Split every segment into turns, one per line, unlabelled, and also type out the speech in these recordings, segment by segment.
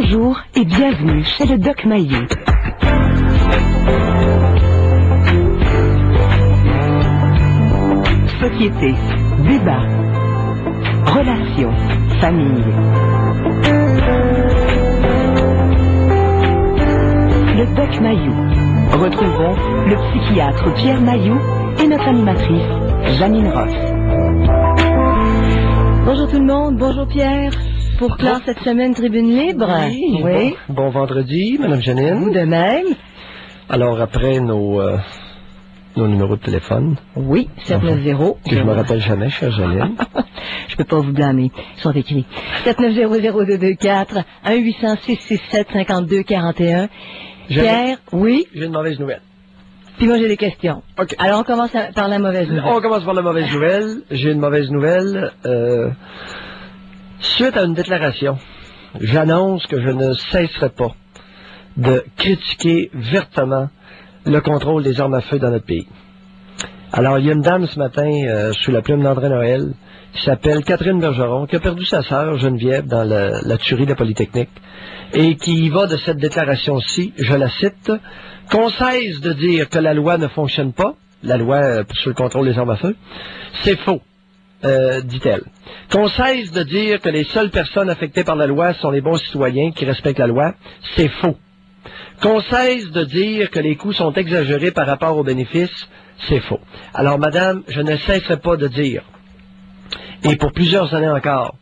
Bonjour et bienvenue chez le Doc Mayou. Société, débat, relations, famille. Le Doc Mayou. Retrouvons le psychiatre Pierre Mayou et notre animatrice Janine Ross.
Bonjour tout le monde, bonjour Pierre. Pour clore cette semaine Tribune Libre.
Oui. Bon vendredi, Madame Janine.
Vous de même.
Alors, après nos numéros de téléphone.
Oui, 790.
Que je me rappelle jamais, chère Janine.
Je peux pas vous blâmer. Ils sont écrits. 7900224 1-800-667-5241. Pierre, oui.
J'ai une mauvaise nouvelle.
Puis moi, j'ai des questions.
OK.
Alors, on commence par la mauvaise nouvelle.
On commence par la mauvaise nouvelle. J'ai une mauvaise nouvelle. Suite à une déclaration, j'annonce que je ne cesserai pas de critiquer vertement le contrôle des armes à feu dans notre pays. Alors, il y a une dame ce matin, sous la plume d'André Noël, qui s'appelle Catherine Bergeron, qui a perdu sa sœur Geneviève dans la tuerie de la Polytechnique, et qui y va de cette déclaration-ci, je la cite, « Qu'on cesse de dire que la loi ne fonctionne pas, la loi sur le contrôle des armes à feu, c'est faux. » dit-elle. Qu'on cesse de dire que les seules personnes affectées par la loi sont les bons citoyens qui respectent la loi, c'est faux. Qu'on cesse de dire que les coûts sont exagérés par rapport aux bénéfices, c'est faux. Alors, madame, je ne cesserai pas de dire, et pour plusieurs années encore,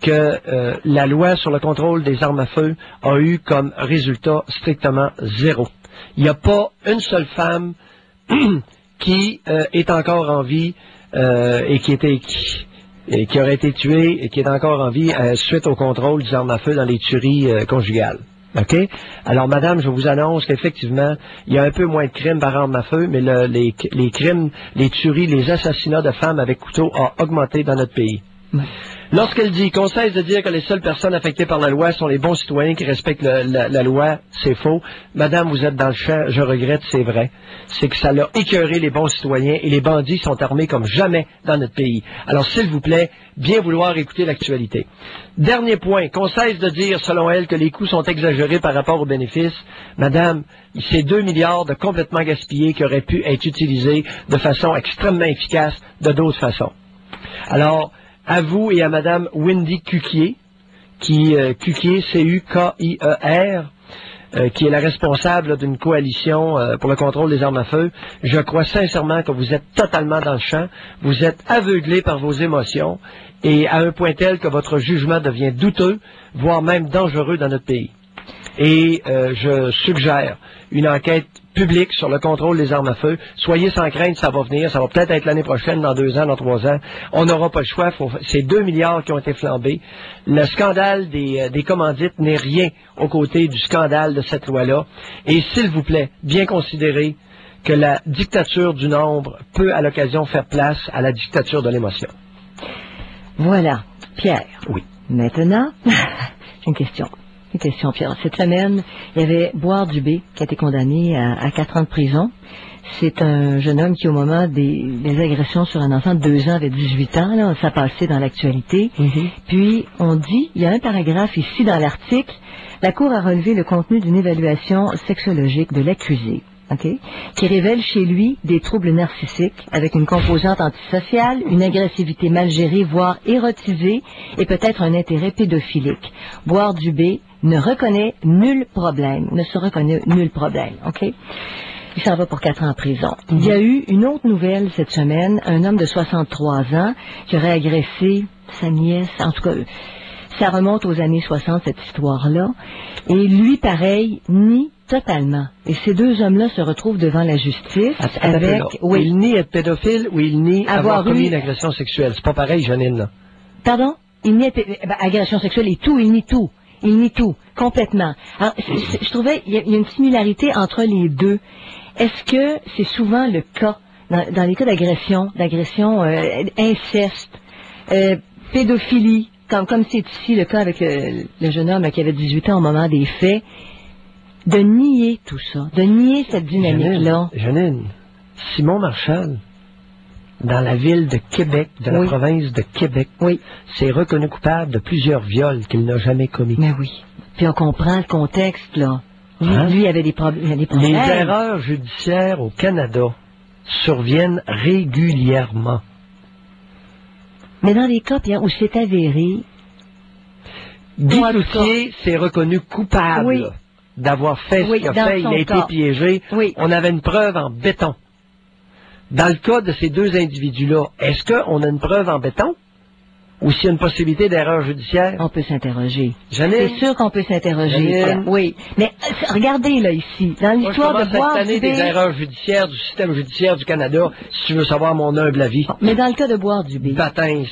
que la loi sur le contrôle des armes à feu a eu comme résultat strictement zéro. Il n'y a pas une seule femme qui est encore en vie et qui aurait été tuée et qui est encore en vie suite au contrôle des armes à feu dans les tueries conjugales. OK? Alors, madame, je vous annonce qu'effectivement, il y a un peu moins de crimes par arme à feu, mais les crimes, les tueries, les assassinats de femmes avec couteau ont augmenté dans notre pays. Ouais. Lorsqu'elle dit qu'on cesse de dire que les seules personnes affectées par la loi sont les bons citoyens qui respectent la loi, c'est faux. Madame, vous êtes dans le champ, je regrette, c'est vrai. C'est que ça l'a écœuré les bons citoyens et les bandits sont armés comme jamais dans notre pays. Alors, s'il vous plaît, bien vouloir écouter l'actualité. Dernier point, qu'on cesse de dire, selon elle, que les coûts sont exagérés par rapport aux bénéfices. Madame, c'est 2 milliards de complètement gaspillés qui auraient pu être utilisés de façon extrêmement efficace de d'autres façons. Alors, à vous et à Madame Wendy Cuquier, Cuquier, C-U-K-I-E-R, qui est la responsable d'une coalition pour le contrôle des armes à feu, je crois sincèrement que vous êtes totalement dans le champ, vous êtes aveuglé par vos émotions, et à un point tel que votre jugement devient douteux, voire même dangereux dans notre pays. Et je suggère une enquête publique sur le contrôle des armes à feu. Soyez sans crainte, ça va venir. Ça va peut-être être l'année prochaine, dans 2 ans, dans 3 ans. On n'aura pas le choix. C'est 2 milliards qui ont été flambés. Le scandale des commandites n'est rien aux côtés du scandale de cette loi-là. Et s'il vous plaît, bien considérez que la dictature du nombre peut, à l'occasion, faire place à la dictature de l'émotion.
Voilà. Pierre.
Oui.
Maintenant, j'ai une question. Pierre. Cette semaine, il y avait Boire Dubé qui a été condamné à 4 ans de prison. C'est un jeune homme qui, au moment des agressions sur un enfant de 2 ans, avait 18 ans. Là, ça passait dans l'actualité. Puis, on dit, il y a un paragraphe ici dans l'article, la Cour a relevé le contenu d'une évaluation sexologique de l'accusé. Okay, qui révèle chez lui des troubles narcissiques avec une composante antisociale, une agressivité mal gérée, voire érotisée, et peut-être un intérêt pédophilique. Boire Dubé ne reconnaît nul problème, ne se reconnaît nul problème. Okay? Il s'en va pour 4 ans en prison. Il y a eu une autre nouvelle cette semaine, un homme de 63 ans qui aurait agressé sa nièce, en tout cas, ça remonte aux années 60, cette histoire-là, et lui, pareil, nie totalement. Et ces 2 hommes-là se retrouvent devant la justice avec...
Oui. Il nie être pédophile ou il nie avoir commis une agression sexuelle. C'est pas pareil, Janine, là.
Pardon? Il nie agression sexuelle et tout, il nie tout. Il nie tout, complètement. Alors, je trouvais, il y a une similarité entre les deux. Est-ce que c'est souvent le cas, dans les cas d'agression, inceste, pédophilie, comme c'est ici le cas avec le jeune homme là, qui avait 18 ans au moment des faits, de nier tout ça, de nier cette dynamique-là.
Janine, Simon Marchal, dans la ville de Québec, de la province de Québec, s'est reconnu coupable de plusieurs viols qu'il n'a jamais commis.
Mais oui. Puis on comprend le contexte, là.
Hein?
Lui, il avait des problèmes.
Les erreurs judiciaires au Canada surviennent régulièrement.
Mais dans les cas, Pierre, où c'est avéré...
Guy
en tout
Cloutier s'est reconnu coupable
Oui.
d'avoir fait ce
Oui,
qu'il a
dans
fait. Il
son
a été
cas.
piégé.
Oui.
On avait une preuve en béton. Dans le cas de ces deux individus-là, est-ce qu'on a une preuve en béton? Ou s'il y a une possibilité d'erreur judiciaire?
On peut s'interroger.
Janine?
C'est sûr qu'on peut s'interroger.
Janine?
Pierre. Oui. Mais regardez, là, ici, dans
Moi, je
l'histoire de
commence à
Boire
tanner
du
des
Bé...
erreurs judiciaires du système judiciaire du Canada, si tu veux savoir mon humble avis.
Bon, mais dans le cas de Boire du Bé...
Patins.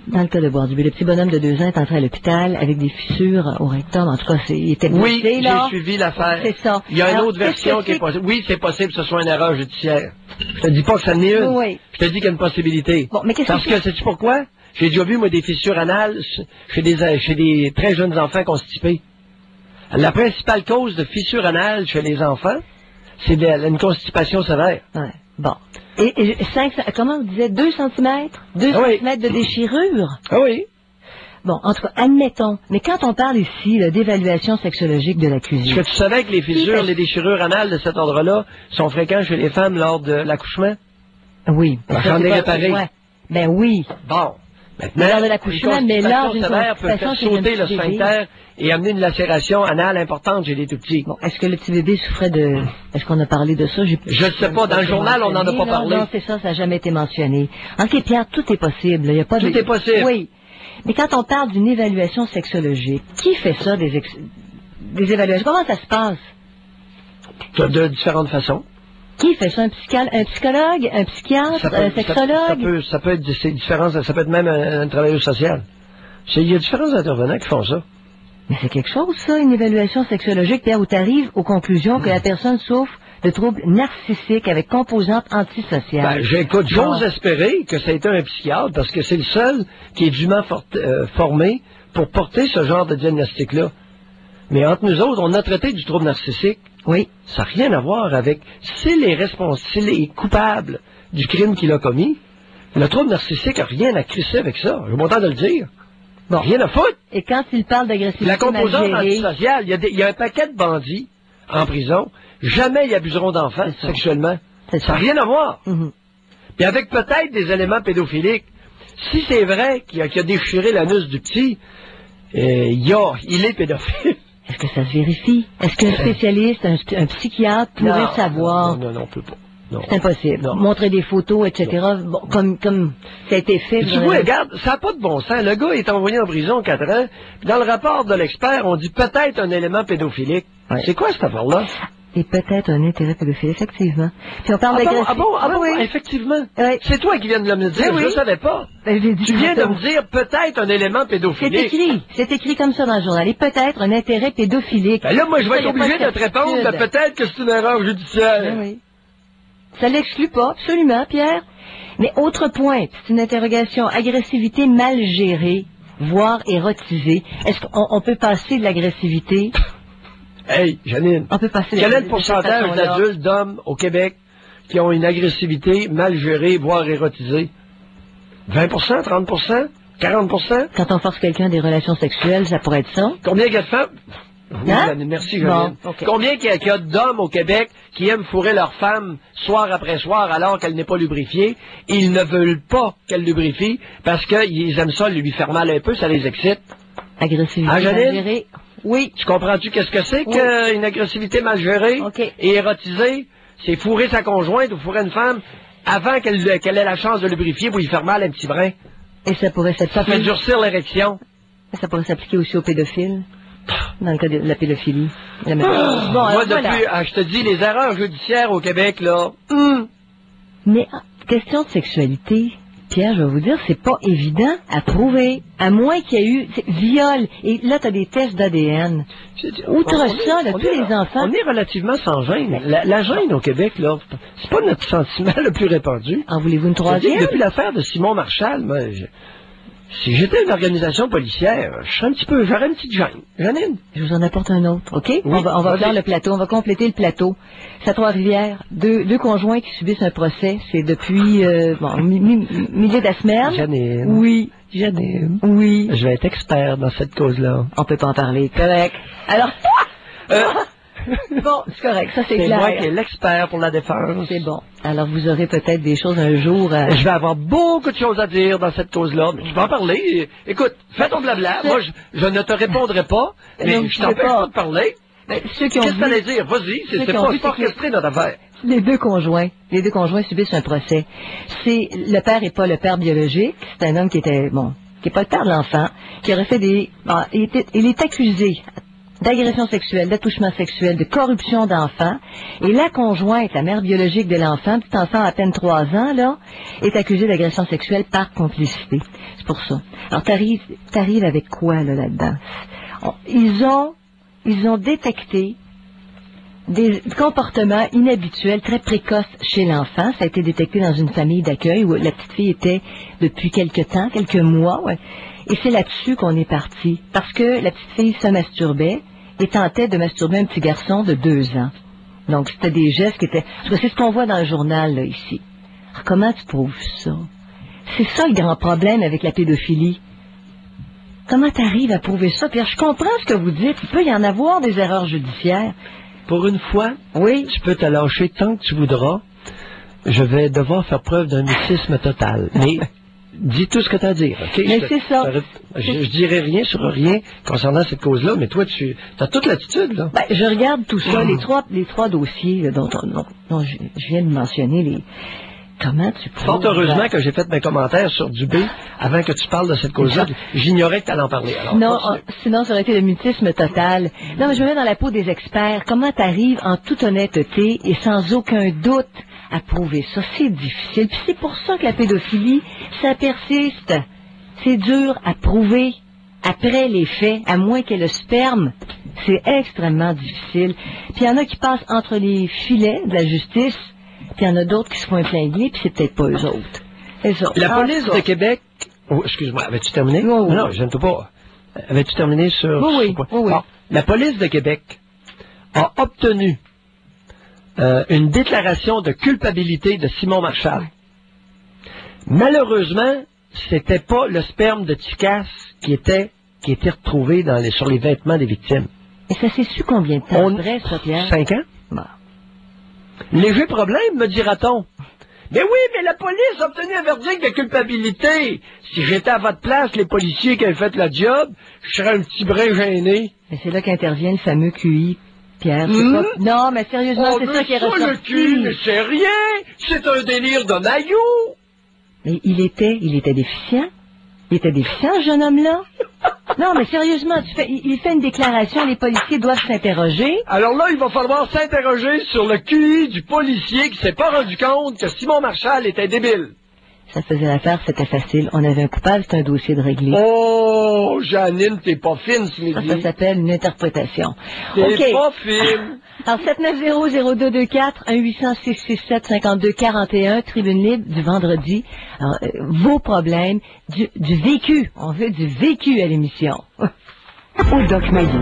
Dans le cas de Boire du Bé, le petit bonhomme de 2 ans est entré à l'hôpital avec des fissures au rectum. En tout cas, il était
Oui,
blessé, là.
j'ai suivi l'affaire.
C'est ça.
Il y a une
Alors,
autre version
qu'est-ce que
qui est possible. Oui, c'est possible que ce soit une erreur judiciaire. Je te dis pas que ça n'est une.
Oui.
Je te dis qu'il y a une possibilité.
Bon, mais qu'est-ce
Parce que, sais-tu pourquoi? J'ai déjà vu, moi, des fissures anales chez des très jeunes enfants constipés. La principale cause de fissures anales chez les enfants, c'est une constipation sévère.
Ouais. Bon. Et 5, comment on disait, 2 cm? 2
Ah oui.
cm de déchirure?
Ah oui?
Bon, en tout cas, admettons. Mais quand on parle ici là, d'évaluation sexologique de
Est-ce
l'accusé...
que tu savais que les fissures, les déchirures anales de cet ordre-là sont fréquents chez les femmes lors de l'accouchement?
Oui.
Ben,
Ça,
j'en
c'est
ai
pas-
réparé.
Ouais. Ben oui.
Bon. Maintenant,
Lors de l'accouchement,
une
mais lors
constipation
d'une
sévère peut
constipation
faire
chez un
sauter le
petit bébé.
sphincter et amener une lacération anale importante chez les tout petits.
Bon, est-ce que le petit bébé souffrait de... Est-ce qu'on a parlé de ça?
Je ne sais pas. Dans le journal, on n'en a pas parlé.
Non, c'est ça, ça n'a jamais été mentionné. Ok, Pierre, tout est possible. Il y a pas
Tout
de...
est possible.
Oui. Mais quand on parle d'une évaluation sexologique, qui fait ça, des évaluations? Comment ça se passe?
De différentes façons.
Qui fait ça? Un psychologue? Un psychiatre? Un sexologue?
Ça peut être c'est différent, ça peut être même un travailleur social. Il y a différents intervenants qui font ça.
Mais c'est quelque chose, ça, une évaluation sexologique, Pierre, où tu arrives aux conclusions que la personne souffre de troubles narcissiques avec composante antisociale.
Ben, j'écoute, j'ose espérer que ça a été un psychiatre, parce que c'est le seul qui est dûment formé pour porter ce genre de diagnostic-là. Mais entre nous autres, on a traité du trouble narcissique.
Oui.
Ça n'a rien à voir avec... S'il est coupable du crime qu'il a commis, le trouble narcissique n'a rien à crisser avec ça. J'ai mon temps de le dire.
Bon.
Rien à foutre.
Et quand il parle d'agressivité
La composante
mal gérée,
antisociale, il y a un paquet de bandits en prison. Jamais ils abuseront d'enfants
C'est ça.
sexuellement.
C'est
Ça
ça.
n'a rien à voir.
Mhm.
Puis avec peut-être des éléments pédophiliques. Si c'est vrai qu'il a déchiré l'anus du petit, il est pédophile.
Est-ce que ça se vérifie? Est-ce qu'un spécialiste, un psychiatre pourrait savoir?
Non, on peut pas. Non.
C'est impossible.
Non.
Montrer des photos, etc. Bon, comme ça a été fait.
Et tu vois, regarde, ça n'a pas de bon sens. Le gars est envoyé en prison 4 ans. Puis dans le rapport de l'expert, on dit peut-être un élément pédophilique.
Ouais.
C'est quoi cette affaire-là?
Et peut-être un intérêt pédophile, effectivement. Puis on parle d'agressivité.
Oui,
Oui.
effectivement.
Oui.
C'est toi qui viens de me le dire,
Oui, oui.
je ne savais pas.
Ben, j'ai dit
Tu viens de
tantôt.
me dire peut-être un élément
C'est
pédophilique.
écrit. C'est écrit comme ça dans le journal. Et peut-être un intérêt pédophilique.
Ben là, moi, je vais
Ça,
être
y a pas
obligé de te répondre, mais
certitude.
peut-être que c'est une erreur judiciaire.
Ben oui. Ça l'exclut pas, absolument, Pierre. Mais autre point, c'est une interrogation. Agressivité mal gérée, voire érotisée. Est-ce qu'on peut passer de l'agressivité?
Hey, Janine,
On peut passer de
quel est le
de cette
pourcentage
façon-là?
d'adultes, d'hommes au Québec qui ont une agressivité mal gérée, voire érotisée? 20 30 40
Quand on force quelqu'un des relations sexuelles, ça pourrait être ça.
Combien il y a de femmes? Oui,
Hein?
Janine, merci, Janine.
Bon, ok.
Combien il y a d'hommes au Québec qui aiment fourrer leur femme soir après soir alors qu'elle n'est pas lubrifiée? Ils ne veulent pas qu'elle lubrifie parce qu'ils aiment ça lui faire mal un peu, ça les excite.
Agressivité
Ah,
mal
Janine?
gérée. Oui.
Tu comprends-tu qu'est-ce que c'est
Oui.
qu'une agressivité mal gérée
OK.
et érotisée? C'est fourrer sa conjointe ou fourrer une femme avant qu'elle ait la chance de lubrifier pour lui faire mal un petit brin.
Et ça pourrait
Ça fait
s'appliquer.
durcir l'érection.
Ça pourrait s'appliquer aussi aux pédophiles. Dans le cas de la pédophilie. Bon,
Moi,
alors, voilà.
depuis, je te dis, les erreurs judiciaires au Québec, là,
Mais question de sexualité, Pierre, je vais vous dire, c'est pas évident à prouver. À moins qu'il y ait eu viol. Et là, tu as des tests d'ADN. Outre ça, là, tous les enfants...
On est relativement sans gêne. La gêne au Québec, là, c'est pas notre sentiment le plus répandu.
En voulez-vous une
Je te dis,
troisième?
depuis l'affaire de Simon Marchal, moi, si j'étais une organisation policière, j'aurais une petite gêne. Janine?
Je vous en apporte un autre, OK?
Oui,
on va
vas-y.
faire le plateau, on va compléter le plateau. C'est à Trois-Rivières, deux conjoints qui subissent un procès. C'est depuis milieu de la semaine.
Janine.
Oui,
Janine.
oui.
Je vais être expert dans cette cause-là.
On peut pas en parler. Correct. Alors, bon, c'est correct, ça c'est
C'est
clair.
moi qui est l'expert pour la défense.
C'est bon. Alors, vous aurez peut-être des choses un jour à...
Je vais avoir beaucoup de choses à dire dans cette cause-là. Mais tu vas en parler. Écoute, fais ton blabla. Moi, je ne te répondrai pas, mais
Non,
je t'empêche pas de parler.
Ben, ceux qui ont
Qu'est-ce que
vu,
t'allais dire? Vas-y, c'est
qui ont vu,
pas
c'est que-
orchestré notre affaire.
les deux conjoints subissent un procès. Le père n'est pas le père biologique, c'est un homme qui était, qui n'est pas le père de l'enfant, qui aurait fait il est accusé d'agression sexuelle, d'attouchement sexuel, de corruption d'enfants, et la conjointe, la mère biologique de l'enfant, petit enfant à peine 3 ans, là, est accusée d'agression sexuelle par complicité. C'est pour ça. Alors, t'arrives avec quoi, là-dedans? Ils ont détecté des comportements inhabituels, très précoces chez l'enfant. Ça a été détecté dans une famille d'accueil où la petite fille était depuis quelques mois, ouais. Et c'est là-dessus qu'on est parti. Parce que la petite fille se masturbait et tentait de masturber un petit garçon de 2 ans. Donc, c'était des gestes qui étaient... Parce que c'est ce qu'on voit dans le journal, là, ici. Alors, comment tu prouves ça? C'est ça le grand problème avec la pédophilie. Comment tu arrives à prouver ça? Pierre, je comprends ce que vous dites. Il peut y en avoir des erreurs judiciaires.
Pour une fois,
Oui.
tu peux te lâcher tant que tu voudras. Je vais devoir faire preuve d'un mutisme total. Mais dis tout ce que tu as à dire. Okay?
Mais c'est ça.
Je dirai rien sur rien concernant cette cause-là, mais toi, tu as toute l'attitude, là.
Ben, je regarde tout ça, les trois dossiers là, dont je viens de mentionner. Comment tu prouves?
Fort heureusement que j'ai fait mes commentaires sur Dubé avant que tu parles de cette cause-là. J'ignorais que tu allais en parler. Alors,
sinon, ça aurait été le mutisme total. Non, mais je me mets dans la peau des experts. Comment tu arrives en toute honnêteté et sans aucun doute à prouver ça? C'est difficile. Puis c'est pour ça que la pédophilie, ça persiste. C'est dur à prouver après les faits, à moins qu'il y ait le sperme. C'est extrêmement difficile. Puis il y en a qui passent entre les filets de la justice, puis il y en a d'autres qui se font épingler, puis c'est peut-être pas eux autres. C'est ça.
La police de Québec... Oh, excuse-moi, avais-tu terminé?
Oui.
Non, je ne peux pas. Avais-tu terminé sur...
Oui.
Bon, la police de Québec a obtenu une déclaration de culpabilité de Simon Marchal. Malheureusement, c'était pas le sperme de Ticasse qui était retrouvé sur les vêtements des victimes.
Et ça s'est su combien de temps après, ça, Pierre?
5 ans?
Bon.
Léger problème, me dira-t-on. Mais oui, mais la police a obtenu un verdict de culpabilité. Si j'étais à votre place, les policiers qui avaient fait le job, je serais un petit brin gêné.
Mais c'est là qu'intervient le fameux QI, Pierre. Pas... Non, mais sérieusement, c'est ça qui est ressorti.
Le QI, mais c'est rien. C'est un délire de maillot.
Mais il était déficient. Il était déficient, ce jeune homme-là. Non, mais sérieusement, il fait une déclaration, les policiers doivent s'interroger.
Alors là, il va falloir s'interroger sur le QI du policier qui s'est pas rendu compte que Simon Marchal était débile.
Ça faisait l'affaire, c'était facile. On avait un coupable, c'était un dossier de réglé.
Oh, Janine, t'es pas fine ce midi.
Ça s'appelle une interprétation.
T'es pas fine.
Alors, 790-0224, 1-800-667-5241, tribune libre du vendredi. Alors, vos problèmes, du vécu. On veut du vécu à l'émission.
Au Doc Mayou.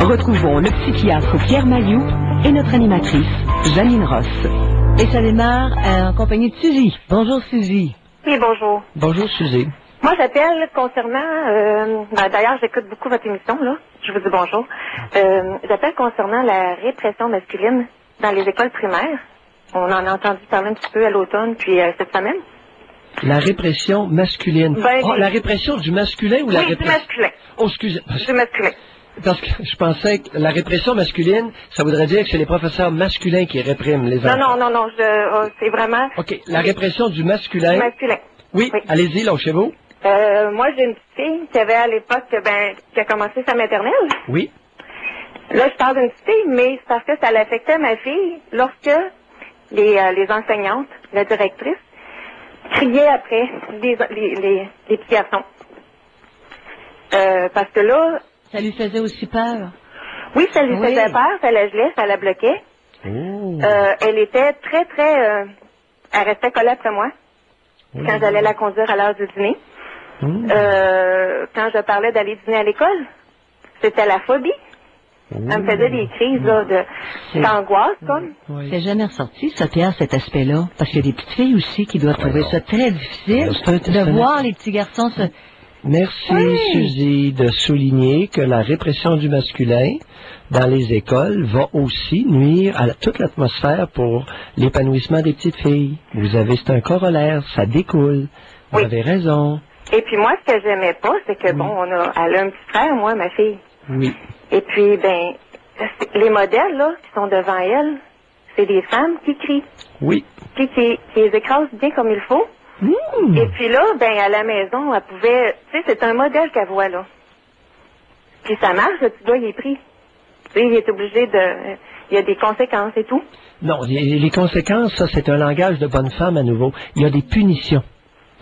Retrouvons le psychiatre Pierre Mayou et notre animatrice, Janine Ross.
Et ça démarre en compagnie de Suzy. Bonjour, Suzy.
Oui, bonjour.
Bonjour, Suzy.
Moi, j'appelle concernant... d'ailleurs, j'écoute beaucoup votre émission, là. Je vous dis bonjour. J'appelle concernant la répression masculine dans les écoles primaires. On en a entendu parler un petit peu à l'automne, puis cette semaine.
La répression masculine. La répression du masculin ou la répression...
du masculin.
Oh, excusez.
Du masculin.
Parce que je pensais que la répression masculine, ça voudrait dire que c'est les professeurs masculins qui répriment les enfants.
Non, c'est vraiment...
OK, la répression du masculin.
Masculin.
Oui. Allez-y, lâchez-vous.
Moi, j'ai une petite fille qui avait à l'époque, qui a commencé sa maternelle.
Oui.
Là, je parle d'une petite fille, mais c'est parce que ça l'affectait ma fille lorsque les enseignantes, la directrice, criaient après les petits garçons. Parce que là...
Ça lui faisait aussi peur?
Oui, ça lui faisait peur, ça la gelait, ça la bloquait.
Oh.
Elle était très, très... elle restait collée après moi quand j'allais la conduire à l'heure du dîner. Quand je parlais d'aller dîner à l'école, c'était la phobie. Elle me faisait des crises d'angoisse, comme.
C'est jamais ressorti, ça, Pierre, cet aspect-là. Parce qu'il y a des petites filles aussi qui doivent trouver ça très difficile de voir les petits garçons se...
Merci,
Oui.
Suzy, de souligner que la répression du masculin dans les écoles va aussi nuire à toute l'atmosphère pour l'épanouissement des petites filles. C'est un corollaire, ça découle. Vous
Oui.
avez raison.
Et puis moi, ce que j'aimais pas, c'est que, bon, elle a un petit frère, moi, ma fille.
Oui.
Et puis, ben, les modèles, là, qui sont devant elle, c'est des femmes qui crient,
Oui.
puis qui les écrasent bien comme il faut.
Mmh.
Et puis là, ben, à la maison, elle pouvait, tu sais, c'est un modèle qu'elle voit, là. Puis ça marche, le petit doigt, il est pris. Tu sais, il est obligé de, il y a des conséquences et tout.
Non, les conséquences, ça, c'est un langage de bonne femme à nouveau. Il y a des punitions.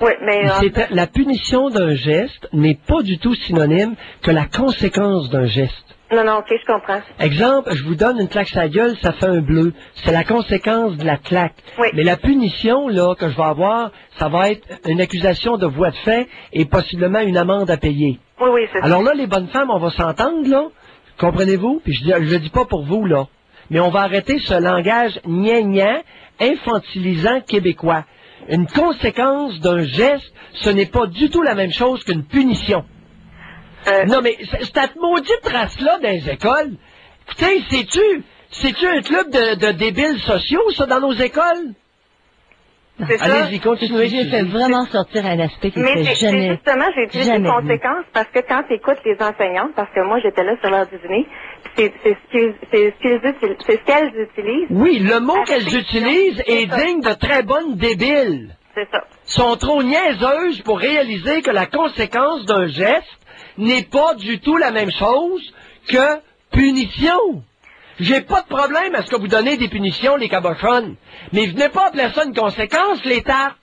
Oui, mais...
La punition d'un geste n'est pas du tout synonyme que la conséquence d'un geste.
Non, ok, je comprends.
Exemple, je vous donne une claque sur la gueule, ça fait un bleu. C'est la conséquence de la claque.
Oui.
Mais la punition, là, que je vais avoir, ça va être une accusation de voie de fait et possiblement une amende à payer.
Oui, c'est ça.
Alors là, les bonnes femmes, on va s'entendre, là. Comprenez-vous? Puis je le dis pas pour vous, là. Mais on va arrêter ce langage gnangnan, infantilisant québécois. Une conséquence d'un geste, ce n'est pas du tout la même chose qu'une punition. Non, mais cette maudite race-là dans les écoles, écoutez, c'est-tu un club de débiles sociaux, ça, dans nos écoles?
C'est ça.
Allez-y, continuez.
J'ai fait vraiment sortir un aspect qui
Mais
était
c'est
jamais...
justement, j'ai dit des
jamais vu.
conséquences parce que quand tu écoutes les enseignantes, parce que moi j'étais là sur l'heure du dîner, c'est ce qu'elles utilisent.
Oui, le mot
Ah,
qu'elles
c'est
utilisent
ça.
est digne de très bonnes débiles.
C'est ça.
Sont trop niaiseuses pour réaliser que la conséquence d'un geste n'est pas du tout la même chose que punition. J'ai pas de problème à ce que vous donnez des punitions, les cabochonnes. Mais venez pas appeler ça une conséquence, les tartes.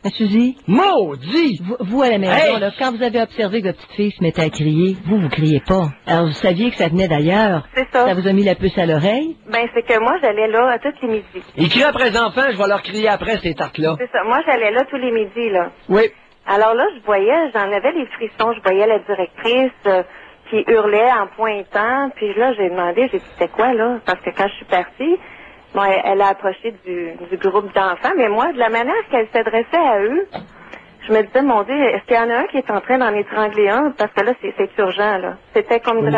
Mais Suzy,
Maudit!
vous à la maison,
Hey!
là, quand vous avez observé que votre petite fille se mettait à crier, vous criez pas. Alors, vous saviez que ça venait d'ailleurs.
C'est ça.
Ça vous a mis la puce à l'oreille.
Ben, c'est que moi j'allais là à tous les midis.
Ils crient après les enfants, je vais leur crier après ces tartes-là.
C'est ça. Moi j'allais là tous les midis, là.
Oui.
Alors là, j'en avais les frissons, je voyais la directrice qui hurlait en pointant, puis là, j'ai demandé, j'ai dit, c'était quoi, là? Parce que quand je suis partie, bon, elle a approché du groupe d'enfants, mais moi, de la manière qu'elle s'adressait à eux, je me disais, mon Dieu, est-ce qu'il y en a un qui est en train d'en étrangler un? Parce que là, c'est urgent, là. C'était comme...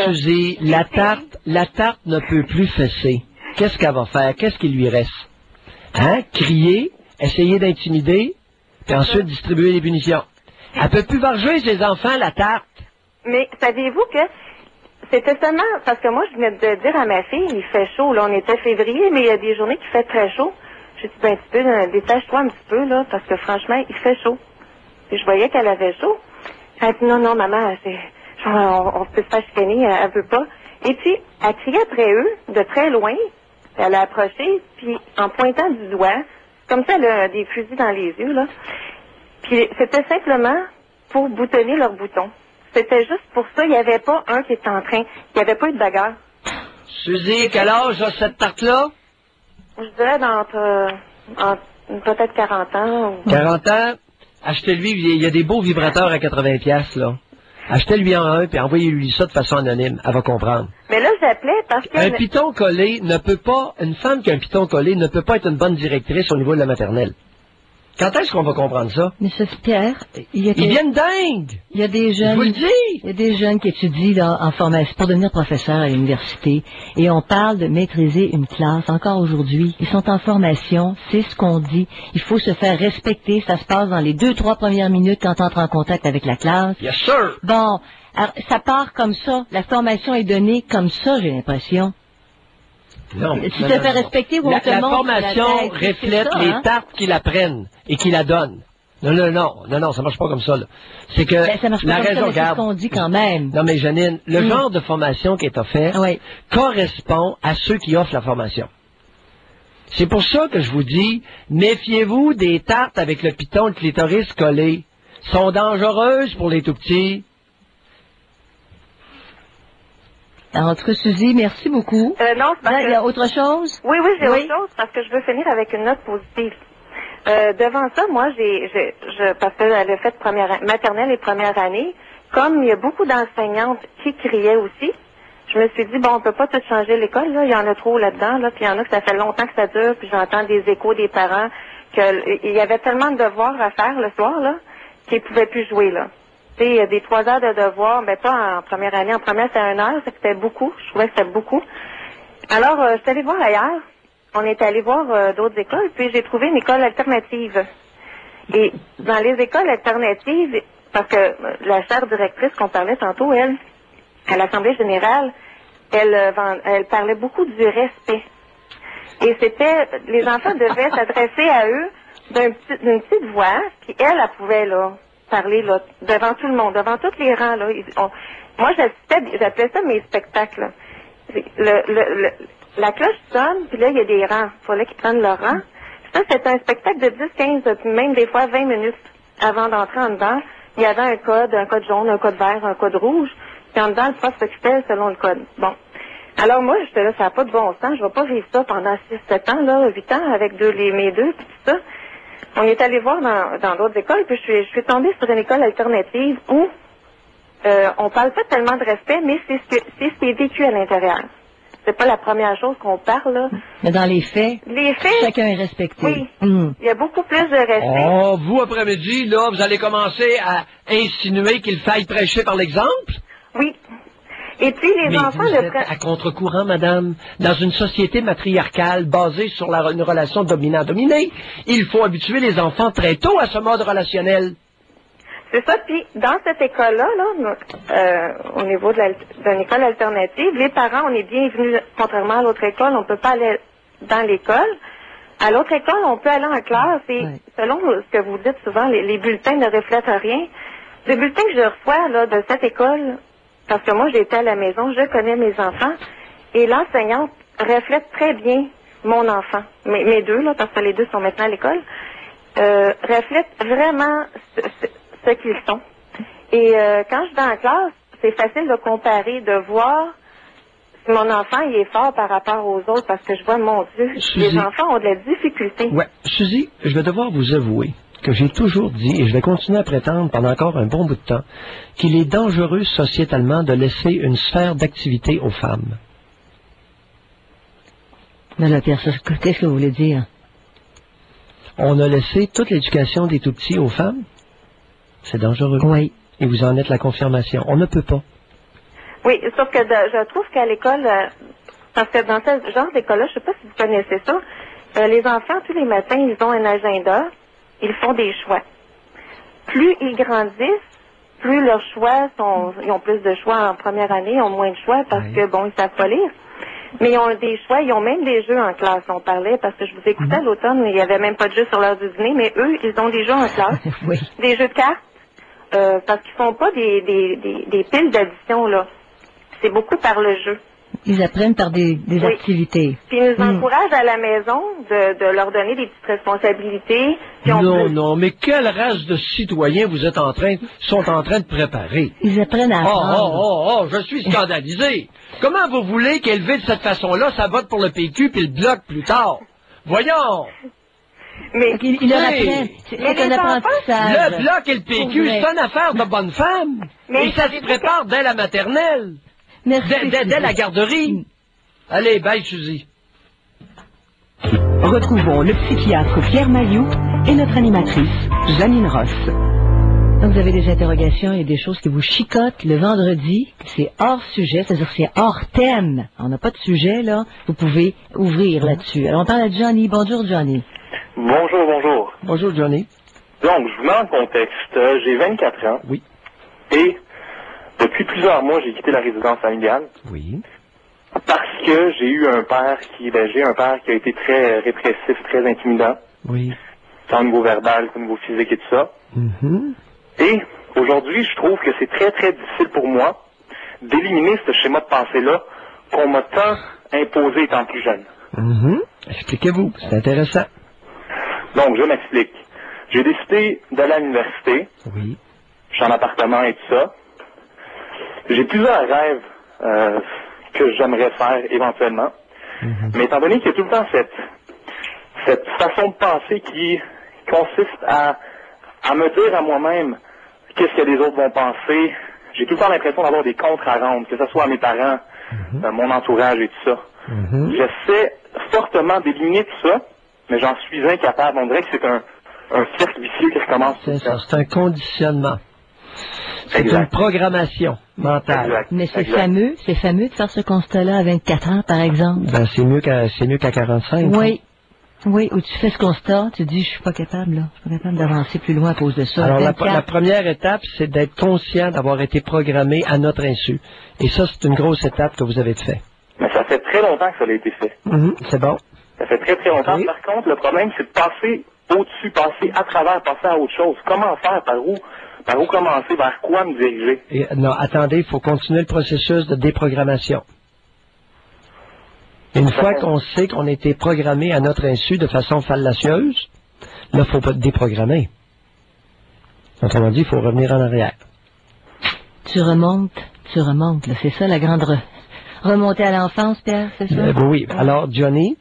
Suzy, la tarte ne peut plus fesser. Qu'est-ce qu'elle va faire? Qu'est-ce qui lui reste? Hein? Crier, essayer d'intimider, puis ensuite distribuer les punitions. Elle peut plus varger ses enfants, la tarte.
Mais saviez-vous que c'était seulement... Parce que moi, je venais de dire à ma fille, il fait chaud, là. On était février, mais il y a des journées qui fait très chaud. J'ai dit, ben, un petit peu, détache-toi un petit peu, là, parce que franchement, il fait chaud. Puis je voyais qu'elle avait chaud. Elle a dit, non, maman, on peut se faire chicaner, elle veut pas. Et puis, elle criait après eux, de très loin. Elle a approché, puis en pointant du doigt, comme ça, elle a des fusils dans les yeux, là. Puis c'était simplement pour boutonner leurs boutons. C'était juste pour ça, il n'y avait pas un qui était en train, il n'y avait pas eu de bagarre.
Suzy, quel âge a cette tarte-là?
Je dirais peut-être 40 ans.
40 ans, achetez-lui, il y a des beaux vibrateurs à 80$, là. Achetez-lui en un, puis envoyez-lui ça de façon anonyme. Elle va comprendre.
Mais là, j'appelais parce que...
Un piton collé ne peut pas, une femme qui a un piton collé ne peut pas être une bonne directrice au niveau de la maternelle. Quand est-ce qu'on va comprendre ça?
Mais ce Pierre, il y a
Ils viennent dingues!
il y a des jeunes...
Je vous le dis!
Il y a des jeunes qui étudient là, en formation pour devenir professeurs à l'université et on parle de maîtriser une classe encore aujourd'hui. Ils sont en formation, c'est ce qu'on dit. Il faut se faire respecter. Ça se passe dans les 2-3 premières minutes quand on entre en contact avec la classe.
Yes, sir!
Bon, alors, ça part comme ça. La formation est donnée comme ça, j'ai l'impression.
Non.
Tu te fais respecter ou on te
La
montre
formation
la tête,
reflète
c'est ça,
les
hein?
tartes qu'il apprennent et qu'il la donne. Non, ça marche pas comme ça, là. C'est que
Ben, ça marche
la
pas comme
raison,
ça, mais c'est ce
regarde.
qu'on dit quand même.
Non, mais Janine, le genre de formation qui est offerte
Oui.
correspond à ceux qui offrent la formation. C'est pour ça que je vous dis, méfiez-vous des tartes avec le piton et le clitoris collé. Sont dangereuses pour les tout-petits.
Alors, en tout cas, Suzy, merci beaucoup.
non, c'est parce
Il y a
que...
autre chose?
Oui, j'ai
Oui.
autre chose parce que je veux finir avec une note positive. Devant ça, moi, parce qu'elle a fait maternelle et première année, comme il y a beaucoup d'enseignantes qui criaient aussi, je me suis dit, bon, on peut pas tout changer l'école, là, il y en a trop là-dedans, là, puis il y en a que ça fait longtemps que ça dure, puis j'entends des échos des parents qu'il y avait tellement de devoirs à faire le soir, là, qu'ils ne pouvaient plus jouer, là. Tu sais, des 3 heures de devoir, mais pas en première année. En première, c'était 1 heure, c'était beaucoup. Je trouvais que c'était beaucoup. Alors, je suis allée voir ailleurs. On est allé voir d'autres écoles, puis j'ai trouvé une école alternative. Et dans les écoles alternatives, parce que la chère directrice qu'on parlait tantôt, elle, à l'Assemblée générale, elle parlait beaucoup du respect. Et c'était, les enfants devaient s'adresser à eux d'une petite voix, puis elle pouvait, là, parler, là, devant tout le monde, devant tous les rangs, là. Moi, j'appelais ça mes spectacles, là. La cloche sonne, puis là, il y a des rangs. Il fallait qu'ils prennent leur rang. Ça, c'était un spectacle de 10, 15, même des fois 20 minutes avant d'entrer en dedans. Il y avait un code jaune, un code vert, un code rouge. Puis en dedans, le prof s'occupait selon le code. Bon. Alors moi, j'étais là, ça n'a pas de bon sens. Je vais pas vivre ça pendant 6, 7 ans, là, 8 ans, avec mes deux, puis tout ça. On est allé voir dans d'autres écoles, puis je suis tombée sur une école alternative où on parle pas tellement de respect, mais c'est ce qui est vécu à l'intérieur. C'est pas la première chose qu'on parle, là.
Mais dans les faits, chacun est respecté.
Oui. Il y a beaucoup plus de respect.
Oh, vous, après-midi, là, vous allez commencer à insinuer qu'il faille prêcher par l'exemple?
Oui. Et puis, les enfants
vous êtes à contre-courant, madame. Dans une société matriarcale basée sur une relation dominant-dominé, il faut habituer les enfants très tôt à ce mode relationnel.
C'est ça, puis dans cette école-là, au niveau d'une école alternative, les parents, on est bienvenus, contrairement à l'autre école, on ne peut pas aller dans l'école. À l'autre école, on peut aller en classe et selon ce que vous dites souvent, les bulletins ne reflètent rien. Les bulletins que je reçois là, de cette école, parce que moi j'étais à la maison, je connais mes enfants, et l'enseignante reflète très bien mon enfant, mes deux, là, parce que les deux sont maintenant à l'école, reflète vraiment ce qu'ils sont. Et quand je vais en classe, c'est facile de comparer, de voir si mon enfant il est fort par rapport aux autres, parce que je vois, mon Dieu, les enfants ont de la difficulté.
Ouais, Suzy, je vais devoir vous avouer que j'ai toujours dit, et je vais continuer à prétendre pendant encore un bon bout de temps, qu'il est dangereux sociétalement de laisser une sphère d'activité aux femmes.
Mais là, Pierre, qu'est-ce que vous voulez dire?
On a laissé toute l'éducation des tout-petits aux femmes? C'est dangereux.
Oui.
Et vous en êtes la confirmation. On ne peut pas.
Oui, sauf que je trouve qu'à l'école, parce que dans ce genre d'école-là, je ne sais pas si vous connaissez ça, les enfants, tous les matins, ils ont un agenda, ils font des choix. Plus ils grandissent, plus leurs choix ils ont plus de choix en première année, ils ont moins de choix parce que, bon, ils savent pas lire. Mais ils ont des choix, ils ont même des jeux en classe. On parlait, parce que je vous écoutais à l'automne, il n'y avait même pas de jeux sur l'heure du dîner, mais eux, ils ont des jeux en classe.
Oui.
Des jeux de cartes, parce qu'ils font pas des piles d'addition, là. C'est beaucoup par le jeu.
Ils apprennent par des activités.
Puis ils nous encouragent à la maison de leur donner des petites responsabilités.
Non, mais quelle race de citoyens vous êtes sont en train de préparer?
Ils apprennent à apprendre.
Je suis scandalisé. Comment vous voulez qu'élever de cette façon-là, ça vote pour le PQ puis le Bloc plus tard? Voyons!
Mais
ils leur apprennent. C'est un apprentissage.
Le Bloc et le PQ, c'est une affaire de bonne femme. Et ça se prépare dès la maternelle.
Merci.
Dès la garderie. Allez, bye, Suzy.
Retrouvons le psychiatre Pierre Mailloux et notre animatrice, Janine Ross.
Donc, vous avez des interrogations et des choses qui vous chicotent le vendredi, c'est hors sujet, c'est-à-dire c'est hors thème. On n'a pas de sujet, là. Vous pouvez ouvrir là-dessus. Alors, on parle à Johnny. Bonjour, Johnny.
Bonjour.
Bonjour, Johnny.
Donc, je vous mets en contexte. J'ai 24 ans.
Oui.
Et depuis plusieurs mois, j'ai quitté la résidence familiale.
Oui.
Parce que j'ai eu un père qui a été très répressif, très intimidant.
Oui.
Tant au niveau verbal qu'au niveau physique et tout ça. Et aujourd'hui, je trouve que c'est très, très difficile pour moi d'éliminer ce schéma de pensée-là qu'on m'a tant imposé étant plus jeune.
Expliquez-vous, c'est intéressant.
Donc, je m'explique. J'ai décidé d'aller à l'université.
Oui.
Je suis en appartement et tout ça. J'ai plusieurs rêves que j'aimerais faire éventuellement. Mais étant donné qu'il y a tout le temps cette façon de penser qui consiste à me dire à moi-même qu'est-ce que les autres vont penser, j'ai tout le temps l'impression d'avoir des comptes à rendre, que ce soit à mes parents, mon entourage et tout ça. J'essaie fortement d'éliminer tout ça, mais j'en suis incapable. On dirait que c'est un un cercle vicieux qui recommence.
C'est ça, c'est un conditionnement. C'est une programmation mentale.
Exact.
Mais c'est fameux de faire ce constat-là à 24 ans, par exemple.
Ben, c'est mieux qu'à 45.
Oui. Oui, où tu fais ce constat, tu dis, je suis pas capable, là. Je suis pas capable d'avancer plus loin à cause de ça.
Alors, la
24.
première étape, c'est d'être conscient d'avoir été programmé à notre insu. Et ça, c'est une grosse étape que vous avez fait.
Mais ça fait très longtemps que ça a été fait.
C'est bon.
Ça fait très, très longtemps.
Oui.
Par contre, le problème, c'est de passer au-dessus, passer à travers, passer à autre chose. Comment faire? Par où commencer? Vers quoi me diriger?
Et, non, attendez, il faut continuer le processus de déprogrammation. Une fois qu'on sait qu'on a été programmé à notre insu de façon fallacieuse, là, il ne faut pas déprogrammer. Autrement dit, il faut revenir en arrière.
Tu remontes, là. C'est ça, la grande remontée à l'enfance, Pierre, c'est ça?
Oui. Alors, Johnny,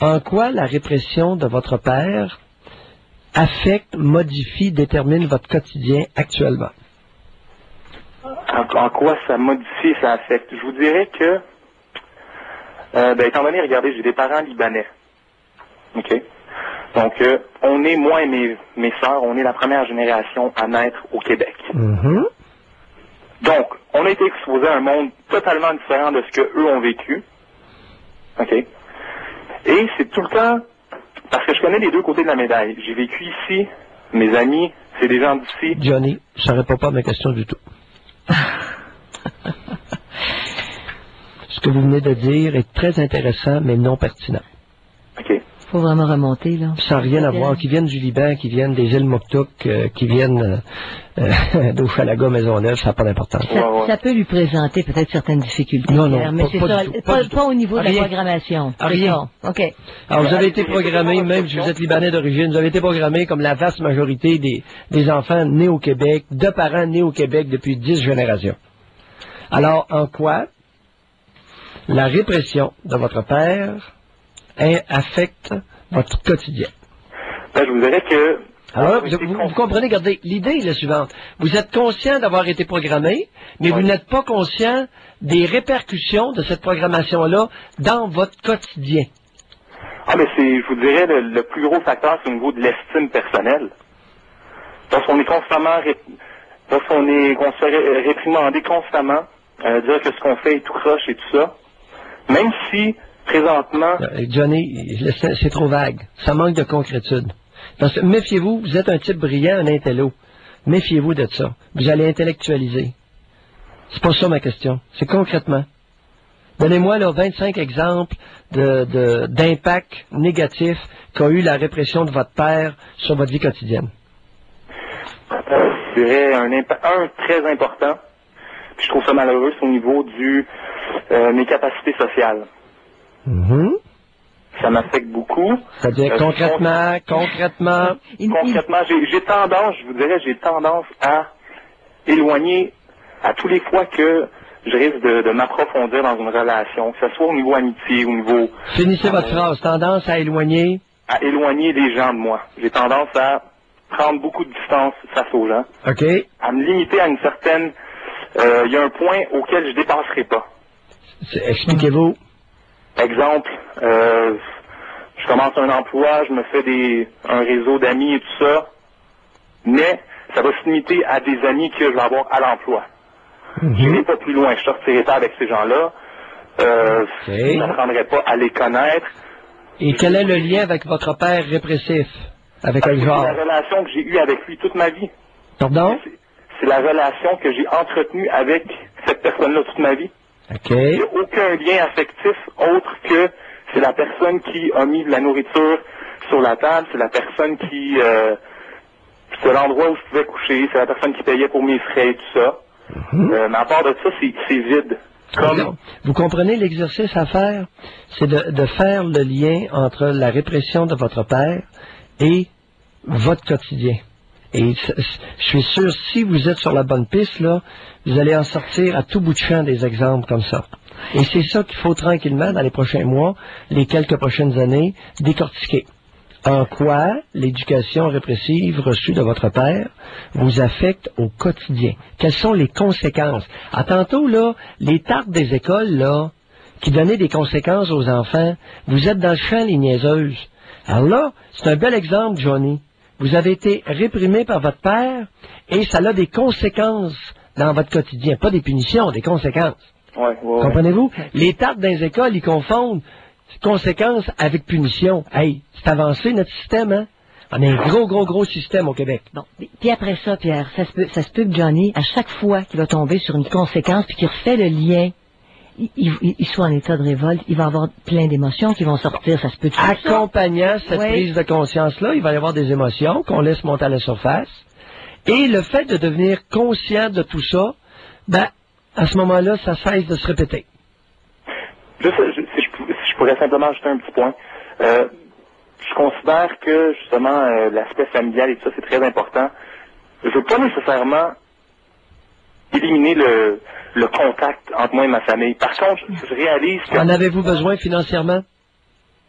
en quoi la répression de votre père affecte, modifie, détermine votre quotidien actuellement?
En quoi ça modifie, ça affecte? Je vous dirais que, étant donné, regardez, j'ai des parents libanais. OK? Donc, on est, moi et mes sœurs, on est la première génération à naître au Québec. Donc, on a été exposé à un monde totalement différent de ce qu'eux ont vécu. OK? Et c'est tout le temps, parce que je connais les deux côtés de la médaille. J'ai vécu ici, mes amis, c'est des gens d'ici.
Johnny, ça ne répond pas à ma question du tout. Ce que vous venez de dire est très intéressant, mais non pertinent.
OK.
Faut vraiment remonter, là.
Ça n'a rien à voir. Qui viennent du Liban, qui viennent des îles Mokhtouk, qui viennent d'Oufalaga, Maisonneuve, ça n'a pas d'importance.
Ça peut lui présenter peut-être certaines difficultés,
Non,
Pierre, mais c'est ça, pas au niveau de la
Rien.
programmation.
Rien.
OK.
Alors, vous avez été programmé, même si vous êtes Libanais d'origine, vous avez été programmé comme la vaste majorité des enfants nés au Québec, de parents nés au Québec depuis 10 générations. Alors, en quoi la répression de votre père affecte votre quotidien?
Ben, je vous dirais que...
Alors, vous comprenez, regardez, l'idée est la suivante. Vous êtes conscient d'avoir été programmé, mais vous n'êtes pas conscient des répercussions de cette programmation-là dans votre quotidien.
Ah, mais je vous dirais, le plus gros facteur, c'est au niveau de l'estime personnelle. Lorsqu'on est constamment, qu'on se fait réprimander constamment, dire que ce qu'on fait est tout croche et tout ça, même si, présentement...
Johnny, c'est trop vague. Ça manque de concrétude. Parce que, méfiez-vous, vous êtes un type brillant, un intello. Méfiez-vous de ça. Vous allez intellectualiser. C'est pas ça ma question. C'est concrètement. Donnez-moi là 25 exemples d'impact négatif qu'a eu la répression de votre père sur votre vie quotidienne.
Je dirais un très important, puis je trouve ça malheureux, c'est au niveau mes capacités sociales. Ça m'affecte beaucoup.
C'est-à-dire concrètement...
Concrètement, j'ai tendance à éloigner à tous les fois que je risque de m'approfondir dans une relation, que ce soit au niveau amitié, au niveau...
Finissez votre phrase. Tendance à éloigner...
À éloigner les gens de moi. J'ai tendance à prendre beaucoup de distance face aux gens.
OK.
À me limiter à une certaine... Il y a un point auquel je dépasserai pas.
Expliquez-vous.
Exemple, je commence un emploi, je me fais un réseau d'amis et tout ça, mais ça va se limiter à des amis que je vais avoir à l'emploi. Je n'irai pas plus loin, je sortirai pas avec ces gens-là, je n'apprendrai pas à les connaître.
Et quel est le lien avec votre père répressif? Avec quel genre?
C'est la relation que j'ai eue avec lui toute ma vie.
Pardon?
C'est la relation que j'ai entretenue avec cette personne-là toute ma vie.
OK.
Il n'y a aucun lien affectif autre que c'est la personne qui a mis de la nourriture sur la table, c'est la personne qui... c'est l'endroit où je pouvais coucher, c'est la personne qui payait pour mes frais et tout ça. Mais à part de ça, c'est vide.
Vous comprenez l'exercice à faire? C'est de faire le lien entre la répression de votre père et votre quotidien. Et je suis sûr, si vous êtes sur la bonne piste, là, vous allez en sortir à tout bout de champ des exemples comme ça. Et c'est ça qu'il faut tranquillement, dans les prochains mois, les quelques prochaines années, décortiquer. En quoi l'éducation répressive reçue de votre père vous affecte au quotidien? Quelles sont les conséquences? À tantôt, là, les tartes des écoles, là, qui donnaient des conséquences aux enfants, vous êtes dans le champ, les niaiseuses. Alors là, c'est un bel exemple, Johnny. vous avez été réprimé par votre père et ça a des conséquences dans votre quotidien. Pas des punitions, des conséquences.
Ouais.
Comprenez-vous? Les tartes dans les écoles, ils confondent conséquences avec punition. Hey, c'est avancé notre système, hein? On a un gros système au Québec.
Bon. Puis après ça, Pierre, ça se peut que Johnny, à chaque fois qu'il va tomber sur une conséquence puis qu'il refait le lien, il soit en état de révolte, il va avoir plein d'émotions qui vont sortir, ça se peut.
Accompagnant cette prise de conscience-là, il va y avoir des émotions qu'on laisse monter à la surface. Et le fait de devenir conscient de tout ça, ben, à ce moment-là, ça cesse de se répéter.
Si je pourrais simplement ajouter un petit point. Je considère que, justement, l'aspect familial et tout ça, c'est très important. Je veux pas nécessairement éliminer le contact entre moi et ma famille. Par contre, je réalise que...
En avez-vous besoin financièrement?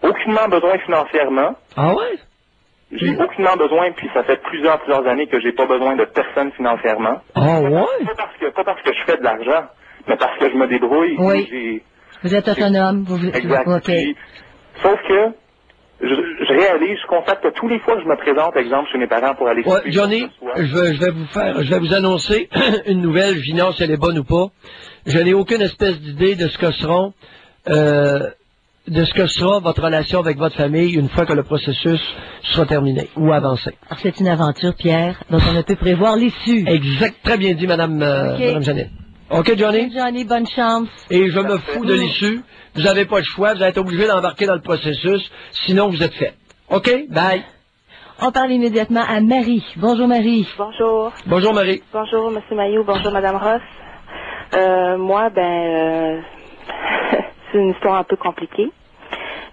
Aucunement besoin financièrement.
Ah ouais?
J'ai aucunement besoin, puis ça fait plusieurs années que j'ai pas besoin de personne financièrement.
Ah ouais?
Pas parce que je fais de l'argent, mais parce que je me débrouille.
Oui. Vous êtes autonome.
Exact.
Okay.
Sauf que je réalise, je constate que tous les fois que je me présente, exemple, chez mes parents pour aller...
Ouais, Johnny, je vais vous annoncer une nouvelle, j'ignore si elle est bonne ou pas. Je n'ai aucune espèce d'idée de ce que sera votre relation avec votre famille une fois que le processus sera terminé ou avancé.
Alors c'est une aventure, Pierre, dont on ne peut prévoir l'issue.
Exact, très bien dit, Madame Jeannette. OK, Johnny?
Johnny, bonne chance.
Et je me fous de l'issue. Vous n'avez pas le choix, vous êtes obligé d'embarquer dans le processus, sinon vous êtes fait. OK? Bye.
On parle immédiatement à Marie. Bonjour, Marie.
Bonjour.
Bonjour, Marie.
Bonjour, M. Mailloux. Bonjour, Mme Ross. Moi, c'est une histoire un peu compliquée.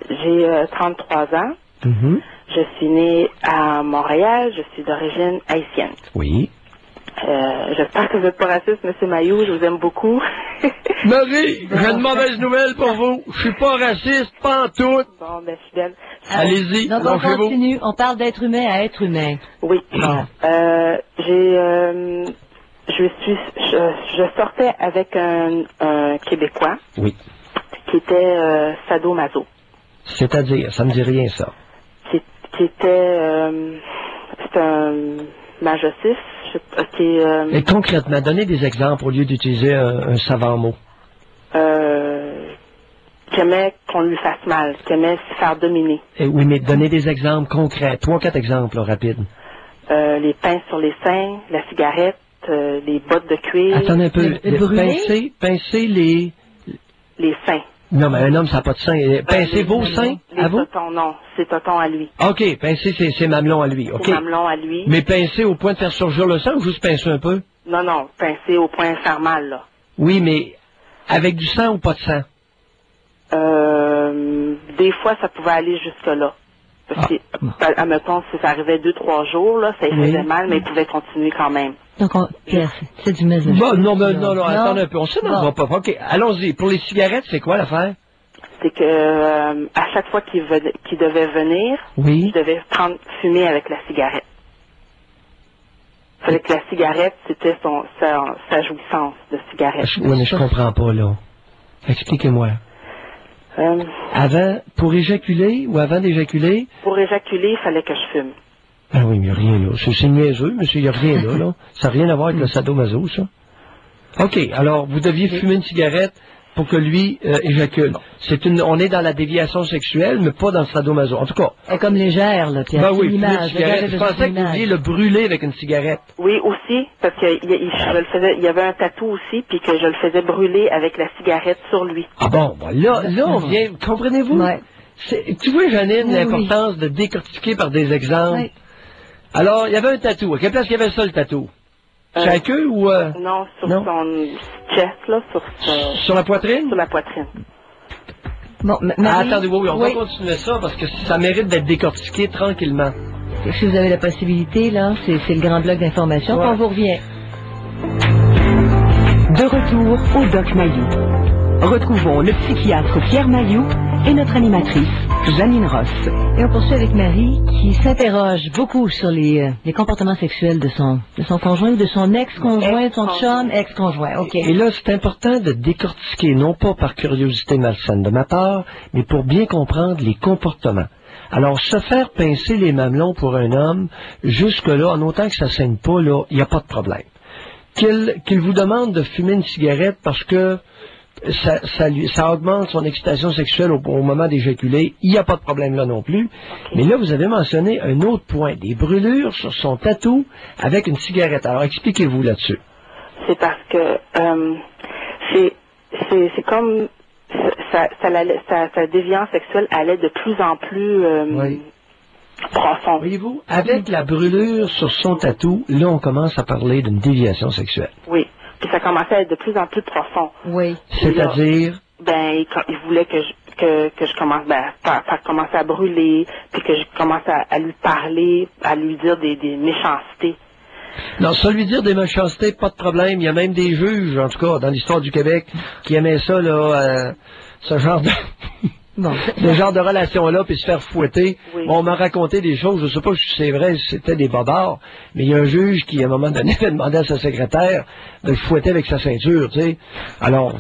J'ai 33 ans.
Mm-hmm.
Je suis née à Montréal. Je suis d'origine haïtienne.
Oui.
J'espère que vous n'êtes pas raciste, M. Mailloux. Je vous aime beaucoup.
Marie, j'ai une mauvaise nouvelle pour vous. Je suis pas raciste, pas en tout.
Bon, je suis belle.
Allez-y,
donc on continue. On parle d'être humain à être humain.
Oui.
Bon.
Je
sortais avec un Québécois.
Oui.
Qui était sadomaso.
C'est-à-dire, ça me dit rien, ça.
Qui était... c'est un majocis.
Et concrètement, donnez des exemples au lieu d'utiliser un savant mot.
Qui aimait qu'on lui fasse mal, qui aimait se faire dominer.
Oui, mais donnez des exemples concrets. 3-4 exemples, là, rapides.
Les pinces sur les seins, la cigarette, les bottes de cuir.
Attendez un peu. Pincer les...
Les seins.
Non, mais un homme, ça n'a pas de seins. Pincer vos seins, à vous?
Non, c'est tonton à lui.
OK, pincer ses mamelons à lui, OK.
C'est mamelons à lui.
Mais pincer au point de faire surgir le sang ou juste pincer un peu?
Non, pincer au point de faire mal, là.
Oui, mais avec du sang ou pas de sang?
Des fois, ça pouvait aller jusque-là. Parce que, admettons, si ça arrivait 2-3 jours, là, ça lui faisait mal, mais il pouvait continuer quand même.
Donc, Pierre, c'est du message.
Non, attendez un peu, on se n'en va pas. OK, allons-y. Pour les cigarettes, c'est quoi l'affaire?
C'est que à chaque fois qu'il devait venir, il devait fumer avec la cigarette. Fallait que la cigarette, c'était sa jouissance de cigarette.
Oui, mais je comprends pas, là. Expliquez-moi. Avant, pour éjaculer ou avant d'éjaculer?
Pour éjaculer, il fallait que je fume.
Ah oui, mais il n'y a rien là. C'est niaiseux, monsieur, il n'y a rien là. Ça n'a rien à voir avec le sadomaso, ça. OK, alors, vous deviez fumer une cigarette pour que lui éjacule. On est dans la déviation sexuelle, mais pas dans le sadomaso. En tout cas.
Elle est comme légère, là, Pierre.
Ben oui, fumer une cigarette. Je pensais que vous vouliez le brûler avec une cigarette.
Oui, aussi, parce que il y avait un tatou aussi, puis que je le faisais brûler avec la cigarette sur lui.
Ah bon, là, on vient, comprenez-vous?
Ouais.
Tu vois, Janine, l'importance de décortiquer par des exemples. Oui. Alors, il y avait un tatou. À quelle place il y avait ça, le tatou? Sur la queue ou...
Non, sur son chest, là,
sur la poitrine?
Sur la poitrine.
Bon, Marie,
attendez, on va continuer ça, parce que ça mérite d'être décortiqué tranquillement.
Si vous avez la possibilité, là, c'est le grand bloc d'information, on vous revient.
De retour au Doc Mailloux. Retrouvons le psychiatre Pierre Mailloux et notre animatrice, Janine Ross.
Et on poursuit avec Marie, qui s'interroge beaucoup sur les comportements sexuels de son conjoint ou de son ex-conjoint, son chum, ex-conjoint. OK.
Et là, c'est important de décortiquer, non pas par curiosité malsaine de ma part, mais pour bien comprendre les comportements. Alors, se faire pincer les mamelons pour un homme, jusque-là, en autant que ça saigne pas, là, il n'y a pas de problème. Qu'il vous demande de fumer une cigarette parce que ça augmente son excitation sexuelle au moment d'éjaculer, il n'y a pas de problème là non plus. Okay. Mais là, vous avez mentionné un autre point, des brûlures sur son tatou avec une cigarette. Alors, expliquez-vous là-dessus.
C'est parce que c'est comme sa déviance sexuelle allait de plus en plus
oui.
profond.
Voyez-vous, avec la brûlure sur son tatou, là, on commence à parler d'une déviation sexuelle.
Oui. Puis ça commençait à être de plus en plus profond.
Oui.
C'est-à-dire?
Ben, il voulait que je commence, à commencer à brûler, puis que je commence à lui parler, à lui dire des méchancetés.
Non, ça lui dire des méchancetés, pas de problème. Il y a même des juges, en tout cas, dans l'histoire du Québec, qui aimaient ça, là, ce genre de... Bon, ce genre de relation-là, puis se faire fouetter. Oui. Bon, on m'a raconté des choses, je ne sais pas si c'est vrai, si c'était des bobards, mais il y a un juge qui, à un moment donné, a demandé à sa secrétaire de le fouetter avec sa ceinture, tu sais. Alors,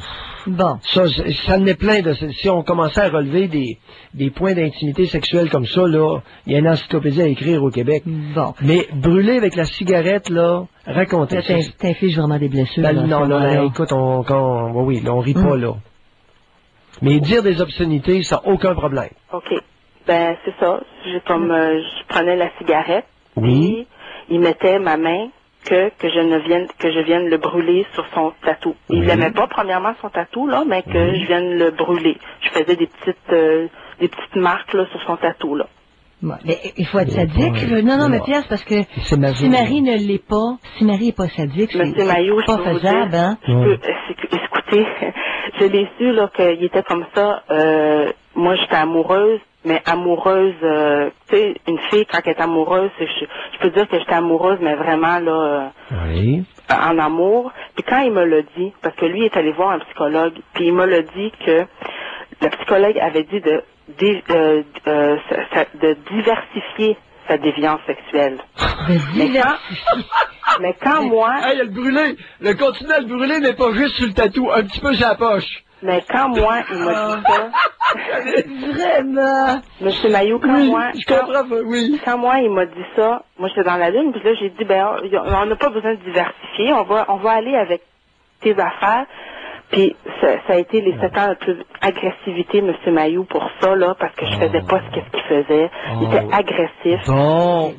bon, ça en est plein de... Si on commençait à relever des points d'intimité sexuelle comme ça, là, il y a une encyclopédie à écrire au Québec. Bon. Mais brûler avec la cigarette, là, racontez ça.
T'infliges vraiment des blessures.
Ben, non, là, écoute, oui, là, on rit pas, là. Mais dire des obscénités, ça n'a aucun problème.
OK. Ben, c'est ça. Je prenais la cigarette.
Oui.
Et il mettait ma main que je vienne le brûler sur son tatou. Il n'aimait pas, premièrement, son tatou, là, mais que je vienne le brûler. Je faisais des petites marques, là, sur son tatou, là.
Bon, mais il faut être sadique. Non, mais Pierre, c'est parce que si Marie ne l'est pas, si Marie n'est pas sadique, c'est
Maillot,
pas faisable, hein?
Écoutez, je l'ai su, là, qu'il était comme ça. Moi, j'étais amoureuse, mais amoureuse, tu sais, une fille, quand elle est amoureuse, je peux dire que j'étais amoureuse, mais vraiment, là, en amour. Puis quand il me l'a dit, parce que lui, il est allé voir un psychologue, puis il me l'a dit que le psychologue avait dit de diversifier sa déviance sexuelle. Mais quand moi...
Hey, elle brûlait! Le continue à le brûler, mais pas juste sur le tatou, un petit peu sur la poche.
Mais quand moi, il m'a dit ça...
Vraiment?
Monsieur Maillot, quand moi, il m'a dit ça, moi, j'étais dans la lune, puis là, j'ai dit, on n'a pas besoin de diversifier, on va aller avec tes affaires. Puis ça a été les 7 ans de plus agressivité, M. Maillot, pour ça, là, parce que je faisais pas ce qu'il faisait. Il était agressif.
Bon,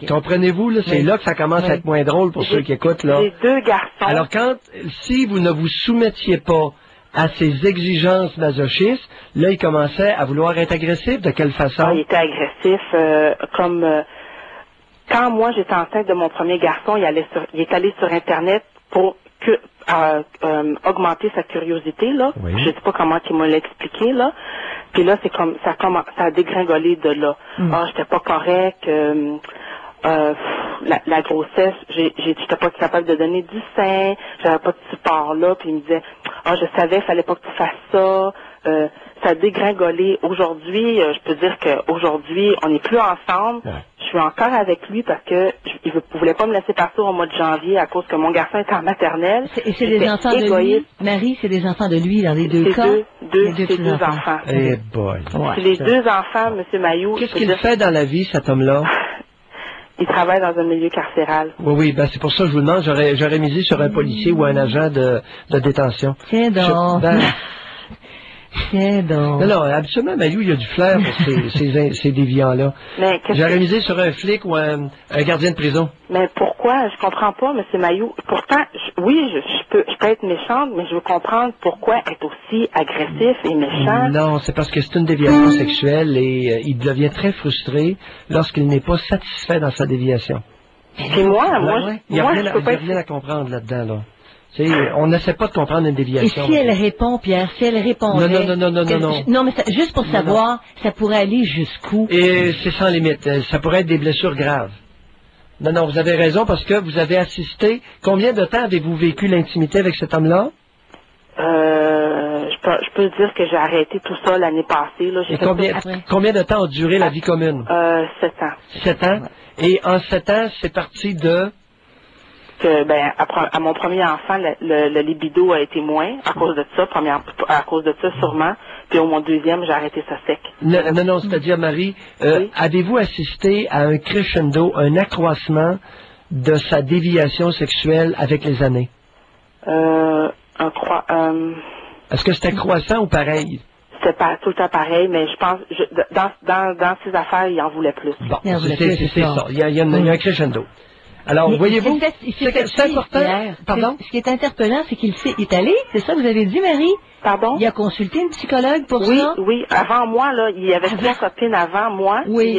comprenez-vous, là, c'est là que ça commence à être moins drôle pour ceux qui écoutent, là.
J'ai 2 garçons.
Alors si vous ne vous soumettiez pas à ses exigences masochistes, là, il commençait à vouloir être agressif. De quelle façon?
Il était agressif, quand moi j'étais enceinte de mon premier garçon, il est allé sur Internet pour augmenter sa curiosité, là. Oui. Je sais pas comment il m'a l'expliqué, là. Puis là, c'est comme ça a dégringolé de là. J'étais pas correct. La grossesse, j'étais pas capable de donner du sein, j'avais pas de support là, puis il me disait, je savais, fallait pas que tu fasses ça. Ça a dégringolé. Aujourd'hui, je peux dire qu'aujourd'hui, on n'est plus ensemble. Ouais. Je suis encore avec lui parce que il voulait pas me laisser partir au mois de janvier à cause que mon garçon était en maternelle.
Et c'est des enfants de lui. Marie, c'est des enfants de lui dans les deux cas.
C'est deux enfants.
Eh boy.
C'est les 2 enfants, M. Maillot.
Qu'est-ce qu'il fait dans la vie, cet homme-là?
Il travaille dans un milieu carcéral.
Oui, c'est pour ça que je vous demande, j'aurais misé sur un policier ou un agent de détention.
Tiens donc. Tiens donc.
Non, absolument, Maillot, il y a du flair pour ces déviants-là. J'aurais misé sur un flic ou un gardien de prison.
Mais pourquoi? Je comprends pas, M. Maillot. Pourtant, je peux être méchante, mais je veux comprendre pourquoi être aussi agressif et méchant.
Non, c'est parce que c'est une déviation sexuelle et il devient très frustré lorsqu'il n'est pas satisfait dans sa déviation.
Puis moi,
il n'y a rien à comprendre là-dedans, là. On n'essaie pas de comprendre une déviation.
Et si elle répond, Pierre, si elle répondait...
Non.
Non, mais juste pour savoir, ça pourrait aller jusqu'où?
Et c'est sans limite. Ça pourrait être des blessures graves. Non, vous avez raison parce que vous avez assisté. Combien de temps avez-vous vécu l'intimité avec cet homme-là?
Je peux dire que j'ai arrêté tout ça l'année passée. Là.
Et combien de temps a duré la vie commune?
7 ans.
7 ans? Ouais. Et en 7 ans, c'est parti de...
que, à mon premier enfant, le libido a été moins à cause de ça, à cause de ça sûrement. Puis au mon deuxième, j'ai arrêté ça sec.
Non, c'est-à-dire, Marie,
Oui.
avez-vous assisté à un crescendo, un accroissement de sa déviation sexuelle avec les années? Est-ce que c'était croissant ou pareil?
C'était pas tout le temps pareil, mais je pense, dans ses affaires, il en voulait plus.
Bon,
Il en voulait
c'est
plus, c'est
ça.
ça.
Il y a un crescendo. Alors,
Mais
voyez-vous, c'est important.
Pierre.
Pardon?
Ce qui est interpellant, c'est qu'il est allé, c'est ça que vous avez dit, Marie?
Pardon?
Il a consulté une psychologue pour
Oui,
ça?
oui. Avant moi, là, il y avait trois copines avant moi.
Oui.
Il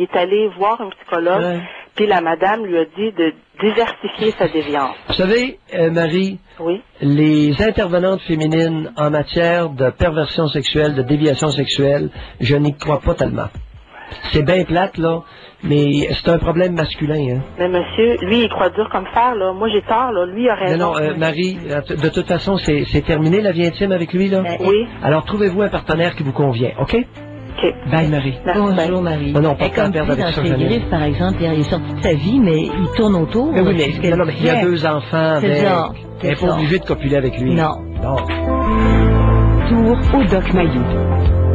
est allé voir un psychologue.
Ouais.
Puis la madame lui a dit de diversifier sa déviance.
Vous savez, Marie,
Oui.
les intervenantes féminines en matière de perversion sexuelle, de déviation sexuelle, je n'y crois pas tellement. C'est bien plate, là, mais c'est un problème masculin, hein.
Mais monsieur, lui, il croit dur comme fer, là. Moi, j'ai tort, là. Lui, il a raison.
Non, Marie, de toute façon, c'est terminé la vie intime avec lui, là?
Oui.
Alors, trouvez-vous un partenaire qui vous convient, OK?
OK.
Bye, Marie.
Merci.
Bonjour, Marie.
Non, pas
Et comme
de perdre
dit
avec
dans
ça,
ses
Janine.
griffes, par exemple, il est sorti de sa vie, mais il tourne autour.
Mais oui,
C'est ce
mais,
qu'elle
non, mais il y a
disait.
2 enfants
C'est
avec.
ça,
Elle n'est
c'est
pas
ça.
obligée de copuler avec lui.
Non.
Bon.
Tour au Doc Mayou.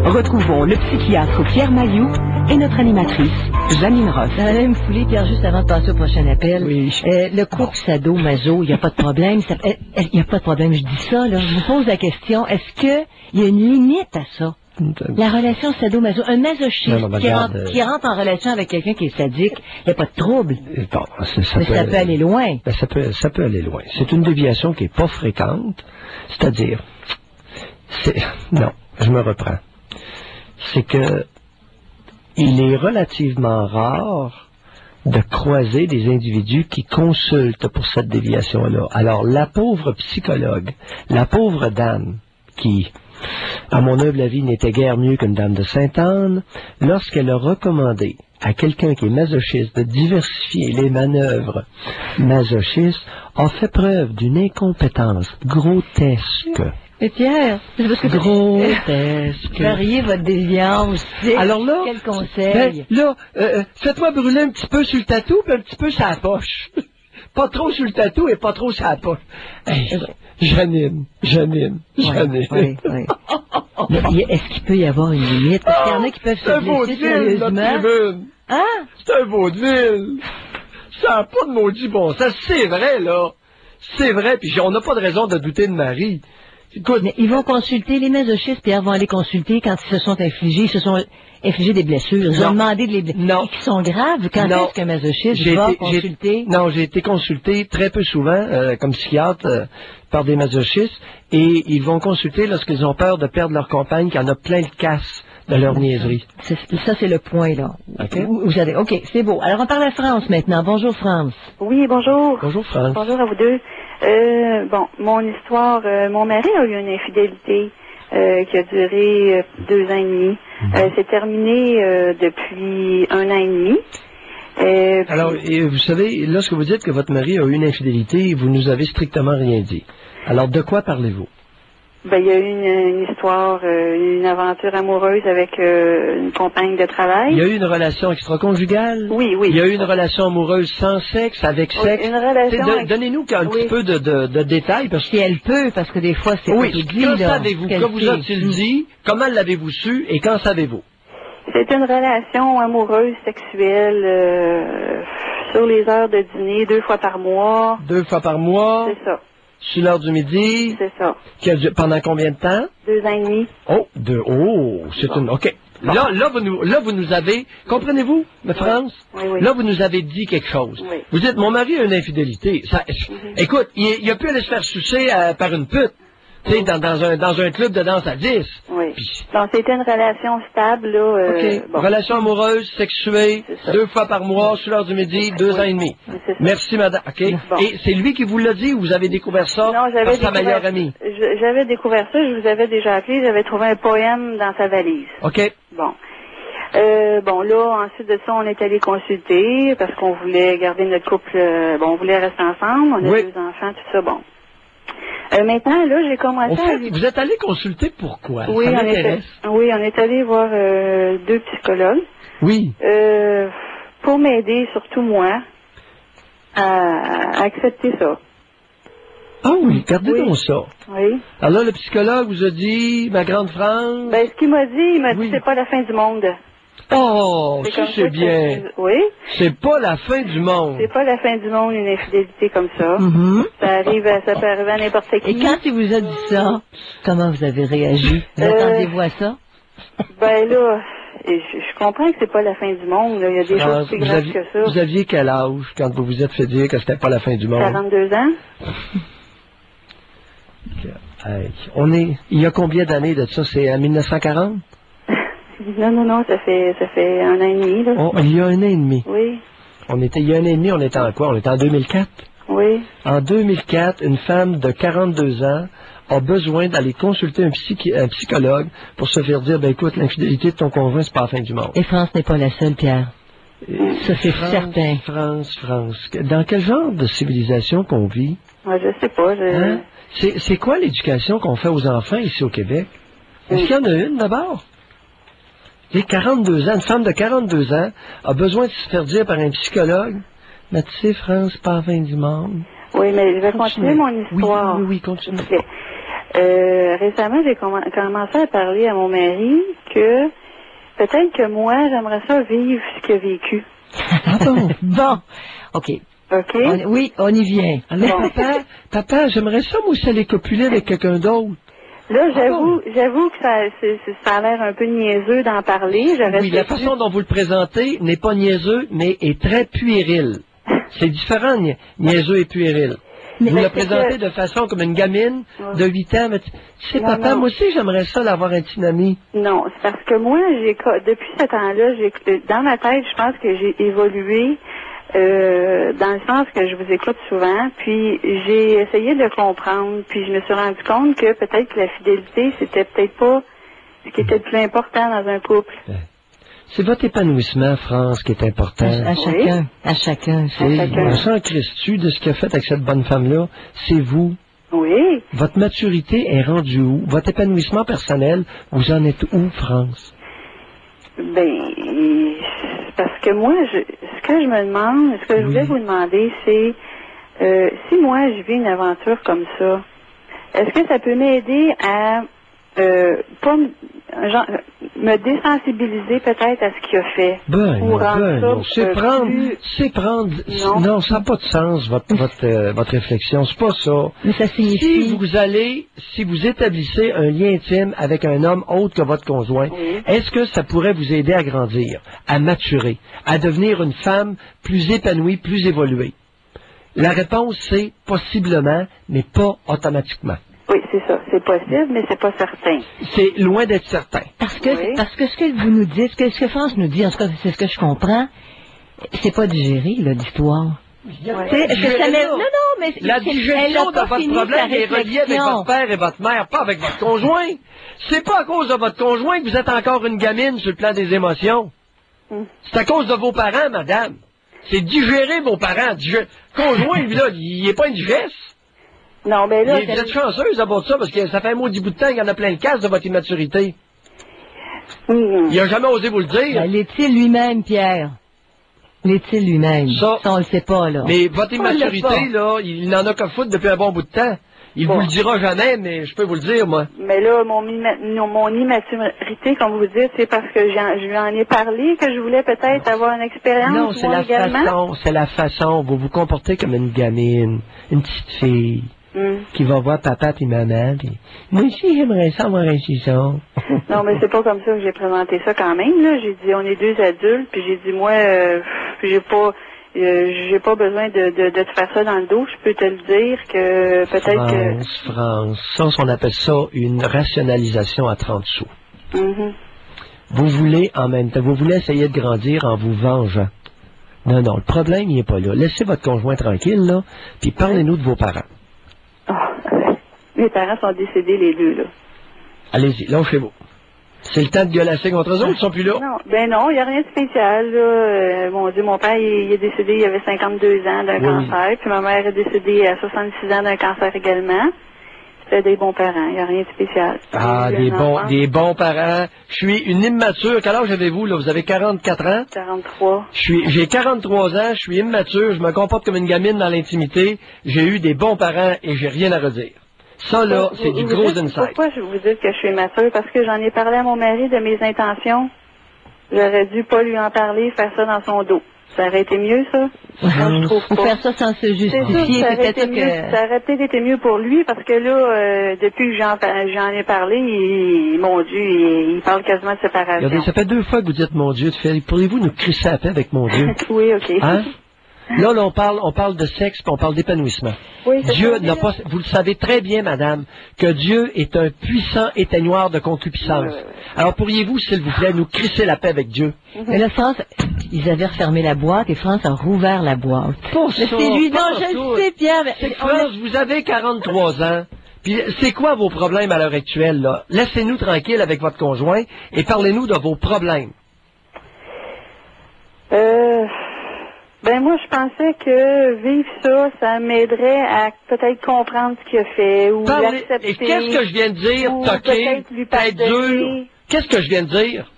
Retrouvons le psychiatre Pierre Mayou et notre animatrice, Janine Ross.
Dans la même foulée, Pierre, juste avant de passer au prochain appel,
Oui.
le couple sado-maso, il n'y a pas de problème. Il n'y a pas de problème, je dis ça, là. Je vous pose la question, est-ce qu'il y a une limite à ça? La relation sado-maso, un masochiste
Non, mais regarde,
qui rentre en relation avec quelqu'un qui est sadique, il n'y a pas de trouble.
Bon,
Mais ça peut aller loin.
Ben, ça peut aller loin. C'est une déviation qui n'est pas fréquente. C'est-à-dire, non, je me reprends. C'est que il est relativement rare de croiser des individus qui consultent pour cette déviation-là. Alors, la pauvre psychologue, la pauvre dame qui, à mon humble avis, n'était guère mieux qu'une dame de Sainte-Anne, lorsqu'elle a recommandé à quelqu'un qui est masochiste de diversifier les manœuvres masochistes, a fait preuve d'une incompétence grotesque.
Mais Pierre, c'est parce que
Grotesque.
variez votre déviance.
Alors là,
Quel conseil?
faites-moi brûler un petit peu sur le tatou, puis un petit peu sur la poche. Pas trop sur le tatou et pas trop sur la poche. Hey, Janine.
Oui. Mais est-ce qu'il peut y avoir une limite? Parce qu'il y en a qui peuvent
C'est un
se blesser
vaudeville, notre
sérieusement.
tribune.
Hein?
C'est un vaudeville. Ça n'a pas de maudit bon sens. C'est vrai, là. C'est vrai, puis on n'a pas de raison de douter de Marie. Écoute,
Mais ils vont consulter, les masochistes, Pierre, vont aller consulter quand ils se sont infligés des blessures. Ils
Non.
ont demandé de les blessures.
Non.
Qui sont graves. Quand
Non.
est-ce qu'un masochiste va consulter?
J'ai été consulté très peu souvent comme psychiatre par des masochistes et ils vont consulter lorsqu'ils ont peur de perdre leur compagne qui en a plein le casse de leur niaiserie.
Ça, c'est le point, là.
OK.
Vous avez, OK, c'est beau. Alors, on parle à France maintenant. Bonjour, France.
Oui, bonjour.
Bonjour France.
Bonjour à vous deux. Mon histoire, mon mari a eu une infidélité qui a duré 2 ans et demi. C'est terminé depuis 1 an et demi.
Alors, vous savez, lorsque vous dites que votre mari a eu une infidélité, vous nous avez strictement rien dit. Alors, de quoi parlez-vous?
Il y a eu une histoire, une aventure amoureuse avec une compagne de travail.
Il y a eu une relation extra-conjugale?
Oui.
Il y a eu une relation amoureuse sans sexe, avec
Oui,
sexe?
une relation
Donnez-nous un petit peu de détails. Parce que
Si elle peut, parce que des fois, c'est
oui,
pas tout dit,
que
là,
savez-vous?
qu'elle
Que vous
sait.
a-t-il dit? Comment l'avez-vous su? Et quand savez-vous?
C'est une relation amoureuse sexuelle sur les heures de dîner 2 fois par mois.
2 fois par mois?
C'est ça.
Sur l'heure du midi?
C'est ça.
Pendant combien de temps?
2 ans et demi.
C'est une... OK. Là, vous nous avez... Comprenez-vous, France?
Oui.
Là, vous nous avez dit quelque chose.
Oui.
Vous dites, mon mari a une infidélité. Écoute, il a pu aller se faire sucer par une pute. Tu sais, dans un club de danse à 10.
Oui. Donc, c'était une relation stable, là.
OK. Relation amoureuse, sexuée,
C'est ça.
2 fois par mois, sur l'heure du midi, 2 ans et demi.
C'est ça.
Merci, madame. OK.
Bon.
Et c'est lui qui vous l'a dit ou vous avez découvert ça
Non,
par
j'avais
sa
découvert,
meilleure amie?
j'avais découvert ça, je vous avais déjà appelé, j'avais trouvé un poème dans sa valise.
OK.
Bon. Là, ensuite de ça, on est allé consulter parce qu'on voulait garder notre couple, on voulait rester ensemble, on a
Oui.
2 enfants, tout ça, bon. Maintenant, là, j'ai commencé
Au fait,
à...
vous êtes allé consulter pourquoi?
Oui,
Ça
on
m'intéresse.
est allé voir 2 psychologues
Oui.
pour m'aider, surtout moi. à accepter ça.
Ah oui, gardez
Oui.
donc ça.
Oui.
Alors là, le psychologue vous a dit, ma grande France...
Ben, ce qu'il m'a dit, il m'a
Oui.
dit c'est pas la fin du monde.
Oh, ça
comme
c'est
ça
bien.
que- Oui.
C'est pas la fin du monde.
C'est pas la fin du monde, une infidélité comme ça.
Mhm.
Ça peut arriver à n'importe qui.
Et quand il vous a dit ça, comment vous avez réagi? Vous attendez-vous à ça?
Ben là, et je comprends que c'est pas la fin du monde. Là. Il y a des choses plus graves que ça.
Vous aviez quel âge quand vous vous êtes fait dire que c'était pas la fin du monde?
42 ans.
Hey, il y a combien d'années de ça? C'est en 1940?
Non, ça fait un an et demi, là.
Il y a un an et demi.
Oui,
Il y a un an et demi, on était en quoi? On était en 2004?
oui.
En 2004, une femme de 42 ans a besoin d'aller consulter un psychologue pour se faire dire, ben écoute, l'infidélité de ton conjoint, c'est pas la fin du monde.
Et France n'est pas la seule, Pierre. Ça, c'est certain.
France. Dans quel genre de civilisation qu'on vit?
Moi, je sais pas.
Hein? C'est quoi l'éducation qu'on fait aux enfants ici au Québec? Est-ce qu'il y en a une d'abord? Les 42 ans, une femme de 42 ans a besoin de se faire dire par un psychologue, mais tu sais, France, pas la fin du monde.
Oui, mais je vais continuer mon histoire.
Oui, continue.
Ok. Récemment, j'ai commencé à parler à mon mari que peut-être que moi, j'aimerais ça vivre ce qu'il a vécu.
Ah bon?
Bon. OK.
OK?
Oui, on y vient.
Alors,
Bon.
papa, j'aimerais ça, moi aussi, aller copuler avec quelqu'un d'autre.
Là, j'avoue que ça a l'air un peu niaiseux d'en parler.
Oui, la façon dont vous le présentez n'est pas niaiseux, mais est très puéril. C'est différent, niaiseux et puéril. Vous
Mais
le
c'est
présentez
que-
de façon comme une gamine
Ouais.
de 8 ans. Mais tu sais,
Non,
papa,
non.
moi aussi, j'aimerais ça l'avoir un petit ami.
Non, c'est parce que moi, depuis ce temps-là, dans ma tête, je pense que j'ai évolué dans le sens que je vous écoute souvent, puis j'ai essayé de comprendre, puis je me suis rendu compte que peut-être que la fidélité, c'était peut-être pas ce qui était le plus important dans un couple.
C'est votre épanouissement, France, qui est important.
À chacun. À chacun.
Et
chacun.
on s'en crisse-tu de ce qu'il a fait avec cette bonne femme-là? C'est vous.
Oui.
Votre maturité est rendue où? Votre épanouissement personnel, vous en êtes où, France?
Ben, parce que moi, ce que je me demande, ce que je voulais vous demander, c'est si moi je vis une aventure comme ça, est-ce que ça peut m'aider à pas me désensibiliser peut-être à ce qu'il a fait? Ou rendre ça,
c'est prendre, non, ça n'a pas de sens, votre réflexion, c'est pas ça.
Mais ça signifie...
Si vous établissez un lien intime avec un homme autre que votre conjoint,
Oui.
est-ce que ça pourrait vous aider à grandir, à maturer, à devenir une femme plus épanouie, plus évoluée? La réponse, c'est possiblement, mais pas automatiquement.
Oui, c'est ça. C'est possible, mais c'est pas certain.
C'est loin d'être certain.
Parce que
Oui.
ce que vous nous dites, ce que France nous dit, en tout cas, c'est ce que je comprends, c'est pas digéré, là, l'histoire. Mais
La digestion de votre problème est reliée avec votre père et votre mère, pas avec votre conjoint. C'est pas à cause de votre conjoint que vous êtes encore une gamine sur le plan des émotions. C'est à cause de vos parents, madame. C'est digérer vos parents. Conjoint, lui, là, il est pas indigeste.
Non, mais là,
Vous êtes chanceuse à ça, parce que ça fait un maudit bout de temps qu'il y en a plein le casse de votre immaturité. Il a jamais osé vous le dire.
Ben, l'est-il lui-même, Pierre? L'est-il lui-même?
Ça,
on le sait pas, là.
Mais votre
On le sait
immaturité,
pas.
là, il n'en a qu'à foutre depuis un bon bout de temps. Il vous le dira jamais, mais je peux vous le dire, moi.
Mais là, mon immaturité, comme vous dites, c'est parce que je lui en ai parlé, que je voulais peut-être avoir une expérience,
Non, c'est
moi,
la
également.
façon, c'est la façon. Vous vous comportez comme une gamine, une petite fille, qui va voir papa puis maman, puis moi aussi, j'aimerais ça avoir un ciseau.
Non, mais c'est pas comme ça que j'ai présenté ça quand même, là. J'ai dit, on est deux adultes, puis j'ai dit, moi, j'ai pas besoin de te faire ça dans le dos. Je peux te le dire que peut-être que...
France, ça, on appelle ça une rationalisation à 30 sous.
Mhm.
Vous voulez, en même temps, vous voulez essayer de grandir en vous vengeant. Non, le problème, il n'est pas là. Laissez votre conjoint tranquille, là, puis parlez-nous de vos parents.
Mes parents sont décédés, les deux, là.
Allez-y, lâchez-vous. C'est le temps de gueulasser contre eux autres, ils sont plus là.
Non, ben non, il n'y a rien de spécial, là. Mon Dieu, mon père, il est décédé, il avait 52 ans d'un cancer, puis ma mère est décédée à 66 ans d'un cancer également. C'est des bons parents, il n'y a rien de spécial.
Ah, des bons parents. Je suis une immature. Quel âge avez-vous, là? Vous avez 44 ans?
43.
J'ai 43 ans, je suis immature, je me comporte comme une gamine dans l'intimité. J'ai eu des bons parents et j'ai rien à redire. Ça, là, c'est du gros insight.
Pourquoi je vous dis que je suis immature? Parce que j'en ai parlé à mon mari de mes intentions. J'aurais dû pas lui en parler, faire ça dans son dos. Ça aurait été mieux, ça? Moi, je trouve
Ou
pas.
faire ça sans se justifier,
ça aurait,
peut-être
été mieux, ça aurait peut-être été mieux pour lui, parce que là, depuis que j'en ai parlé, mon Dieu, il parle quasiment de séparation.
Regardez, ça fait 2 fois que vous dites mon Dieu. Pourriez-vous nous crisser à paix avec mon Dieu?
Oui, OK.
Hein? Là, on parle de sexe, puis on parle d'épanouissement.
Oui,
Dieu n'a pas, vous le savez très bien, madame, que Dieu est un puissant éteignoir de concupiscence.
Oui.
Alors, pourriez-vous, s'il vous plaît, nous crisser la paix avec Dieu?
Mais là, France, ils avaient refermé la boîte et France a rouvert la boîte.
Pour
Mais
ça,
c'est lui, non,
pas
je
tout.
le sais, Pierre. Mais
C'est que France, vous avez 43 ans. Puis, c'est quoi vos problèmes à l'heure actuelle, là? Laissez-nous tranquilles avec votre conjoint et parlez-nous de vos problèmes.
Ben moi, je pensais que vivre ça m'aiderait à peut-être comprendre ce qu'il a fait ou l'accepter.
Et qu'est-ce que je viens de dire, toqué, tête dure? Qu'est-ce que je viens de dire?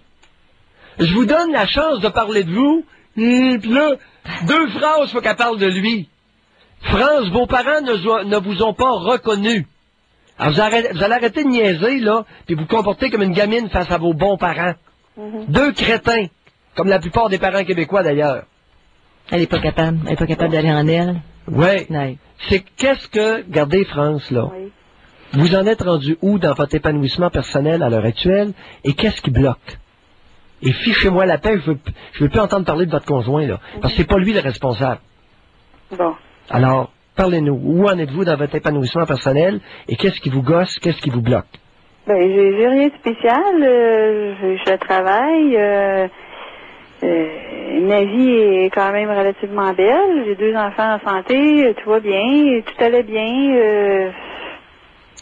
Je vous donne la chance de parler de vous, puis là, 2 phrases, faut qu'elle parle de lui. France, vos parents ne vous ont pas reconnu. Alors, vous allez arrêter de niaiser, là, puis vous comporter comme une gamine face à vos bons parents. 2 crétins, comme la plupart des parents québécois, d'ailleurs.
Elle n'est pas capable. Elle n'est pas capable d'aller en elle.
Oui.
Ouais.
C'est qu'est-ce que, regardez France, là,
Oui.
vous en êtes rendu où dans votre épanouissement personnel à l'heure actuelle, et qu'est-ce qui bloque? Et fichez-moi la paix, je veux plus entendre parler de votre conjoint, là, parce que c'est pas lui le responsable.
Bon.
Alors, parlez-nous. Où en êtes-vous dans votre épanouissement personnel, et qu'est-ce qui vous gosse, qu'est-ce qui vous bloque?
Ben, j'ai rien de spécial. Je travaille. Ma vie est quand même relativement belle. J'ai 2 enfants en santé. Tout va bien. Tout allait bien.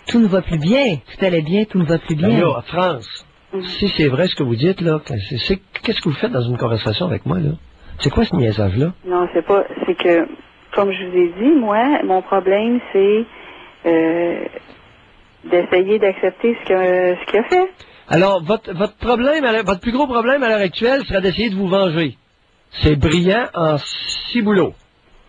Tout ne va plus bien. Tout allait bien, tout ne va plus bien.
Ben là, France, si c'est vrai ce que vous dites, là, qu'est-ce que vous faites dans une conversation avec moi, là? C'est quoi ce niaisage-là?
Non, c'est pas. C'est que, comme je vous ai dit, moi, mon problème, c'est d'essayer d'accepter ce qu'il a fait.
Alors, votre plus gros problème à l'heure actuelle serait d'essayer de vous venger. C'est brillant en ciboulot.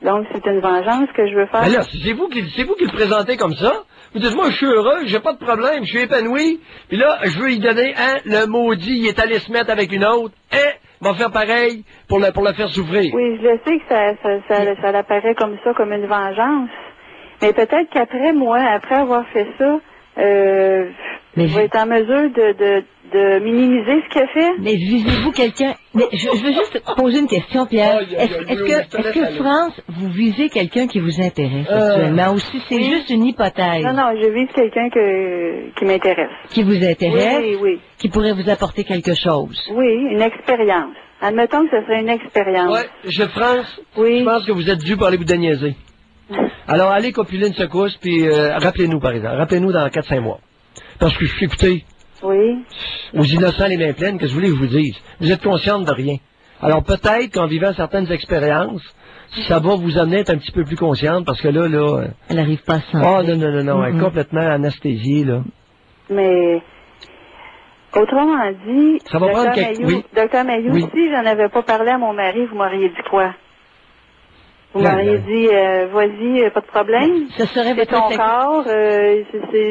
Donc, c'est une vengeance que je veux faire.
Mais là, c'est vous qui le présentez comme ça. Vous dites, moi, je suis heureux, j'ai pas de problème, je suis épanoui. Puis là, je veux y donner, le maudit, il est allé se mettre avec une autre. Va faire pareil pour la faire souffrir.
Oui, je le sais que ça apparaît comme ça, comme une vengeance. Mais peut-être qu'après, moi, après avoir fait ça, je vais être en mesure de minimiser ce qu'il a fait.
Mais visez-vous quelqu'un... Mais je veux juste poser une question, Pierre. Est-ce que France, vous visez quelqu'un qui vous intéresse actuellement, ou si c'est juste une hypothèse?
Non, je vise quelqu'un qui m'intéresse.
Qui vous intéresse?
Oui.
Qui pourrait vous apporter quelque chose?
Oui, une expérience. Admettons que ce serait une expérience.
Oui, France,
oui.
Je pense que vous êtes dû pour aller vous déniaiser. Alors, allez copuler une secousse, puis rappelez-nous, par exemple. Rappelez-nous dans 4-5 mois. Parce que je suis écouté.
Oui.
Aux innocents les mains pleines, qu'est-ce que vous voulez que je vous dise? Vous êtes consciente de rien. Alors peut-être qu'en vivant certaines expériences, ça va vous amener à être un petit peu plus consciente, parce que là...
Elle n'arrive pas à se
sentir. Oh non, elle est complètement anesthésiée, là.
Mais, autrement dit,
ça va prendre quelques...
Docteur Mailloux, si j'en avais pas parlé à mon mari, vous m'auriez dit quoi? Vous m'auriez dit, vas-y, pas de problème.
Ce serait votre
ton corps.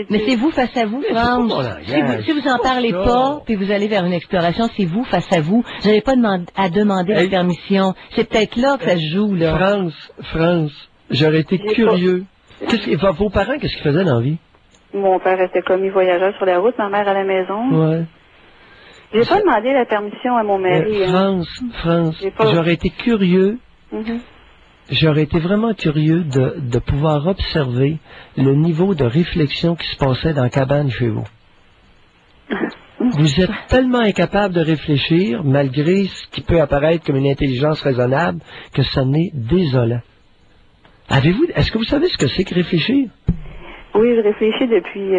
Mais c'est vous face à vous, France. Si vous en parlez pas, puis vous allez vers une exploration, c'est vous face à vous. Vous n'avez pas à demander la permission. C'est peut-être là que ça se joue, là.
France, j'aurais été curieux. Vos parents, qu'est-ce qu'ils faisaient dans la vie?
Mon père était commis voyageur sur la route, ma mère à la maison.
Ouais.
J'ai pas demandé la permission à mon mari.
France, j'aurais été curieux. J'aurais été vraiment curieux de pouvoir observer le niveau de réflexion qui se passait dans la cabane chez vous. Vous êtes tellement incapable de réfléchir, malgré ce qui peut apparaître comme une intelligence raisonnable, que ça n'est désolant. Est-ce que vous savez ce que c'est que réfléchir?
Oui, je réfléchis depuis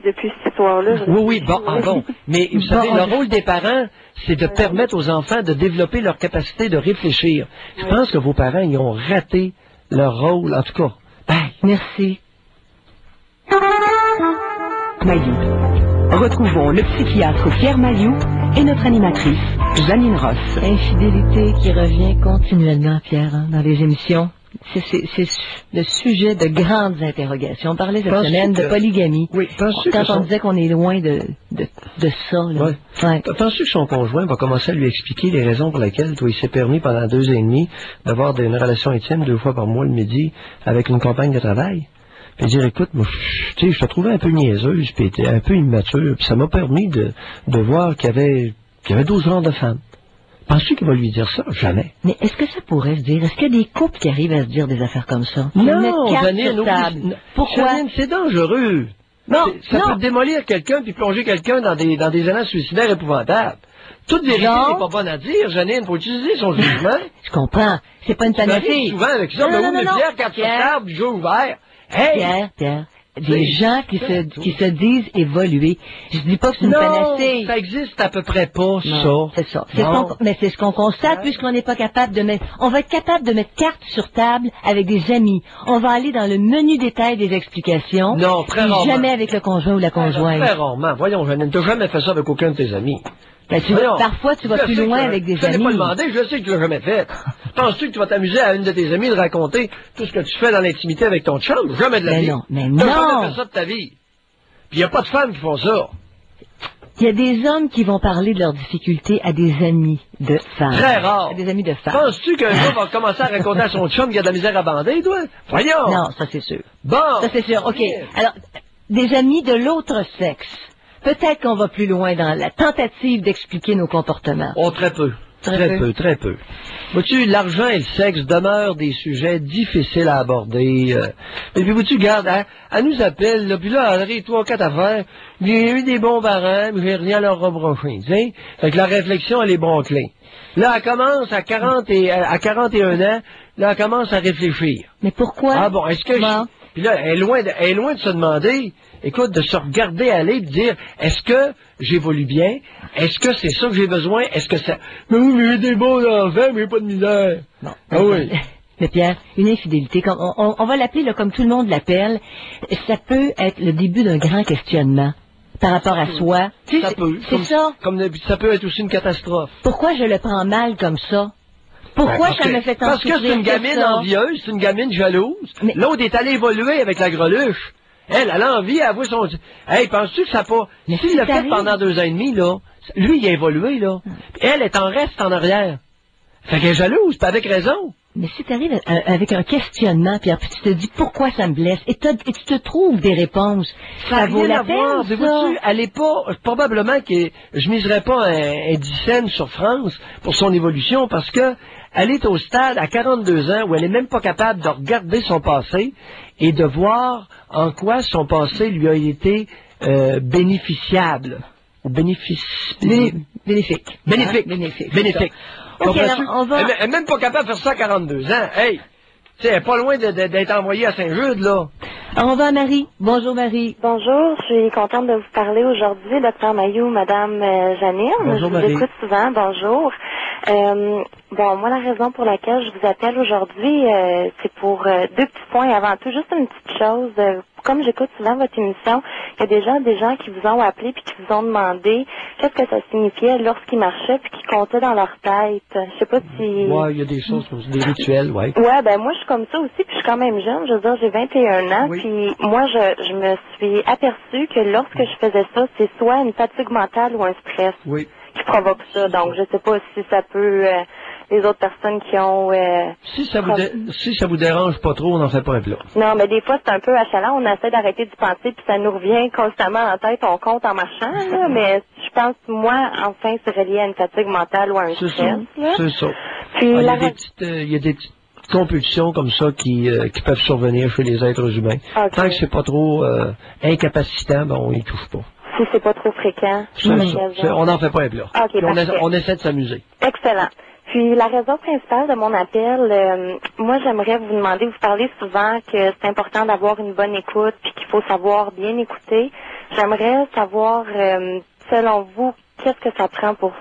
cette histoire-là.
Oui, bon. Mais vous savez, le rôle des parents, c'est de permettre aux enfants de développer leur capacité de réfléchir. Je pense que vos parents, ils ont raté leur rôle, en tout cas.
Merci.
Bec Mailloux. Retrouvons le psychiatre Pierre Mailloux et notre animatrice, Janine Ross.
Infidélité qui revient continuellement, Pierre, dans les émissions. C'est le sujet de grandes interrogations. On parlait cette semaine de polygamie.
Oui,
quand on disait qu'on est loin de ça. Là.
Ouais. Penses-tu que son conjoint va commencer à lui expliquer les raisons pour lesquelles toi, il s'est permis pendant 2 ans et demi d'avoir une relation intime 2 fois par mois le midi avec une compagne de travail? Puis dire, écoute, moi, je te trouvais un peu niaiseuse, puis un peu immature, puis ça m'a permis de voir qu'il y avait 12 genres de femmes. Penses-tu qu'il va lui dire ça? Jamais.
Mais est-ce que ça pourrait se dire? Est-ce qu'il y a des couples qui arrivent à se dire des affaires comme ça?
Non, Janine,
pourquoi?
Janine, c'est dangereux.
Non,
ça peut démolir quelqu'un puis plonger quelqu'un dans des élans suicidaires épouvantables. Toute vérité n'est pas bonne à dire, Janine. Faut utiliser son jugement.
Je comprends. C'est pas une panacée.
Souvent avec ça, mais oui, Pierre, quand tu regardes du jeu ouvert. Hey!
Pierre. Des gens qui se disent évoluer. Je dis pas que c'est une panacée.
Ça existe à peu près pas,
non, ça. C'est ça. Mais c'est ce qu'on constate, puisqu'on n'est pas capable de mettre... On va être capable de mettre carte sur table avec des amis. On va aller dans le menu détail des explications.
Non, très rarement.
Jamais avec le conjoint ou la conjointe.
Très rarement. Voyons, Janine, t'as jamais fait ça avec aucun de tes amis.
Ben, parfois, tu vas plus loin avec des amis.
Je t'ai pas demandé, je sais que tu l'as jamais fait. Penses-tu que tu vas t'amuser à une de tes amies de raconter tout ce que tu fais dans l'intimité avec ton chum? Jamais de la vie.
Mais
non. T'as jamais fait ça de ta vie. Puis il n'y a pas de femmes qui font ça.
Il y a des hommes qui vont parler de leurs difficultés à des amis de femmes.
Très rare.
À des amis de femmes.
Penses-tu qu'un gars va commencer à raconter à son chum qu'il y a de la misère à bander, toi? Voyons.
Non, ça c'est sûr.
Bon.
Ça c'est sûr. OK. Alors, des amis de l'autre sexe. Peut-être qu'on va plus loin dans la tentative d'expliquer nos comportements.
Oh, très peu. Très peu. Vois-tu, l'argent et le sexe demeurent des sujets difficiles à aborder. Et puis, vois-tu, garde, elle nous appelle, là, puis là, elle arrive 3 ou 4 affaires. J'ai eu des bons parents, mais j'ai rien à leur reprocher, tu sais. Fait que la réflexion, elle est bronclée. Là, elle commence à 41 ans, là, elle commence à réfléchir.
Mais pourquoi?
Ah bon, est-ce que Puis là, elle est loin de se demander, écoute, de se regarder aller et de dire, est-ce que j'évolue bien? Est-ce que c'est ça que j'ai besoin? Est-ce que ça... Mais oui, mais j'ai des bons enfants, mais pas de misère.
Non.
Ah oui.
Mais Pierre, une infidélité, on va l'appeler comme tout le monde l'appelle, ça peut être le début d'un grand questionnement par rapport à soi.
Ça peut.
C'est ça.
Ça peut être aussi une catastrophe.
Pourquoi je le prends mal comme ça? Pourquoi ça me fait tant
Parce que c'est une gamine envieuse, c'est une gamine jalouse. L'autre est allée évoluer avec la greluche. Elle a envie, elle voit son... Hey, penses-tu que ça pas... S'il l'a fait pendant 2 ans et demi, là, lui, il a évolué, là. Elle est en reste en arrière. Fait qu'elle est jalouse, pas avec raison.
Mais si tu arrives avec un questionnement, Pierre, puis tu te dis pourquoi ça me blesse, et tu te trouves des réponses, ça vaut la peine, ça.
Vois-tu, elle est pas... Probablement que je miserais pas un 10 cents sur France pour son évolution, parce que elle est au stade à 42 ans où elle est même pas capable de regarder son passé et de voir en quoi son passé lui a été bénéficiable. Ou bénéfique.
OK, alors, on va...
Elle est même pas capable de faire ça à 42 ans. Hey! Tu sais, elle est pas loin d'être envoyée à Saint-Jude, là.
Alors, on va à Marie. Bonjour, Marie.
Bonjour, je suis contente de vous parler aujourd'hui, Dr Mailloux, Madame Janine.
Bonjour,
je vous écoute souvent. Bonjour. Bon, moi, la raison pour laquelle je vous appelle aujourd'hui, c'est pour 2 petits points. Avant tout, juste une petite chose. Comme j'écoute souvent votre émission, il y a déjà des gens qui vous ont appelé puis qui vous ont demandé qu'est-ce que ça signifiait lorsqu'ils marchaient puis qu'ils comptaient dans leur tête. Je sais pas si...
Ouais, il y a des choses comme ça, des rituels, ouais.
Ouais, ben moi, je suis comme ça aussi puis je suis quand même jeune. Je veux dire, j'ai 21 ans.
Oui.
Puis moi, je me suis aperçue que lorsque je faisais ça, c'est soit une fatigue mentale ou un stress.
Oui.
Qui provoque ça. Donc, je sais pas si ça peut... les autres personnes qui ont...
Si ça vous dérange pas trop, on n'en fait pas un plat.
Non, mais des fois, c'est un peu achalant. On essaie d'arrêter d'y penser, puis ça nous revient constamment en tête. On compte en marchant, là, mais je pense, moi, enfin, c'est relié à une fatigue mentale ou à un stress.
C'est ça.
Puis
il y a des petites compulsions comme ça qui peuvent survenir chez les êtres humains.
Okay.
Tant que c'est pas trop incapacitant, ben, on y touche pas.
Si c'est pas trop fréquent.
On n'en fait pas un plat.
Okay,
on essaie de s'amuser.
Excellent. Puis la raison principale de mon appel, moi j'aimerais vous demander, vous parlez souvent que c'est important d'avoir une bonne écoute puis qu'il faut savoir bien écouter. J'aimerais savoir, selon vous, qu'est-ce que ça prend pour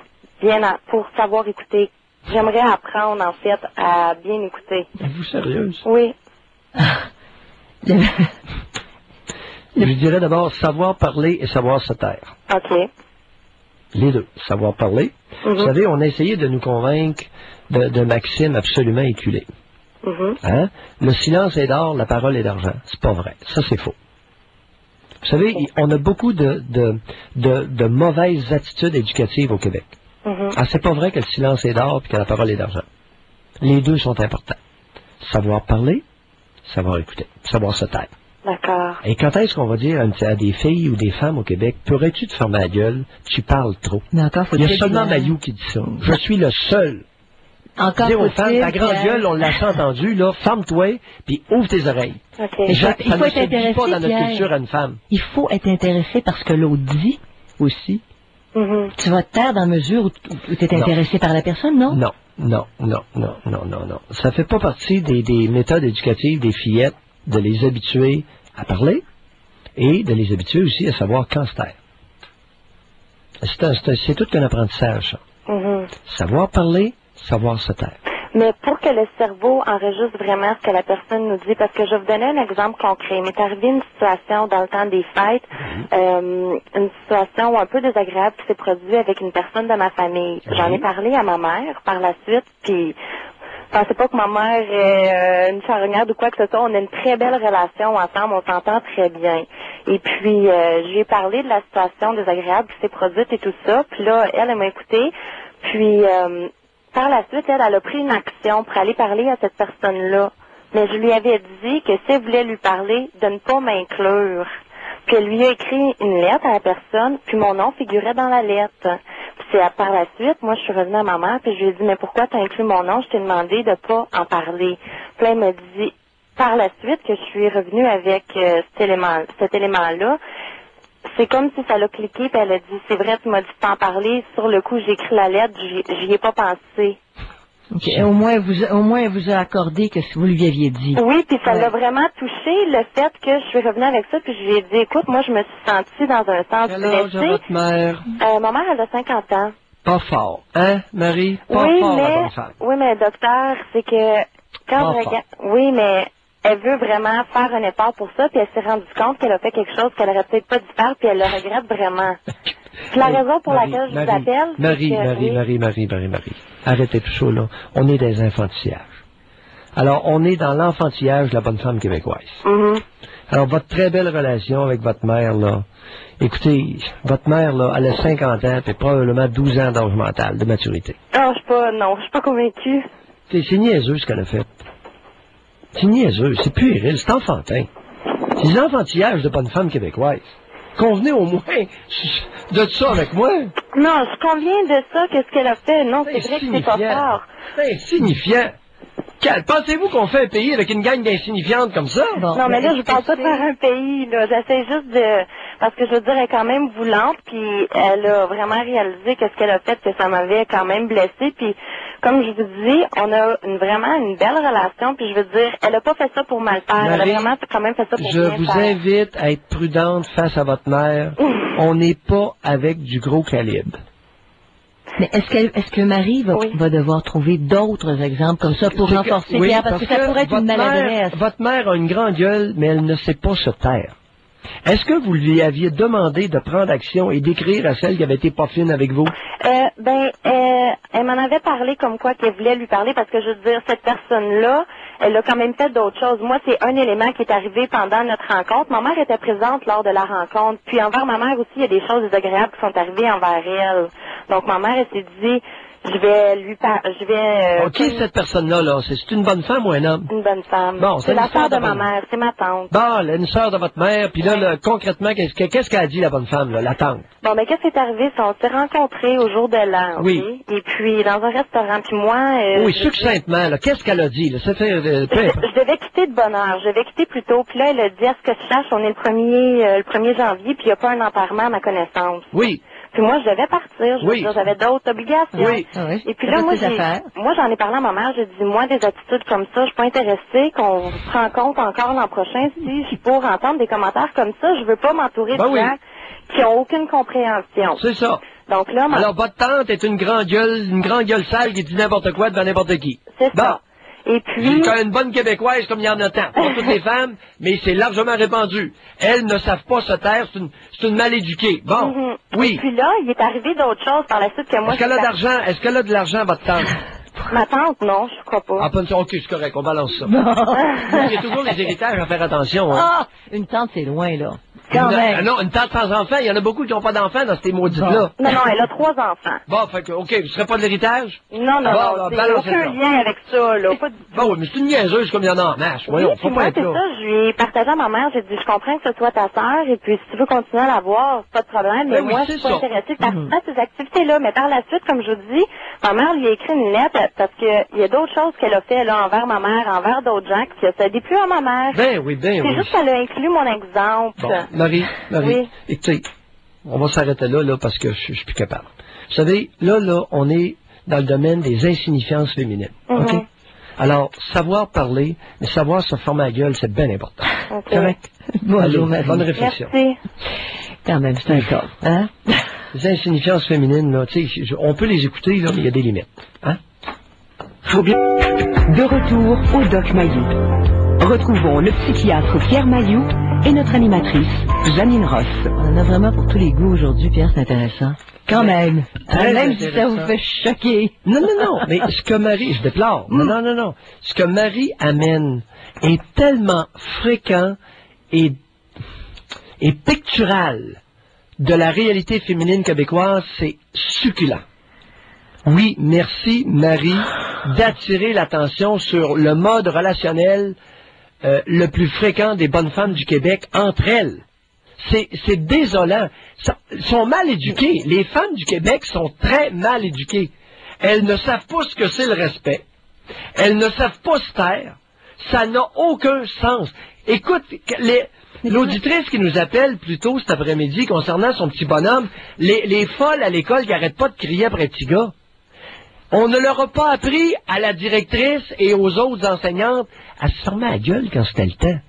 savoir écouter. J'aimerais apprendre en fait à bien écouter.
Êtes-vous sérieuse?
Oui.
Je dirais d'abord savoir parler et savoir se taire.
OK.
Les deux. Savoir parler.
Mhm.
Vous savez, on a essayé de nous convaincre de maximes absolument éculées.
Mhm.
Hein? Le silence est d'or, la parole est d'argent. C'est pas vrai. Ça, c'est faux. Vous savez, on a beaucoup de mauvaises attitudes éducatives au Québec.
Mhm.
Ah, c'est pas vrai que le silence est d'or et que la parole est d'argent. Les deux sont importants. Savoir parler, savoir écouter, savoir se taire.
D'accord.
Et quand est-ce qu'on va dire à des filles ou des femmes au Québec, pourrais-tu te fermer la gueule, tu parles trop?
Mais encore
Il y a
faut-il
seulement
que-
Mayou qui dit ça. Je suis le seul.
Encore
Dire aux femmes,
faut-il
ta grande
que-
gueule, on l'a entendu, là, ferme-toi, puis ouvre tes oreilles.
OK.
Et
Ça
il faut
ne
être
se dit
intéressé,
pas dans notre
Pierre.
culture à une femme.
Il faut être intéressé par ce que l'autre dit aussi.
Mhm.
Tu vas te taire dans la mesure où tu es
Non.
intéressé par la personne, non?
Non, non, non, non, non, non, non. Ça fait pas partie des méthodes éducatives des fillettes de les habituer à parler et de les habituer aussi à savoir quand se taire. C'est tout qu'un apprentissage, ça.
Mhm.
Savoir parler, savoir se taire.
Mais pour que le cerveau enregistre vraiment ce que la personne nous dit, parce que je vais vous donner un exemple concret. Il m'est arrivé une situation dans le temps des fêtes, une situation un peu désagréable qui s'est produite avec une personne de ma famille. J'en ai parlé à ma mère par la suite, puis pensez pas que ma mère est une charognarde ou quoi que ce soit. On a une très belle relation ensemble, on s'entend très bien. Et puis, j'ai parlé de la situation désagréable qui s'est produite et tout ça. Puis là, elle m'a écouté. Puis, par la suite, elle a pris une action pour aller parler à cette personne-là. Mais je lui avais dit que si elle voulait lui parler, de ne pas m'inclure. Puis elle lui a écrit une lettre à la personne, puis mon nom figurait dans la lettre. Puis c'est par la suite, moi je suis revenue à ma mère, puis je lui ai dit, mais pourquoi tu as inclus mon nom? Je t'ai demandé de pas en parler. Puis là, elle m'a dit, par la suite, que je suis revenue avec cet élément-là. C'est comme si ça l'a cliqué, puis elle a dit, c'est vrai, tu m'as dit de t'en parler. Sur le coup, j'ai écrit la lettre, j'y ai pas pensé.
Ok. Au moins, elle vous a accordé que vous lui aviez dit.
Oui, puis ça
Ouais.
l'a vraiment touché, le fait que je suis revenue avec ça, puis je lui ai dit, écoute, moi, je me suis sentie dans un sens
Quel âge a
blessée.
votre mère?
Ma mère, elle a 50 ans.
Pas fort. Hein, Marie? Pas
Oui,
fort, la
mais,
bonne femme.
oui, mais docteur, c'est que quand
Pas
je regarde, oui, mais elle veut vraiment faire un effort pour ça, puis elle s'est rendue compte qu'elle a fait quelque chose qu'elle aurait peut-être pas dû faire, puis elle le regrette vraiment. Puis la raison pour laquelle je vous appelle, c'est que-
Marie. Arrêtez tout ça, là. On est des infantillages. Alors, on est dans l'enfantillage de la bonne femme québécoise.
Mhm.
Alors, votre très belle relation avec votre mère, là, écoutez, votre mère, là, elle a 50 ans, puis probablement 12 ans d'âge mental, de maturité.
Ah, je suis pas convaincue.
C'est niaiseux, ce qu'elle a fait. C'est niaiseux, c'est puéril, c'est enfantin. C'est des enfantillages de bonne femme québécoise. Convenez au moins de ça avec moi.
Non, je conviens de ça, qu'est-ce qu'elle a fait. Non, c'est vrai que c'est pas fort.
C'est insignifiant. Pensez-vous qu'on fait un pays avec une gang d'insignifiantes comme ça?
Bon,
Non, mais là, je
est-ce
parle
que
pas de faire un pays, là. J'essaie juste de... Parce que je veux dire, elle est quand même voulante, puis elle a vraiment réalisé que ce qu'elle a fait, que ça m'avait quand même blessée. Puis, comme je vous dis, on a vraiment une belle relation, puis je veux dire, elle a pas fait ça pour mal faire. Elle a
Marie,
vraiment quand même fait ça pour
Je
bien
vous
faire.
invite à être prudente face à votre mère. On n'est pas avec du gros calibre.
Mais est-ce que Marie va devoir trouver d'autres exemples comme ça pour
C'est que-
renforcer
oui,
Pierre? Parce que ça pourrait être une
votre
maladresse.
Votre mère a une grande gueule, mais elle ne sait pas se taire. Est-ce que vous lui aviez demandé de prendre action et d'écrire à celle qui avait été pas fine avec vous?
Elle m'en avait parlé comme quoi qu'elle voulait lui parler parce que je veux dire, cette personne-là, elle a quand même fait d'autres choses. Moi, c'est un élément qui est arrivé pendant notre rencontre. Ma mère était présente lors de la rencontre. Puis envers ma mère aussi, il y a des choses désagréables qui sont arrivées envers elle. Donc ma mère, elle s'est dit, je vais lui parler,
Qui est cette personne-là, là? C'est une bonne femme ou un homme?
une bonne femme.
Bon, c'est
c'est la
une sœur
sœur de
de
ma
bonne-
mère, c'est ma tante.
Bon, elle a une sœur de votre mère, puis là, concrètement, qu'est-ce qu'elle a dit, la bonne femme, là, la tante?
Bon, mais qu'est-ce qui est arrivé? C'est on s'est rencontrés au jour de l'an, ok?
Oui.
Et puis, dans un restaurant, puis moi...
Oui,
je-
succinctement, là, qu'est-ce qu'elle a dit, là? Ça fait, peu importe.
Je devais quitter de bonne heure. Je devais quitter plus tôt. Puis là, elle a dit, à ce que je sache, on est le 1er janvier, puis il n'y a pas un enterrement à ma connaissance.
Oui,
Puis moi, je devais partir. Je veux
Oui.
dire, j'avais d'autres obligations.
Oui.
Ah oui.
Et puis
T'as
là,
fait
moi,
tes affaires.
j'en ai parlé à ma mère. J'ai dit, moi, des attitudes comme ça, je suis pas intéressée qu'on se rencontre encore l'an prochain. Si je suis pour entendre des commentaires comme ça, je veux pas m'entourer
Ben
de
oui.
gens qui ont aucune compréhension.
c'est ça.
Donc là,
Alors, votre tante est une grande gueule sale qui dit n'importe quoi devant n'importe qui.
c'est
Bon.
ça.
Et puis...
Une bonne Québécoise comme il y en a tant. Pas toutes les femmes, mais c'est largement répandu. Elles ne savent pas se taire, c'est une mal éduquée. Bon, oui.
Et puis là, il est arrivé d'autres choses par la suite que moi...
Est-ce qu'elle a d'argent? Est-ce qu'elle a de l'argent, votre tante?
Ma tante, non, je crois pas.
Ah, pas une... OK, c'est correct, on balance ça. Il y a toujours les héritages à faire attention. Hein.
Ah! Une tante, c'est loin, là. Quand même.
Non, une tante sans enfants, il y en a beaucoup qui n'ont pas d'enfants dans ces maudites-là.
Non, elle a 3 enfants.
Bon, fait que, OK, ce serait pas de l'héritage?
Non, c'est aucun lien avec ça, là. Pas du...
Bon, oui, mais c'est une niaiseuse comme il y en a en masse. Voyons, faut pas être là.
C'est ça, je lui ai partagé à ma mère, j'ai dit, je comprends que ce soit ta sœur, et puis si tu veux continuer à la voir, pas de problème, mais moi, je suis pas intéressée par ces activités-là. Mais par la suite, comme je vous dis, ma mère lui a écrit une lettre, parce qu'il y a d'autres choses qu'elle a fait, là, envers ma mère, envers d'autres gens, qui ça aidé plus à ma mère.
Ben oui.
C'est juste qu'elle a inclus mon exemple.
Bon, Marie,
oui.
Écoutez, on va s'arrêter là, parce que je suis plus capable. Vous savez, là, on est dans le domaine des insignifiances féminines. OK? Alors, savoir parler, mais savoir se former la gueule, c'est bien important.
Correct. Bonjour, Marie.
Bonne réflexion.
Merci.
Quand même, c'est un cas. Hein?
Les insignifiances féminines, là, tu sais, on peut les écouter, là, mais il y a des limites. Hein?
De retour au Doc Mayou. Retrouvons le psychiatre Pierre Mayou et notre animatrice, Janine Ross.
On en a vraiment pour tous les goûts aujourd'hui, Pierre, c'est intéressant. Quand même. Même si ça vous fait choquer.
Non, mais ce que Marie, je déplore. Non. Ce que Marie amène est tellement fréquent et pictural de la réalité féminine québécoise, c'est succulent. Oui, merci, Marie, d'attirer l'attention sur le mode relationnel le plus fréquent des bonnes femmes du Québec entre elles. C'est désolant. Elles sont mal éduquées. Les femmes du Québec sont très mal éduquées. Elles ne savent pas ce que c'est le respect. Elles ne savent pas se taire. Ça n'a aucun sens. Écoute, l'auditrice qui nous appelle plus tôt cet après-midi concernant son petit bonhomme, les folles à l'école qui n'arrêtent pas de crier après petit gars. On ne leur a pas appris à la directrice et aux autres enseignantes à se fermer la gueule quand c'était le temps.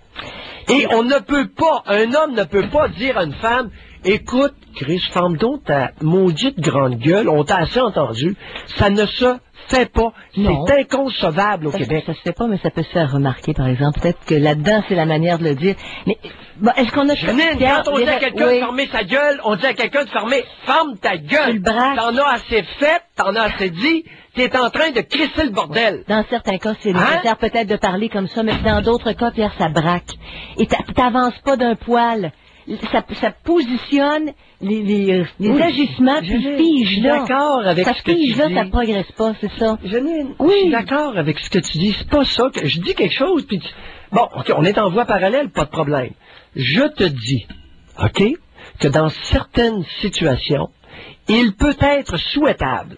Et on ne peut pas, un homme ne peut pas dire à une femme, écoute, Chris, ferme donc ta maudite grande gueule, on t'a assez entendu. Ça ne se fait pas. C'est inconcevable au Québec.
Ça se fait pas, mais ça peut se faire remarquer, par exemple. Peut-être que là-dedans, c'est la manière de le dire. Mais bon, est-ce qu'on a...
Janine, quand on dit à quelqu'un de fermer sa gueule, on dit à quelqu'un de ferme ta gueule.
Tu le braques.
T'en as assez fait, t'en as assez dit, t'es en train de crisser le bordel.
Dans certains cas, c'est nécessaire peut-être de parler comme ça, mais dans d'autres cas, Pierre, ça braque. Et t'avances pas d'un poil. Ça positionne les agissements, puis fige là.
D'accord avec ce que tu dis.
Ça fige là, ça progresse pas, c'est ça.
Janine, je suis d'accord avec ce que tu dis. C'est pas ça que je dis quelque chose, puis bon, OK, on est en voie parallèle, pas de problème. Je te dis, OK, que dans certaines situations, il peut être souhaitable,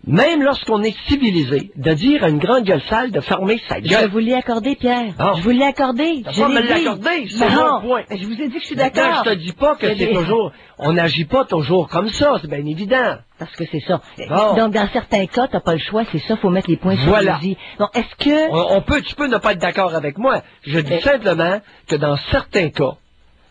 même lorsqu'on est civilisé, de dire à une grande gueule sale de fermer sa gueule.
Je vous l'ai accordé, Pierre.
Oh.
Je vous l'ai accordé.
Je me l'accorder, c'est mon point.
Je vous ai dit que je suis d'accord.
Je te dis pas que c'est toujours... On n'agit pas toujours comme ça, c'est bien évident.
Parce que c'est ça.
Bon.
Donc, dans certains cas, t'as pas le choix, c'est ça, faut mettre les points sur les i. Donc, est-ce que...
Tu peux ne pas être d'accord avec moi. Je dis simplement que dans certains cas,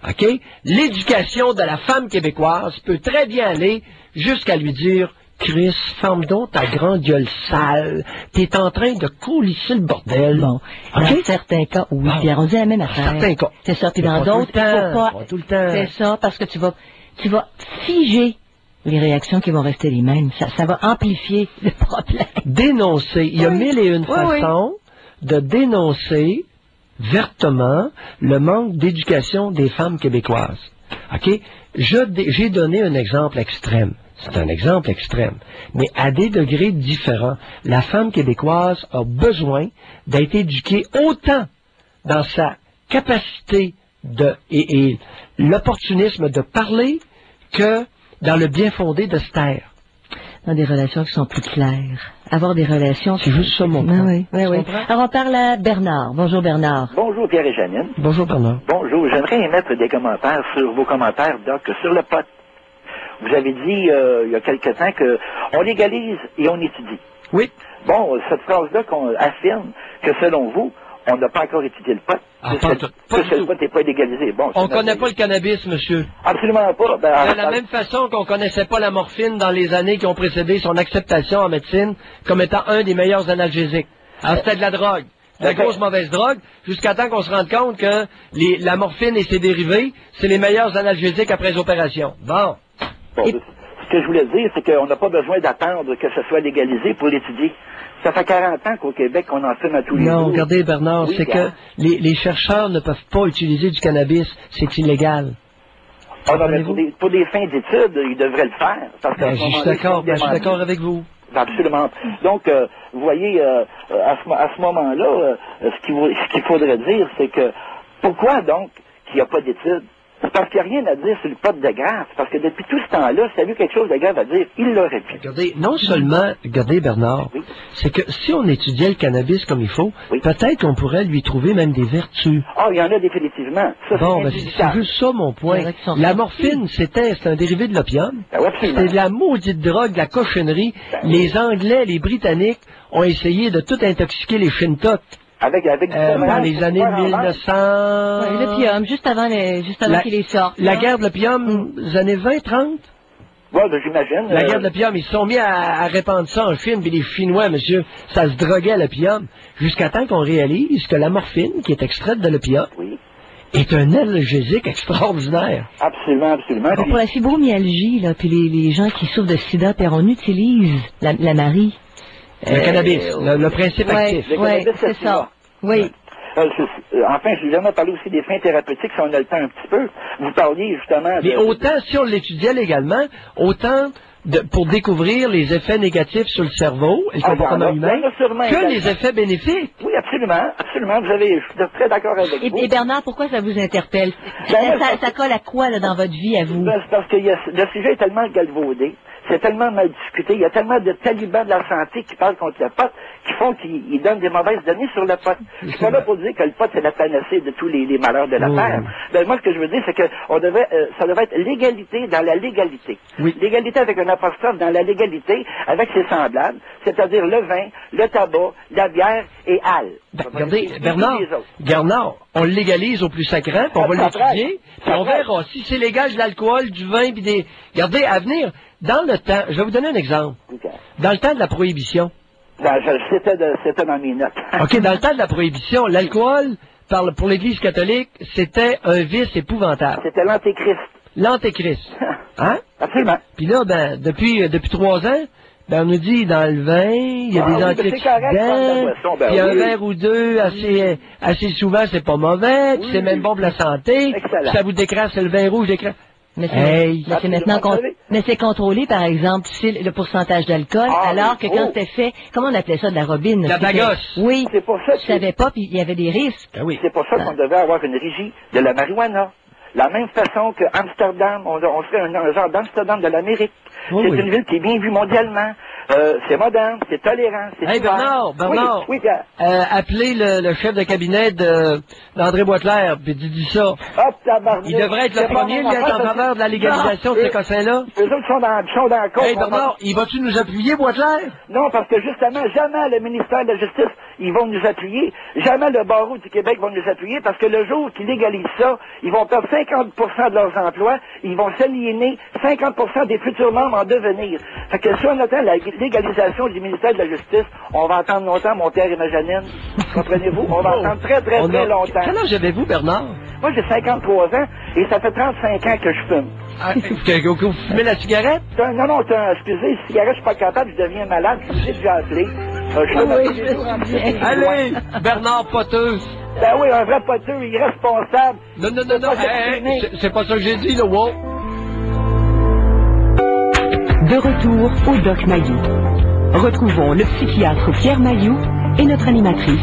OK, l'éducation de la femme québécoise peut très bien aller jusqu'à lui dire... Chris, ferme donc ta grande gueule sale. T'es en train de coulisser le bordel.
Bon.
Okay?
Dans certains cas, oui, Pierre, on dit la même affaire.
Dans certains cas.
C'est ça. Puis dans d'autres, il faut pas.
Tout le temps.
C'est ça, parce que tu vas figer les réactions qui vont rester les mêmes. Ça va amplifier le problème.
Dénoncer. Il y a mille et une façons de dénoncer vertement le manque d'éducation des femmes québécoises. OK? J'ai donné un exemple extrême. C'est un exemple extrême. Mais à des degrés différents, la femme québécoise a besoin d'être éduquée autant dans sa capacité et l'opportunisme de parler que dans le bien fondé de se taire.
Dans des relations qui sont plus claires. Avoir des relations...
C'est juste ça mon point.
Oui. Alors on parle à Bernard. Bonjour Bernard.
Bonjour Pierre et Janine.
Bonjour Bernard.
Bonjour, j'aimerais émettre des commentaires sur vos commentaires, Doc, sur le pot. Vous avez dit il y a quelque temps qu'on légalise et on étudie.
Oui.
Bon, cette phrase-là qu'on affirme que selon vous, on n'a pas encore étudié le pot. Le pot n'est pas légalisé. Bon,
on ne connaît pas le cannabis, monsieur.
Absolument pas.
De la même façon qu'on ne connaissait pas la morphine dans les années qui ont précédé son acceptation en médecine comme étant un des meilleurs analgésiques. Alors, c'était de la drogue. De la grosse mauvaise drogue, jusqu'à temps qu'on se rende compte que la morphine et ses dérivés, c'est les meilleurs analgésiques après les opérations. Bon.
Bon, ce que je voulais dire, c'est qu'on n'a pas besoin d'attendre que ce soit légalisé pour l'étudier. Ça fait 40 ans qu'au Québec, on en fume à tous les jours.
Non, regardez, Bernard,
Oui,
c'est que les chercheurs ne peuvent pas utiliser du cannabis. C'est illégal.
Ah non, mais pour des fins d'études, ils devraient le faire. Parce
Ben, je suis d'accord avec vous.
Absolument. Donc, vous voyez, à ce moment-là, ce qu'il faudrait dire, c'est que pourquoi donc qu'il n'y a pas d'études? C'est parce qu'il n'y a rien à dire sur le pot de grave. Parce que depuis tout ce temps-là, s'il y a eu quelque chose de grave à dire, il l'aurait pu.
Regardez, non seulement, regardez Bernard,
oui.
c'est que si on étudiait le cannabis comme il faut,
oui.
peut-être qu'on pourrait lui trouver même des vertus.
Ah, il y en a définitivement. Ça,
bon, ben, c'est juste ça mon point. La morphine, c'est un dérivé de l'opium.
Ben, oui,
c'était de la maudite drogue, de la cochonnerie. Ben, les Anglais, les Britanniques ont essayé de tout intoxiquer les Shintok.
Avec
dans les années 1900...
Oui, l'opium, juste avant qu'il les sorte.
La guerre de l'opium, les années 20, 30?
Oui, ben, j'imagine.
La guerre de l'opium, ils se sont mis à répandre ça en Chine, puis les Chinois, monsieur, ça se droguait à l'opium, jusqu'à temps qu'on réalise que la morphine, qui est extraite de l'opium,
oui.
est un analgésique extraordinaire.
Absolument, absolument.
Pour la fibromyalgie, là, puis les gens qui souffrent de sida, on utilise la Marie.
Le cannabis, le principe actif.
Oui, c'est ça. Oui.
Enfin, je lui ai parlé aussi des fins thérapeutiques, si on a le temps un petit peu. Vous parliez justement
mais autant, si on l'étudiait légalement, autant pour découvrir les effets négatifs sur le cerveau et le comportement humain que les effets bénéfiques.
Oui, absolument, absolument. Je suis très d'accord avec vous.
Et Bernard, pourquoi ça vous interpelle? Ça colle à quoi là, dans votre vie, à vous?
C'est parce que le sujet est tellement galvaudé. C'est tellement mal discuté. Il y a tellement de talibans de la santé qui parlent contre le pot, qui font qu'ils donnent des mauvaises données sur le pot. Je suis pas là pour dire que le pot, c'est la panacée de tous les malheurs de la terre. Ben, moi, ce que je veux dire, c'est que ça devrait être l'égalité dans la légalité. Oui. L'égalité avec un apostrophe dans la légalité, avec ses semblables, c'est-à-dire le vin, le tabac, la bière et al.
Regardez, Bernard, on le légalise au plus sacré, puis on va l'étudier, puis on verra si c'est légal de l'alcool, du vin, puis des... Regardez, à venir... Dans le temps, je vais vous donner un exemple. Okay. Dans le temps de la prohibition.
C'était dans mes notes.
OK, dans le temps de la prohibition, l'alcool, pour l'Église catholique, c'était un vice épouvantable.
C'était l'antéchrist.
L'antéchrist. Hein?
Absolument.
Puis là, depuis 3 ans, on nous dit, dans le vin, il y a des antioxydants, puis un verre ou deux, assez souvent, c'est pas mauvais, puis c'est même bon pour la santé, puis ça vous décrasse le vin rouge,
Mais c'est maintenant mais c'est contrôlé, par exemple, le pourcentage d'alcool, alors que quand c'était fait, comment on appelait ça, de la robine?
La bagosse.
Oui.
C'est pour ça que...
Je savais pas, puis il y avait des risques.
Ah oui.
C'est pour ça qu'on devait avoir une régie de la marijuana. La même façon que Amsterdam, on serait un genre d'Amsterdam de l'Amérique. C'est une ville qui est bien vue mondialement. C'est moderne, c'est tolérant, c'est
Hey Bernard,
oui, Pierre.
Appelez le chef de cabinet d'André Boisclair, puis dis ça.
Hop,
il devrait être le premier à être en faveur de la légalisation de ces cossins-là.
Eux autres sont dans le compte.
Hey Bernard, il va-tu nous appuyer, Boisclair?
Non, parce que justement, jamais le ministère de la Justice, ils vont nous appuyer. Jamais le barreau du Québec va nous appuyer, parce que le jour qu'ils légalisent ça, ils vont perdre 50% de leurs emplois, ils vont s'aliéner 50% des futurs membres en devenir. Fait que si on attend la légalisation du ministère de la Justice, on va attendre longtemps, mon père et ma Janine. Comprenez-vous? On va attendre très longtemps.
Quel âge avez-vous, Bernard?
Moi, j'ai 53 ans et ça fait 35 ans que je fume.
Que vous fumez la cigarette?
Non, excusez, cigarette, je suis pas capable, je deviens malade, je vous ai déjà appelé.
Allez, Bernard Poteux.
Ben oui, un vrai poteux, irresponsable.
Non, c'est pas ça que j'ai dit, là, wow.
De retour au Doc Mayou. Retrouvons le psychiatre Pierre Mayou et notre animatrice,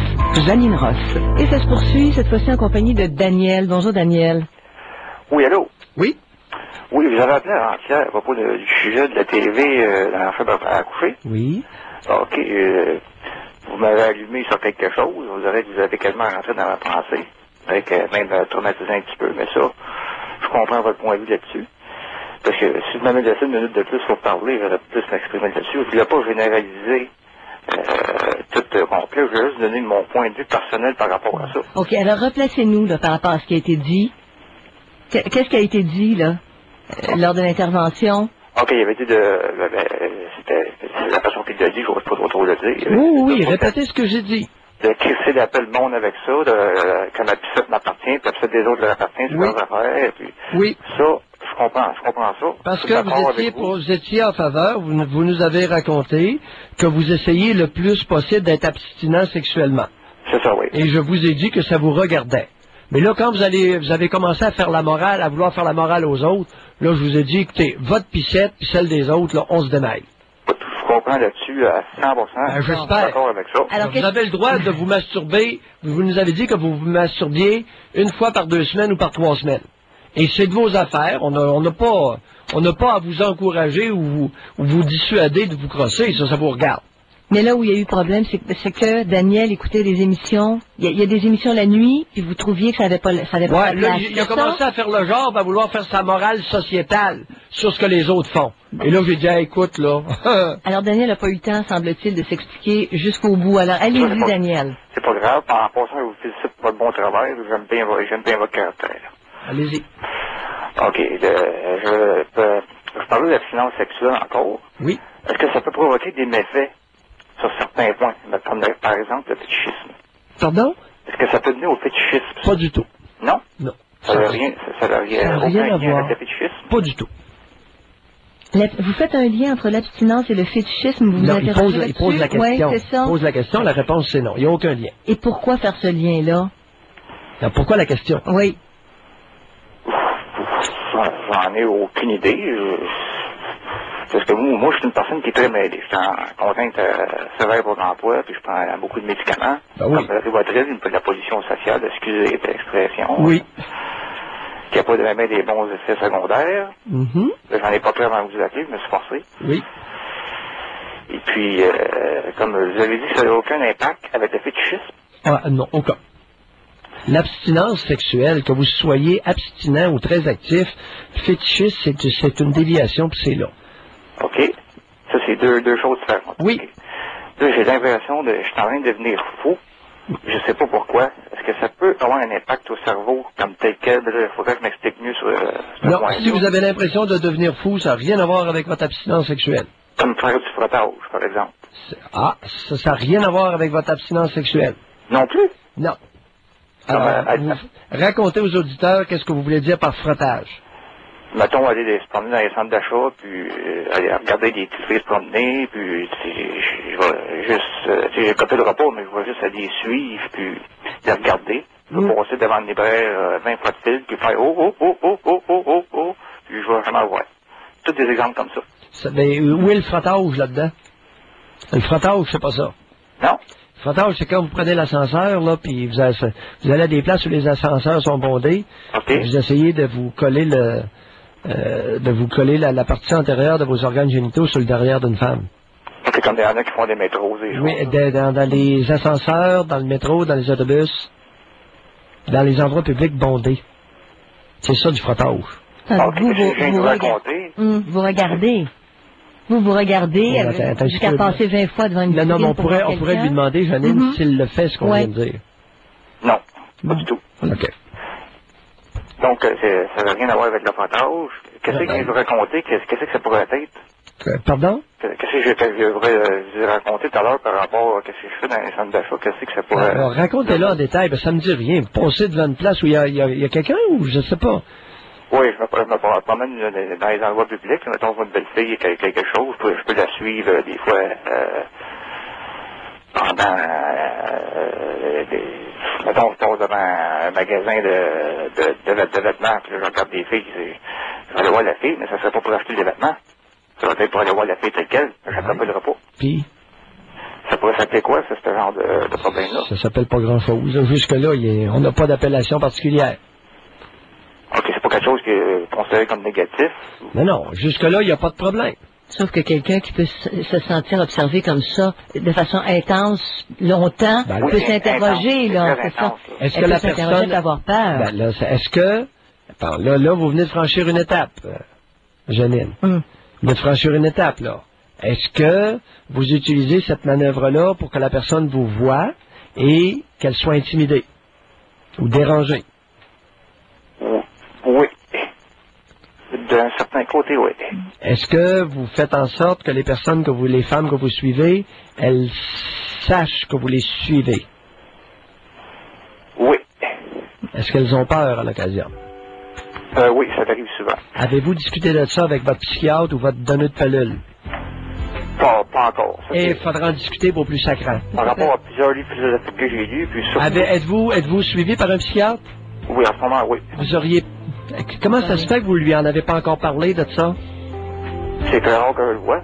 Janine Ross.
Et ça se poursuit, cette fois-ci en compagnie de Daniel. Bonjour, Daniel.
Oui, allô?
Oui?
Oui, vous avez appelé avant-hier à propos du sujet de la TV dans la chambre à coucher.
Oui.
OK, vous m'avez allumé sur quelque chose. Vous avez quasiment rentré dans ma pensée, avec même traumatisé un petit peu, mais ça, je comprends votre point de vue là-dessus. Parce que si vous m'avez laissé une minute de plus pour parler, j'aurais plus m'exprimer là-dessus. Je ne voulais pas généraliser tout complet. Je vais juste donner mon point de vue personnel par rapport à ça.
OK, alors replacez-nous là, par rapport à ce qui a été dit. Qu'est-ce qui a été dit là lors de l'intervention?
OK, il avait dit c'était la personne qui l'a dit, je ne pas trop le dire.
Oui, répétez ce que j'ai dit.
De crisser d'appel le monde avec ça, que ma piscine m'appartient, puis la piscine des autres leur appartient, c'est leurs affaires, puis ça, je comprends ça.
Parce que vous étiez en faveur, vous nous avez raconté que vous essayez le plus possible d'être abstinent sexuellement.
C'est ça, oui.
Et je vous ai dit que ça vous regardait. Mais là, quand vous avez commencé à faire la morale, à vouloir faire la morale aux autres, là, je vous ai dit, écoutez, votre piscette puis celle des autres, là, on se démêle.
Je comprends là-dessus à 100%.
J'espère.
Je suis d'accord avec ça.
Alors, vous avez le droit de vous masturber. Vous nous avez dit que vous vous masturbiez une fois par 2 semaines ou par 3 semaines. Et c'est de vos affaires. On n'a pas à vous encourager ou vous dissuader de vous crosser. Ça vous regarde.
Mais là où il y a eu problème, c'est que Daniel écoutait des émissions. Il y a des émissions la nuit, puis vous trouviez que ça n'avait pas la place.
Là, il a commencé à faire le genre, à vouloir faire sa morale sociétale sur ce que les autres font. Et là, j'ai dit, écoute, là.
Alors, Daniel n'a pas eu le temps, semble-t-il, de s'expliquer jusqu'au bout. Alors, allez-y, Daniel.
C'est pas grave. En passant, je vous félicite pour votre bon travail. J'aime bien votre caractère.
Allez-y.
OK. Je parlais de la finance sexuelle encore.
Oui.
Est-ce que ça peut provoquer des méfaits sur certains points, comme par exemple le fétichisme?
Pardon?
Est-ce que ça peut mener au fétichisme?
Pas du tout.
Non?
Non.
Ça n'a rien
à voir.
Avec le fétichisme?
Pas du tout.
Vous faites un lien entre l'abstinence et le fétichisme? Vous
non, il pose la question.
Ouais, c'est ça.
Il pose la question, la réponse c'est non. Il n'y a aucun lien.
Et pourquoi faire ce lien-là?
Alors, pourquoi la question?
Oui.
J'en ai aucune idée. Parce que moi, je suis une personne qui est très mêlée. Je suis en contrainte sévère pour l'emploi, puis je prends beaucoup de médicaments. Comme le Rivotril, de la pollution sociale, excusez l'expression.
Oui.
Qui n'a pas même des bons effets secondaires. J'en ai pas pris avant de vous appeler, je me suis forcé.
Oui.
Et puis, comme vous avez dit, ça n'a aucun impact avec le fétichisme?
Non, aucun. L'abstinence sexuelle, que vous soyez abstinent ou très actif, fétichiste, c'est une déviation, puis c'est là.
OK. Ça, c'est deux choses différentes.
Oui.
Là, j'ai l'impression je suis en train de devenir fou. Je sais pas pourquoi. Est-ce que ça peut avoir un impact au cerveau comme tel quel? Il faudrait que je m'explique mieux sur ce
non,
point-là.
Si vous avez l'impression de devenir fou, ça n'a rien à voir avec votre abstinence sexuelle.
Comme faire du frottage, par exemple.
Ça n'a rien à voir avec votre abstinence sexuelle.
Non plus?
Non. Alors, racontez aux auditeurs qu'est-ce que vous voulez dire par frottage.
Mettons, aller se promener dans les centres d'achat, puis aller regarder des petites filles se promener, puis je vais juste, j'ai copié le repas, mais je vais juste aller suivre, puis les regarder. Je vais passer devant le libraire 20 fois de fil, puis faire oh, puis je vais jamais voir. Tous des exemples comme ça.
Mais où est le frottage là-dedans? Le frottage, c'est pas ça.
Non.
Le frottage, c'est quand vous prenez l'ascenseur, là, puis vous allez à des places où les ascenseurs sont bondés.
Okay.
Vous essayez de vous coller la partie antérieure de vos organes génitaux sur le derrière d'une femme.
C'est comme il y en a qui font des métros.
Oui, dans les ascenseurs, dans le métro, dans les autobus, dans les endroits publics bondés. C'est ça du frottage.
Vous regardez. Vous regardez jusqu'à passer 20 fois devant une vitrine.
Non, mais on pourrait lui demander, Janine, s'il le fait, ce qu'on vient de dire.
Non, pas du tout.
OK.
Donc, ça n'a rien à voir avec le frottage. Qu'est-ce que je vous raconter? Qu'est-ce que ça pourrait être?
Pardon?
Qu'est-ce que je voudrais vous raconter tout à l'heure par rapport à ce que je fais dans les centres d'achat? Qu'est-ce que ça pourrait...
Alors, racontez-le en détail. Ça me dit rien. Vous passez devant une place où il y a quelqu'un ou je sais pas?
Oui, je me promène dans les endroits publics. Mettons, une belle fille, quelque chose, je peux la suivre des fois pendant... mettons, je passe devant un magasin de vêtements, puis là, je regarde des filles. Je vais aller voir la fille, mais ça ne serait pas pour acheter des vêtements. Ça va être pour aller voir la fille telle quelle. J'appellerai pas.
Puis?
Ça pourrait s'appeler quoi, ce genre de problème-là?
Ça s'appelle pas grand-chose. Jusque-là, on n'a pas d'appellation particulière.
OK, c'est pas quelque chose qui est considéré comme négatif?
Non, jusque-là, il n'y a pas de problème.
Sauf que quelqu'un qui peut se sentir observé comme ça, de façon intense, longtemps, peut s'interroger, là, c'est ça.
Est-ce que la personne...
d'avoir peur.
Est-ce que... Là, vous venez de franchir une étape, Janine. Vous venez de franchir une étape, là. Est-ce que vous utilisez cette manœuvre-là pour que la personne vous voie et qu'elle soit intimidée ou dérangée?
Oui. D'un certain côté, oui.
Est-ce que vous faites en sorte que les personnes les femmes que vous suivez, elles sachent que vous les suivez?
Oui.
Est-ce qu'elles ont peur à l'occasion?
Oui, ça arrive souvent.
Avez-vous discuté de ça avec votre psychiatre ou votre donneur de pelule?
Pas encore. Ça,
Et il faudra en discuter pour plus sacrant.
par rapport à plusieurs livres philosophiques que j'ai lus, puis surtout...
Êtes-vous suivi par un psychiatre?
Oui, en ce moment, oui.
Vous auriez... Comment ça se fait que vous lui en avez pas encore parlé de ça?
C'est très rare que je le vois.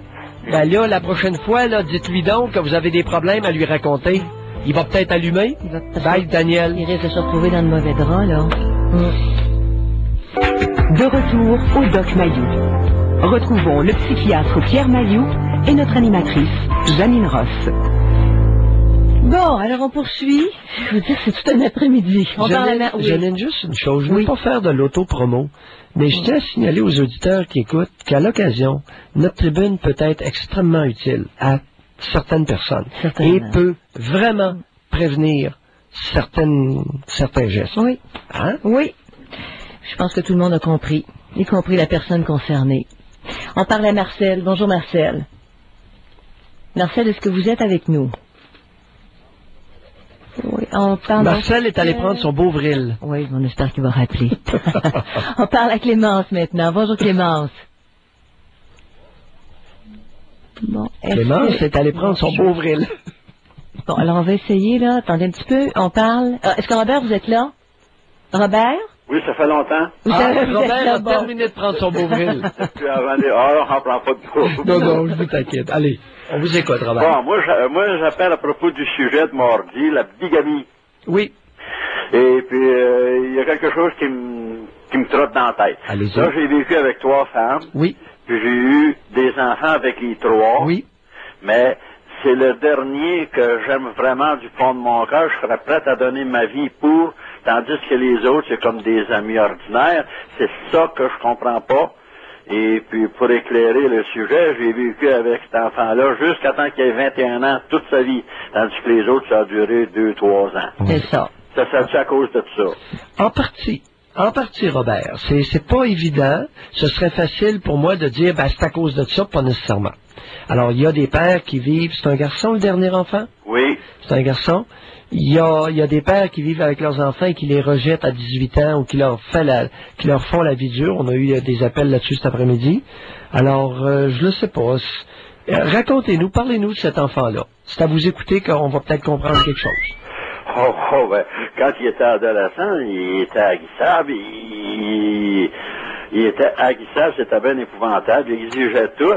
Ben là, la prochaine fois, là, dites-lui donc que vous avez des problèmes à lui raconter. Il va peut-être allumer. Bye, Daniel.
Il risque de se retrouver dans le mauvais drap, là.
De retour au Doc Mayou. Retrouvons le psychiatre Pierre Mayou et notre animatrice, Janine Ross.
Bon, alors on poursuit. Je veux dire, c'est tout un après-midi.
Janine, juste une chose. Je ne veux pas faire de l'auto-promo, mais je tiens à signaler aux auditeurs qui écoutent qu'à l'occasion, notre tribune peut être extrêmement utile à certaines personnes et peut vraiment prévenir certains gestes.
Oui.
Hein?
Oui. Je pense que tout le monde a compris, y compris la personne concernée. On parle à Marcel. Bonjour, Marcel. Marcel, est-ce que vous êtes avec nous? Oui, on parle...
Marcel est allé prendre son beau vril.
Oui, on espère qu'il va rappeler. On parle à Clémence maintenant. Bonjour, Clémence. Bon,
Clémence est allé prendre son beau vril.
Bon, alors on va essayer, là. Attendez un petit peu. On parle... Est-ce que Robert, vous êtes là? Robert?
Oui, ça fait longtemps.
Robert a terminé de prendre son beau vril.
Puis avant on n'en prend pas de trop.
Non, je vous t'inquiète. Allez, on vous écoute, Robert.
Bon, moi j'appelle à propos du sujet de mardi, la bigamie.
Oui.
Et puis, il y a quelque chose qui me trotte dans la tête.
Allez-y.
Là, j'ai vécu avec 3 femmes.
Oui.
Puis j'ai eu des enfants avec les 3.
Oui.
Mais c'est le dernier que j'aime vraiment du fond de mon cœur. Je serais prête à donner ma vie pour... Tandis que les autres, c'est comme des amis ordinaires. C'est ça que je comprends pas. Et puis, pour éclairer le sujet, j'ai vécu avec cet enfant-là jusqu'à temps qu'il ait 21 ans toute sa vie. Tandis que les autres, ça a duré 2-3 ans.
C'est ça.
Ça c'est à cause de tout ça.
En partie, Robert. C'est pas évident. Ce serait facile pour moi de dire, ben, c'est à cause de ça, pas nécessairement. Alors, il y a des pères qui vivent... C'est un garçon, le dernier enfant?
Oui.
C'est un garçon. Il y a des pères qui vivent avec leurs enfants et qui les rejettent à 18 ans ou qui leur font la vie dure. On a eu des appels là-dessus cet après-midi. Alors, je ne sais pas. Racontez-nous, parlez-nous de cet enfant-là. C'est à vous écouter qu'on va peut-être comprendre quelque chose.
Ben, quand il était adolescent, il était aguissable. Il était aguissable, c'était bien épouvantable. Il exigeait tout.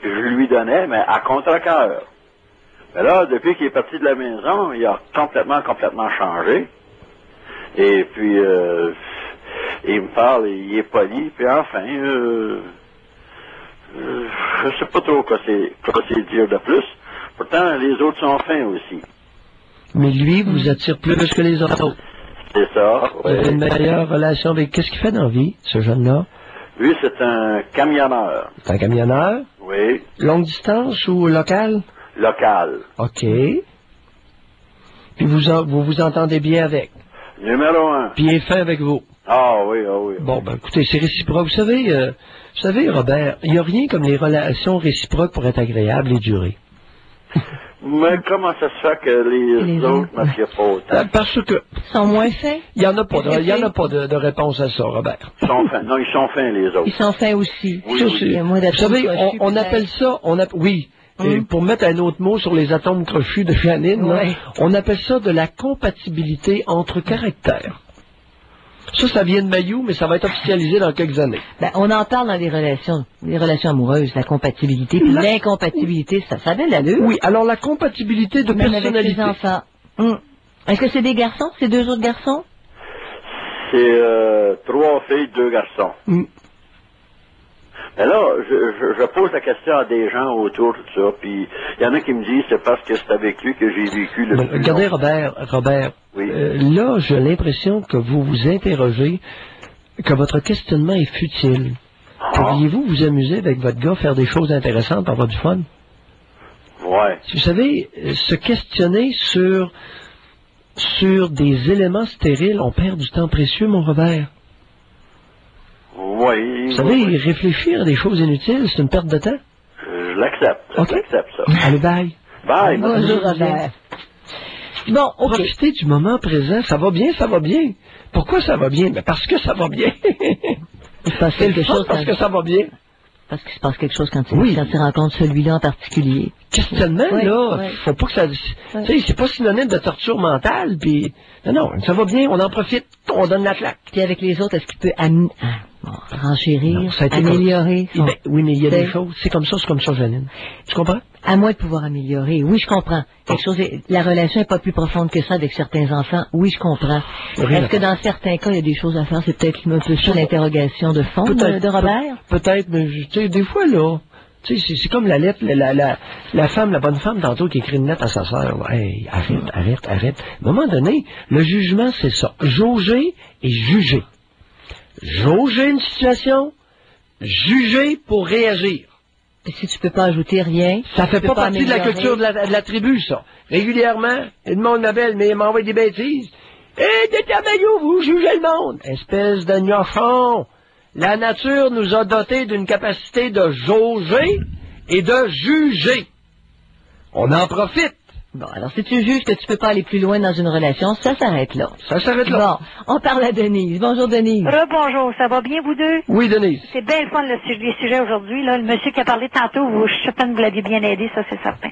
Puis je lui donnais, mais à contre-cœur. Mais là, depuis qu'il est parti de la maison, il a complètement changé. Et puis, il me parle, il est poli, puis enfin, je sais pas trop quoi c'est dire de plus. Pourtant, les autres sont fins aussi.
Mais lui vous attire plus que les autres.
C'est ça, oui.
Il a une meilleure relation avec... Qu'est-ce qu'il fait dans la vie, ce jeune-là?
Lui, c'est un camionneur.
C'est un camionneur?
Oui.
Longue distance ou local?
Local.
OK. Puis vous entendez bien avec?
Numéro 1.
Puis il est fin avec vous?
Ah oui.
Bon, ben écoutez, c'est réciproque. Vous savez, Robert, il n'y a rien comme les relations réciproques pour être agréables et durer.
Mais comment ça se fait que les autres ne m'attirent pas autant?
Parce que...
Ils sont moins fins?
Il n'y en a pas de réponse à ça, Robert.
Ils sont fins. Non, ils sont fins, les autres.
Ils sont fins aussi.
Oui.
Il y a moins
Vous savez, on appelle ça... Oui. Et pour mettre un autre mot sur les atomes crochus de Janine, là, on appelle ça de la compatibilité entre caractères. Ça vient de Mayou, mais ça va être officialisé dans quelques années.
Ben, on en parle dans les relations amoureuses, la compatibilité, puis l'incompatibilité, ça vient de l'allure.
Oui, alors la compatibilité de
même
personnalité.
avec les enfants. Est-ce que c'est des garçons? C'est 2 autres garçons?
C'est 3 filles, 2 garçons. Mais là, je pose la question à des gens autour de ça, puis il y en a qui me disent c'est parce que c'est avec lui que j'ai vécu le plus
Regardez,
long.
Robert,
oui.
Là, j'ai l'impression que vous vous interrogez, que votre questionnement est futile. Pourriez-vous vous amuser avec votre gars, faire des choses intéressantes, avoir du fun?
Ouais.
Vous savez, se questionner sur des éléments stériles, on perd du temps précieux, mon Robert.
Oui.
Vous savez, réfléchir à des choses inutiles, c'est une perte de temps.
Je l'accepte.
OK.
Je l'accepte, ça.
Allez, bye.
Bye.
Bonjour, Robert. Bon, OK.
Profitez du moment présent. Ça va bien, ça va bien. Pourquoi ça va bien? Ben parce que ça va bien.
Il se passe quelque chose
parce que ça va bien.
Parce qu'il se passe quelque chose quand tu rencontres celui-là en particulier.
Questionnement,
Oui,
là,
oui.
faut pas que ça... Tu sais, c'est pas synonyme de torture mentale, puis... Non, ça va bien, on en profite, on donne la claque.
Puis avec les autres, est-ce qu'il peut renchérir,
Non, ça a été
améliorer?
Eh ben, oui, mais il y a des choses, c'est comme ça, Janine. Tu comprends?
À moins de pouvoir améliorer. Oui, je comprends. Quelque chose la relation n'est pas plus profonde que ça avec certains enfants. Oui, je comprends. Est-ce que dans certains cas, il y a des choses à faire? C'est peut-être un peu ça l'interrogation de fond de Robert?
Peut-être, mais tu sais, des fois, là... Tu sais, c'est comme la lettre, la femme, la bonne femme, tantôt, qui écrit une lettre à sa sœur. Hey, arrête. À un moment donné, le jugement, c'est ça. Jauger et juger. Jauger une situation, juger pour réagir.
Et si tu peux pas ajouter rien...
Ça fait pas partie de la culture de la tribu, ça. Régulièrement, le monde m'appelle, mais il m'envoie des bêtises. Hé, Dr. Maillot, vous jugez le monde. Espèce de gnochon. La nature nous a dotés d'une capacité de jauger et de juger. On en profite.
Bon, alors si tu juges que tu peux pas aller plus loin dans une relation, ça s'arrête là.
Ça s'arrête là.
Bon, on parle à Denise. Bonjour Denise.
Rebonjour, ça va bien vous deux?
Oui, Denise.
C'est bien le fun les sujets aujourd'hui. Là. Le monsieur qui a parlé tantôt, je suis certaine que vous l'aviez bien aidé, ça c'est certain.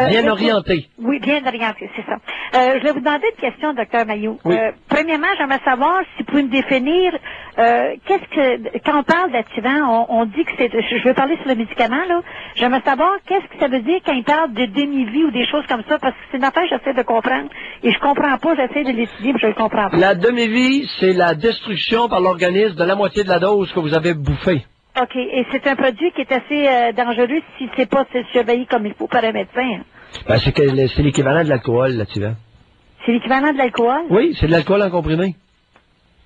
Bien orienté.
Oui, bien orienté, c'est ça. Je voulais vous demander une question, Dr. Maillot.
Oui.
Premièrement, j'aimerais savoir si vous pouvez me définir quand on parle d'activant, on dit que c'est... Je veux parler sur le médicament, là. J'aimerais savoir qu'est-ce que ça veut dire quand il parle de demi-vie ou des choses comme ça, parce que c'est une affaire que j'essaie de comprendre. Et je comprends pas, j'essaie de l'étudier, mais je ne comprends pas.
La demi-vie, c'est la destruction par l'organisme de la moitié de la dose que vous avez bouffée.
OK. Et c'est un produit qui est assez dangereux si c'est pas surveillé comme il faut par un médecin.
Ben, c'est l'équivalent de l'alcool, là, tu vois.
C'est l'équivalent de l'alcool?
Oui, c'est de l'alcool en comprimé.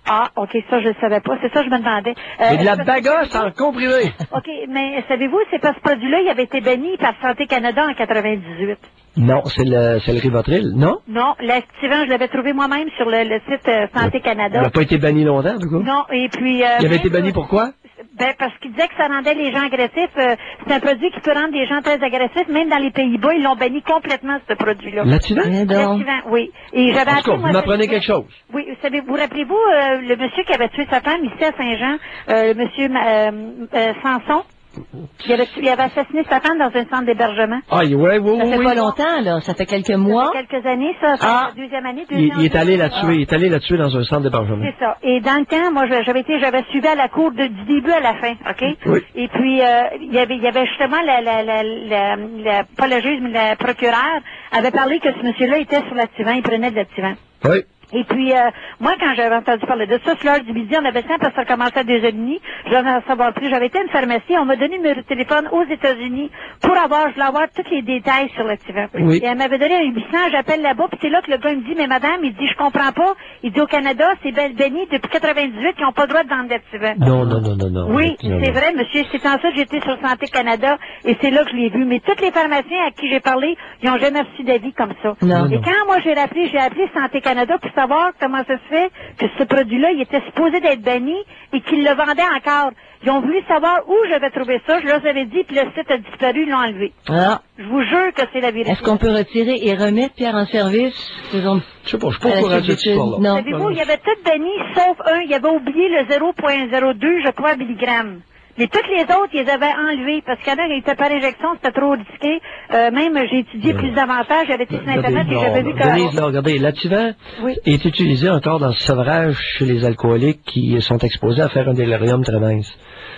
Ah, OK, ça, je ne savais pas. C'est ça que je me demandais.
C'est de la bagasse en comprimé.
OK, mais savez-vous, c'est parce que ce produit-là, il avait été banni par Santé Canada en 98.
Non, c'est le Rivotril, non?
Non, l'activant, je l'avais trouvé moi-même sur le site Santé Canada.
Il n'a pas été banni longtemps, du coup?
Non, et puis...
il avait été banni pourquoi?
Ben, parce qu'il disait que ça rendait les gens agressifs. C'est un produit qui peut rendre les gens très agressifs. Même dans les Pays-Bas, ils l'ont banni complètement, ce produit-là.
L'activant?
L'activant, oui. Et j'avais
en tout cas, vous m'apprenez quelque chose.
Oui, vous rappelez-vous le monsieur qui avait tué sa femme ici à Saint-Jean, le monsieur Sanson? Il avait assassiné sa femme dans un centre d'hébergement.
Ah, oui.
Ça fait pas longtemps, là. Ça fait quelques mois.
Ça fait quelques années, ça. C'est la deuxième année.
Il est allé la tuer. Il est allé la tuer dans un centre d'hébergement.
C'est ça. Et dans le temps, moi, j'avais suivi à la cour du début à la fin, OK?
Oui.
Et puis, il y avait justement pas le juge, mais le procureur avait parlé que ce monsieur-là était sur l'activant. Il prenait de l'activant.
Oui.
Et puis, moi, quand j'avais entendu parler de ça, sur l'heure du midi, on avait ça parce que ça commençait à 2h30. Je voulais en savoir plus. J'avais été à une pharmacie. On m'a donné le numéro de téléphone aux États-Unis je voulais avoir tous les détails sur l'activant.
Oui.
Et elle m'avait donné un 800. J'appelle là-bas. Puis c'est là que le gars me dit, mais madame, il dit, je comprends pas. Il dit, au Canada, c'est béni depuis 98 qui n'ont pas le droit de vendre d'activant.
Non.
Oui, c'est vrai, monsieur. C'est en ça que j'étais sur Santé Canada. Et c'est là que je l'ai vu. Mais tous les pharmaciens à qui j'ai parlé, ils n'ont jamais reçu d'avis comme ça. Et quand moi j'ai appelé Santé Canada pour savoir comment ça se fait que ce produit-là, il était supposé d'être banni et qu'ils le vendaient encore. Ils ont voulu savoir où j'avais trouvé ça. Je leur avais dit, puis le site a disparu, ils l'ont enlevé.
Ah.
Je vous jure que c'est la vérité.
Est-ce qu'on peut retirer et remettre Pierre en service?
Je sais pas, je suis pas au courant de cette histoire-là.
Non.
Savez-vous, il y avait tout banni, sauf un. Il avait oublié le 0.02, je crois, milligrammes. Mais toutes les autres, ils les avaient enlevés parce qu'il y en a qui étaient par injection, c'était trop risqué. Même, j'ai étudié plus davantage, j'avais été sur Internet et j'avais vu que...
Denise, là, regardez, l'activant est utilisé encore dans le sevrage chez les alcooliques qui sont exposés à faire un délirium tremens.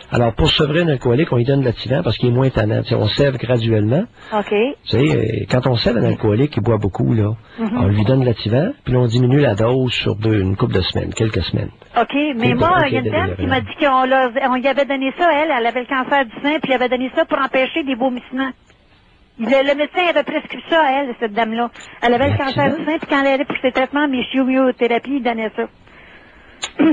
Alors, pour sevrer un alcoolique, on lui donne de l'activant parce qu'il est moins tannant. Tu sais, on sève graduellement.
OK.
Tu sais, quand on sève un alcoolique qui boit beaucoup, là, on lui donne de l'activant, puis là, on diminue la dose sur une couple de semaines, quelques semaines.
OK, mais moi, il y a une dame qui m'a dit qu'on y avait donné ça, elle avait le cancer du sein, puis il avait donné ça pour empêcher des vomissements. Le médecin avait prescrit ça à elle, cette dame-là. Elle avait le cancer du sein, puis quand elle allait pour ses traitements, mes chimiothérapies, il donnait ça.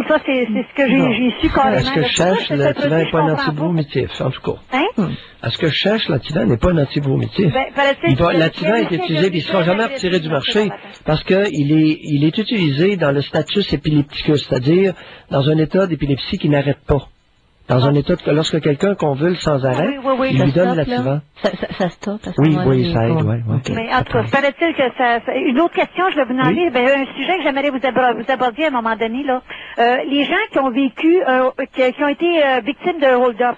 Ça, c'est ce que j'ai su carrément.
Est-ce que je cherche, l'activant n'est pas un antivomitif, en tout cas?
Hein?
Est-ce que je cherche, l'activant n'est pas un antivomitif? L'activant est utilisé, puis il ne sera jamais retiré du marché, parce qu'il est utilisé dans le status épilepticus, c'est-à-dire dans un état d'épilepsie qui n'arrête pas. Dans un état que lorsque quelqu'un convulse sans arrêt, il lui donne lativant.
Ça stoppe à ce
Oui,
moment-là.
oui, ça aide, oui.
Mais en tout cas, paraît-il que ça... Une autre question, je vais vous demander, un sujet que j'aimerais vous aborder à un moment donné, là. Les gens qui ont vécu, qui ont été victimes de hold-up.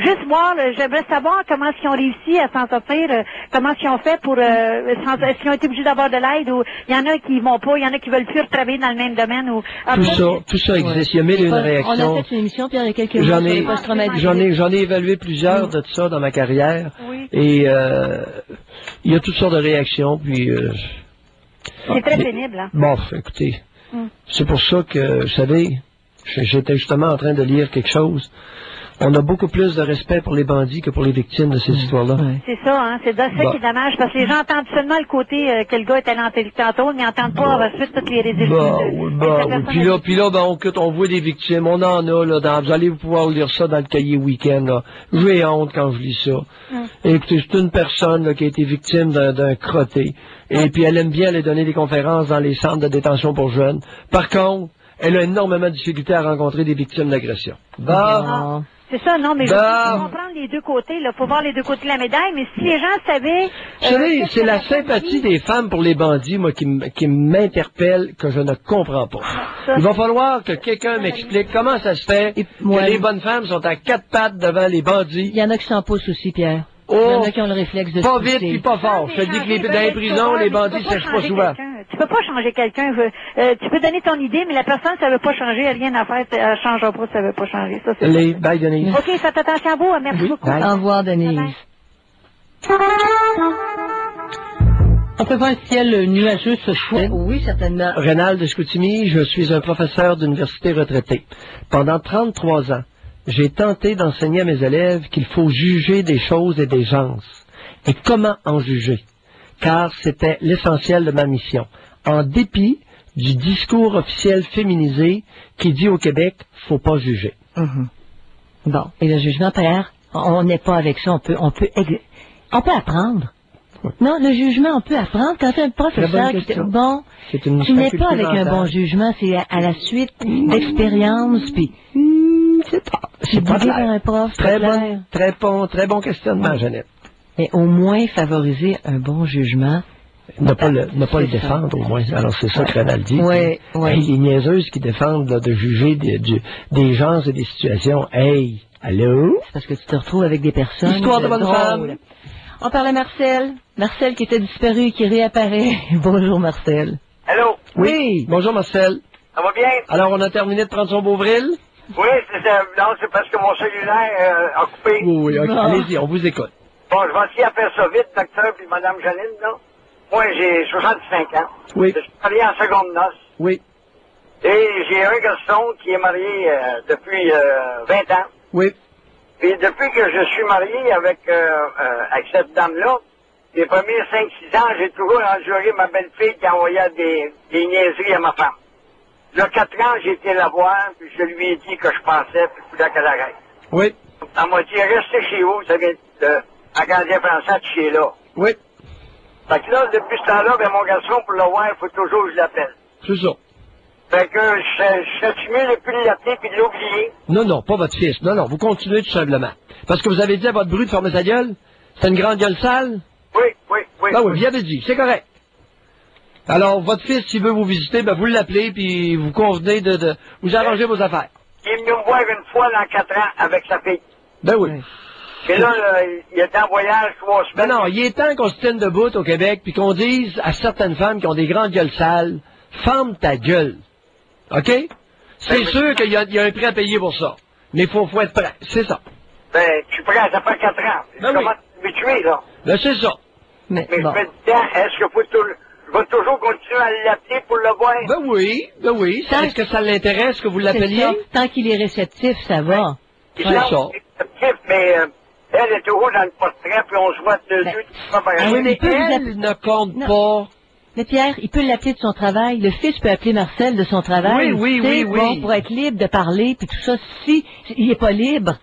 Juste voir, j'aimerais savoir comment est-ce qu'ils ont réussi à s'en sortir, comment est-ce qu'ils ont fait pour, est-ce qu'ils ont été obligés d'avoir de l'aide, ou il y en a qui vont pas, il y en a qui veulent plus retravailler dans le même domaine, ou...
Tout ça existe. Il y a mille et une réactions.
On a fait une émission, Pierre, il y a quelques mois sur les post-traumatisés.
J'en ai évalué plusieurs de ça dans ma carrière. Oui. Et, il y a toutes sortes de réactions, puis,
c'est très pénible, hein?
Bon, écoutez. C'est pour ça que, vous savez, j'étais justement en train de lire quelque chose. On a beaucoup plus de respect pour les bandits que pour les victimes de ces histoires-là.
C'est ça, hein. C'est ça qui est dommage, parce que les gens entendent seulement le côté que le gars était tantôt, mais ils n'entendent pas ensuite toutes les résultats.
Puis là, on voit des victimes. On en a, là, vous allez pouvoir lire ça dans le cahier week-end, là. J'ai honte quand je lis ça. Écoutez, c'est une personne, là, qui a été victime d'un crotté. Et puis elle aime bien aller donner des conférences dans les centres de détention pour jeunes. Par contre, elle a énormément de difficultés à rencontrer des victimes d'agression.
C'est ça, non, mais il faut comprendre les deux côtés, il faut voir les deux côtés de la médaille, mais si les gens savaient...
Vous savez, c'est la sympathie des femmes pour les bandits, moi, qui m'interpelle, que je ne comprends pas. Il va falloir que quelqu'un m'explique comment ça se fait que les bonnes femmes sont à quatre pattes devant les bandits.
Il y en a qui s'en poussent aussi, Pierre. Il y en a qui ont le réflexe de
pas vite puis pas fort. Je te dis que dans les prisons, les bandits ne sèchent pas souvent.
Tu peux pas changer quelqu'un. Tu peux donner ton idée, mais la personne, ça veut pas changer, elle a rien à faire, elle changera pas, ça veut pas changer. Ça, c'est
bye, Denise.
OK, faites attention à vous. Merci beaucoup.
Bye. Au revoir, Denise.
On peut voir un ciel nuageux ce soir.
Oui, certainement.
Rénal de Chicoutimi, je suis un professeur d'université retraité. Pendant 33 ans, j'ai tenté d'enseigner à mes élèves qu'il faut juger des choses et des gens. Et comment en juger? Car c'était l'essentiel de ma mission. En dépit du discours officiel féminisé qui dit au Québec, faut pas juger.
Bon. Et le jugement, Pierre, on n'est pas avec ça. On peut apprendre. Oui. Non, le jugement, on peut apprendre. Quand c'est un professeur tu n'es pas avec un bon jugement, c'est à la suite d'expérience, puis...
C'est pas clair.
Un prof,
très bon questionnement, Jeannette.
Mais au moins favoriser un bon jugement.
Ne pas le défendre, au moins. Alors, c'est ça que Rénal dit.
Oui.
Les niaiseuses qui défendent là, de juger des gens et des situations. Hey, allô?
C'est parce que tu te retrouves avec des personnes...
Histoire de bonne femme.
On parle à Marcel. Marcel qui était disparu, qui réapparaît. Bonjour, Marcel.
Allô?
Oui. Bonjour, Marcel.
Ça va bien?
Alors, on a terminé de prendre son Beauvril?
Oui, c'est parce que mon cellulaire a coupé.
Oui, okay. Allez-y, on vous écoute.
Bon, je vais essayer à faire ça vite, docteur, puis Mme Janine, là. Moi, j'ai 65 ans.
Oui.
Je suis marié en seconde noce.
Oui.
Et j'ai un garçon qui est marié depuis 20 ans.
Oui.
Puis depuis que je suis marié avec cette dame-là, les premiers 5-6 ans, j'ai toujours enduré ma belle-fille qui envoyait des niaiseries à ma femme. Là, 4 ans, j'ai été la voir, puis je lui ai dit que je pensais, puis il qu'elle arrête.
Oui.
Elle m'a dit, restez chez vous, ça vient en Canadien français de chez là.
Oui.
Fait que là, depuis ce temps-là, ben, mon garçon, pour le voir, il faut toujours que je l'appelle.
C'est ça.
Fait que je suis mieux de plus l'appeler puis de l'oublier.
Non, pas votre fils. Non, vous continuez tout simplement. Parce que vous avez dit à votre bru de fermer sa gueule? C'est une grande gueule sale?
Oui.
Ben oui, vous y avez dit, c'est correct. Alors, votre fils, s'il veut vous visiter, ben vous l'appelez, puis vous convenez de vous arranger vos affaires.
Il est venu me voir une fois dans 4 ans avec sa fille.
Ben oui.
Et là, il est en voyage 3 semaines.
Non, il est temps qu'on se tienne debout au Québec, puis qu'on dise à certaines femmes qui ont des grandes gueules sales, ferme ta gueule. OK? C'est sûr qu'il y a un prix à payer pour ça. Mais il faut être prêt. C'est ça.
Ben, je suis prêt, ça fait 4 ans.
Ben
comment t'habituer, là?
Ben, c'est ça.
Mais
bon. Je me dis, est-ce que je vais toujours continuer à l'appeler pour le voir?
Ben oui. Est-ce que ça l'intéresse que vous l'appeliez?
Tant qu'il est réceptif, ça va.
C'est ça. Réceptif, mais elle est toujours dans le portrait, puis on se voit deux fois par
an. Oui, mais elle ne compte pas.
Mais Pierre, il peut l'appeler de son travail. Le fils peut appeler Marcel de son travail.
Oui.
Bon, pour être libre de parler, puis tout ça. Si il n'est pas libre,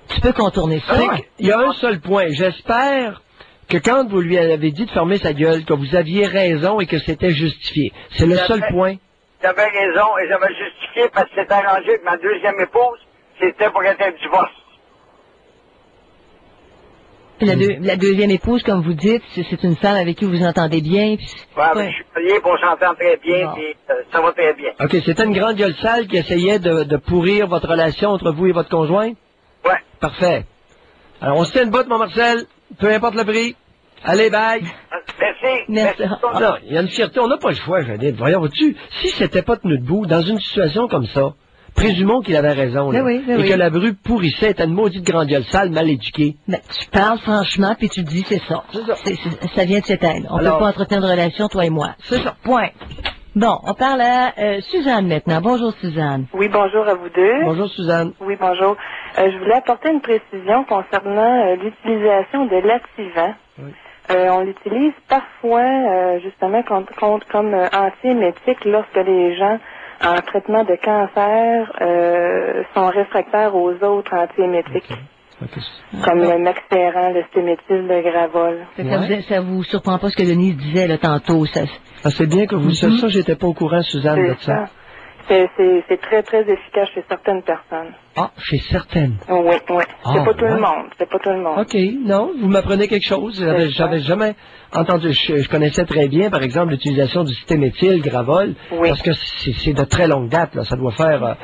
tu peux contourner ça.
Il y a un seul point. J'espère que quand vous lui avez dit de fermer sa gueule, que vous aviez raison et que c'était justifié. C'est le seul point.
J'avais raison et j'avais justifié parce que c'était arrangé avec ma deuxième épouse. c'était pour être un divorce.
La deuxième épouse, comme vous dites, c'est une femme avec qui vous vous entendez bien. Puis...
Ouais. Je suis marié, on s'entend très bien, puis ça va très bien.
OK, c'était une grande gueule sale qui essayait de pourrir votre relation entre vous et votre conjoint?
Ouais.
Parfait. Alors, on se tient une botte, mon Marcel, peu importe le prix. Allez, bye.
Merci.
Non, il y a une fierté, on n'a pas le choix, Janine. Voyons, vois-tu, si c'était pas tenu debout, dans une situation comme ça, présumons qu'il avait raison, là, et que la bru pourrissait, était une maudite grande gueule sale, mal éduquée.
Ben, tu parles franchement, puis tu dis c'est ça. Ça vient de s'éteindre. On ne peut pas entretenir de relation, toi et moi.
C'est ça.
Point. Bon, on parle à Suzanne maintenant. Bonjour, Suzanne.
Oui, bonjour à vous deux.
Bonjour, Suzanne.
Oui, bonjour. Je voulais apporter une précision concernant l'utilisation de l'activant.
Oui.
On l'utilise parfois, justement, comme antiémétique lorsque les gens en traitement de cancer sont réfractaires aux autres antiémétiques.
Okay.
Comme le Maxéran, le Stémétil, le Gravol.
Ça vous surprend pas ce que Denise disait là tantôt?
C'est bien que vous disiez ça, j'étais pas au courant, Suzanne, de ça.
C'est très, très efficace chez certaines personnes.
Ah, chez certaines?
Oui. C'est pas tout le monde. C'est pas tout le monde.
OK. Non, vous m'apprenez quelque chose. J'avais jamais entendu. Je connaissais très bien, par exemple, l'utilisation du Stémétil, Gravol, parce que c'est de très longue date. Là. Ça doit faire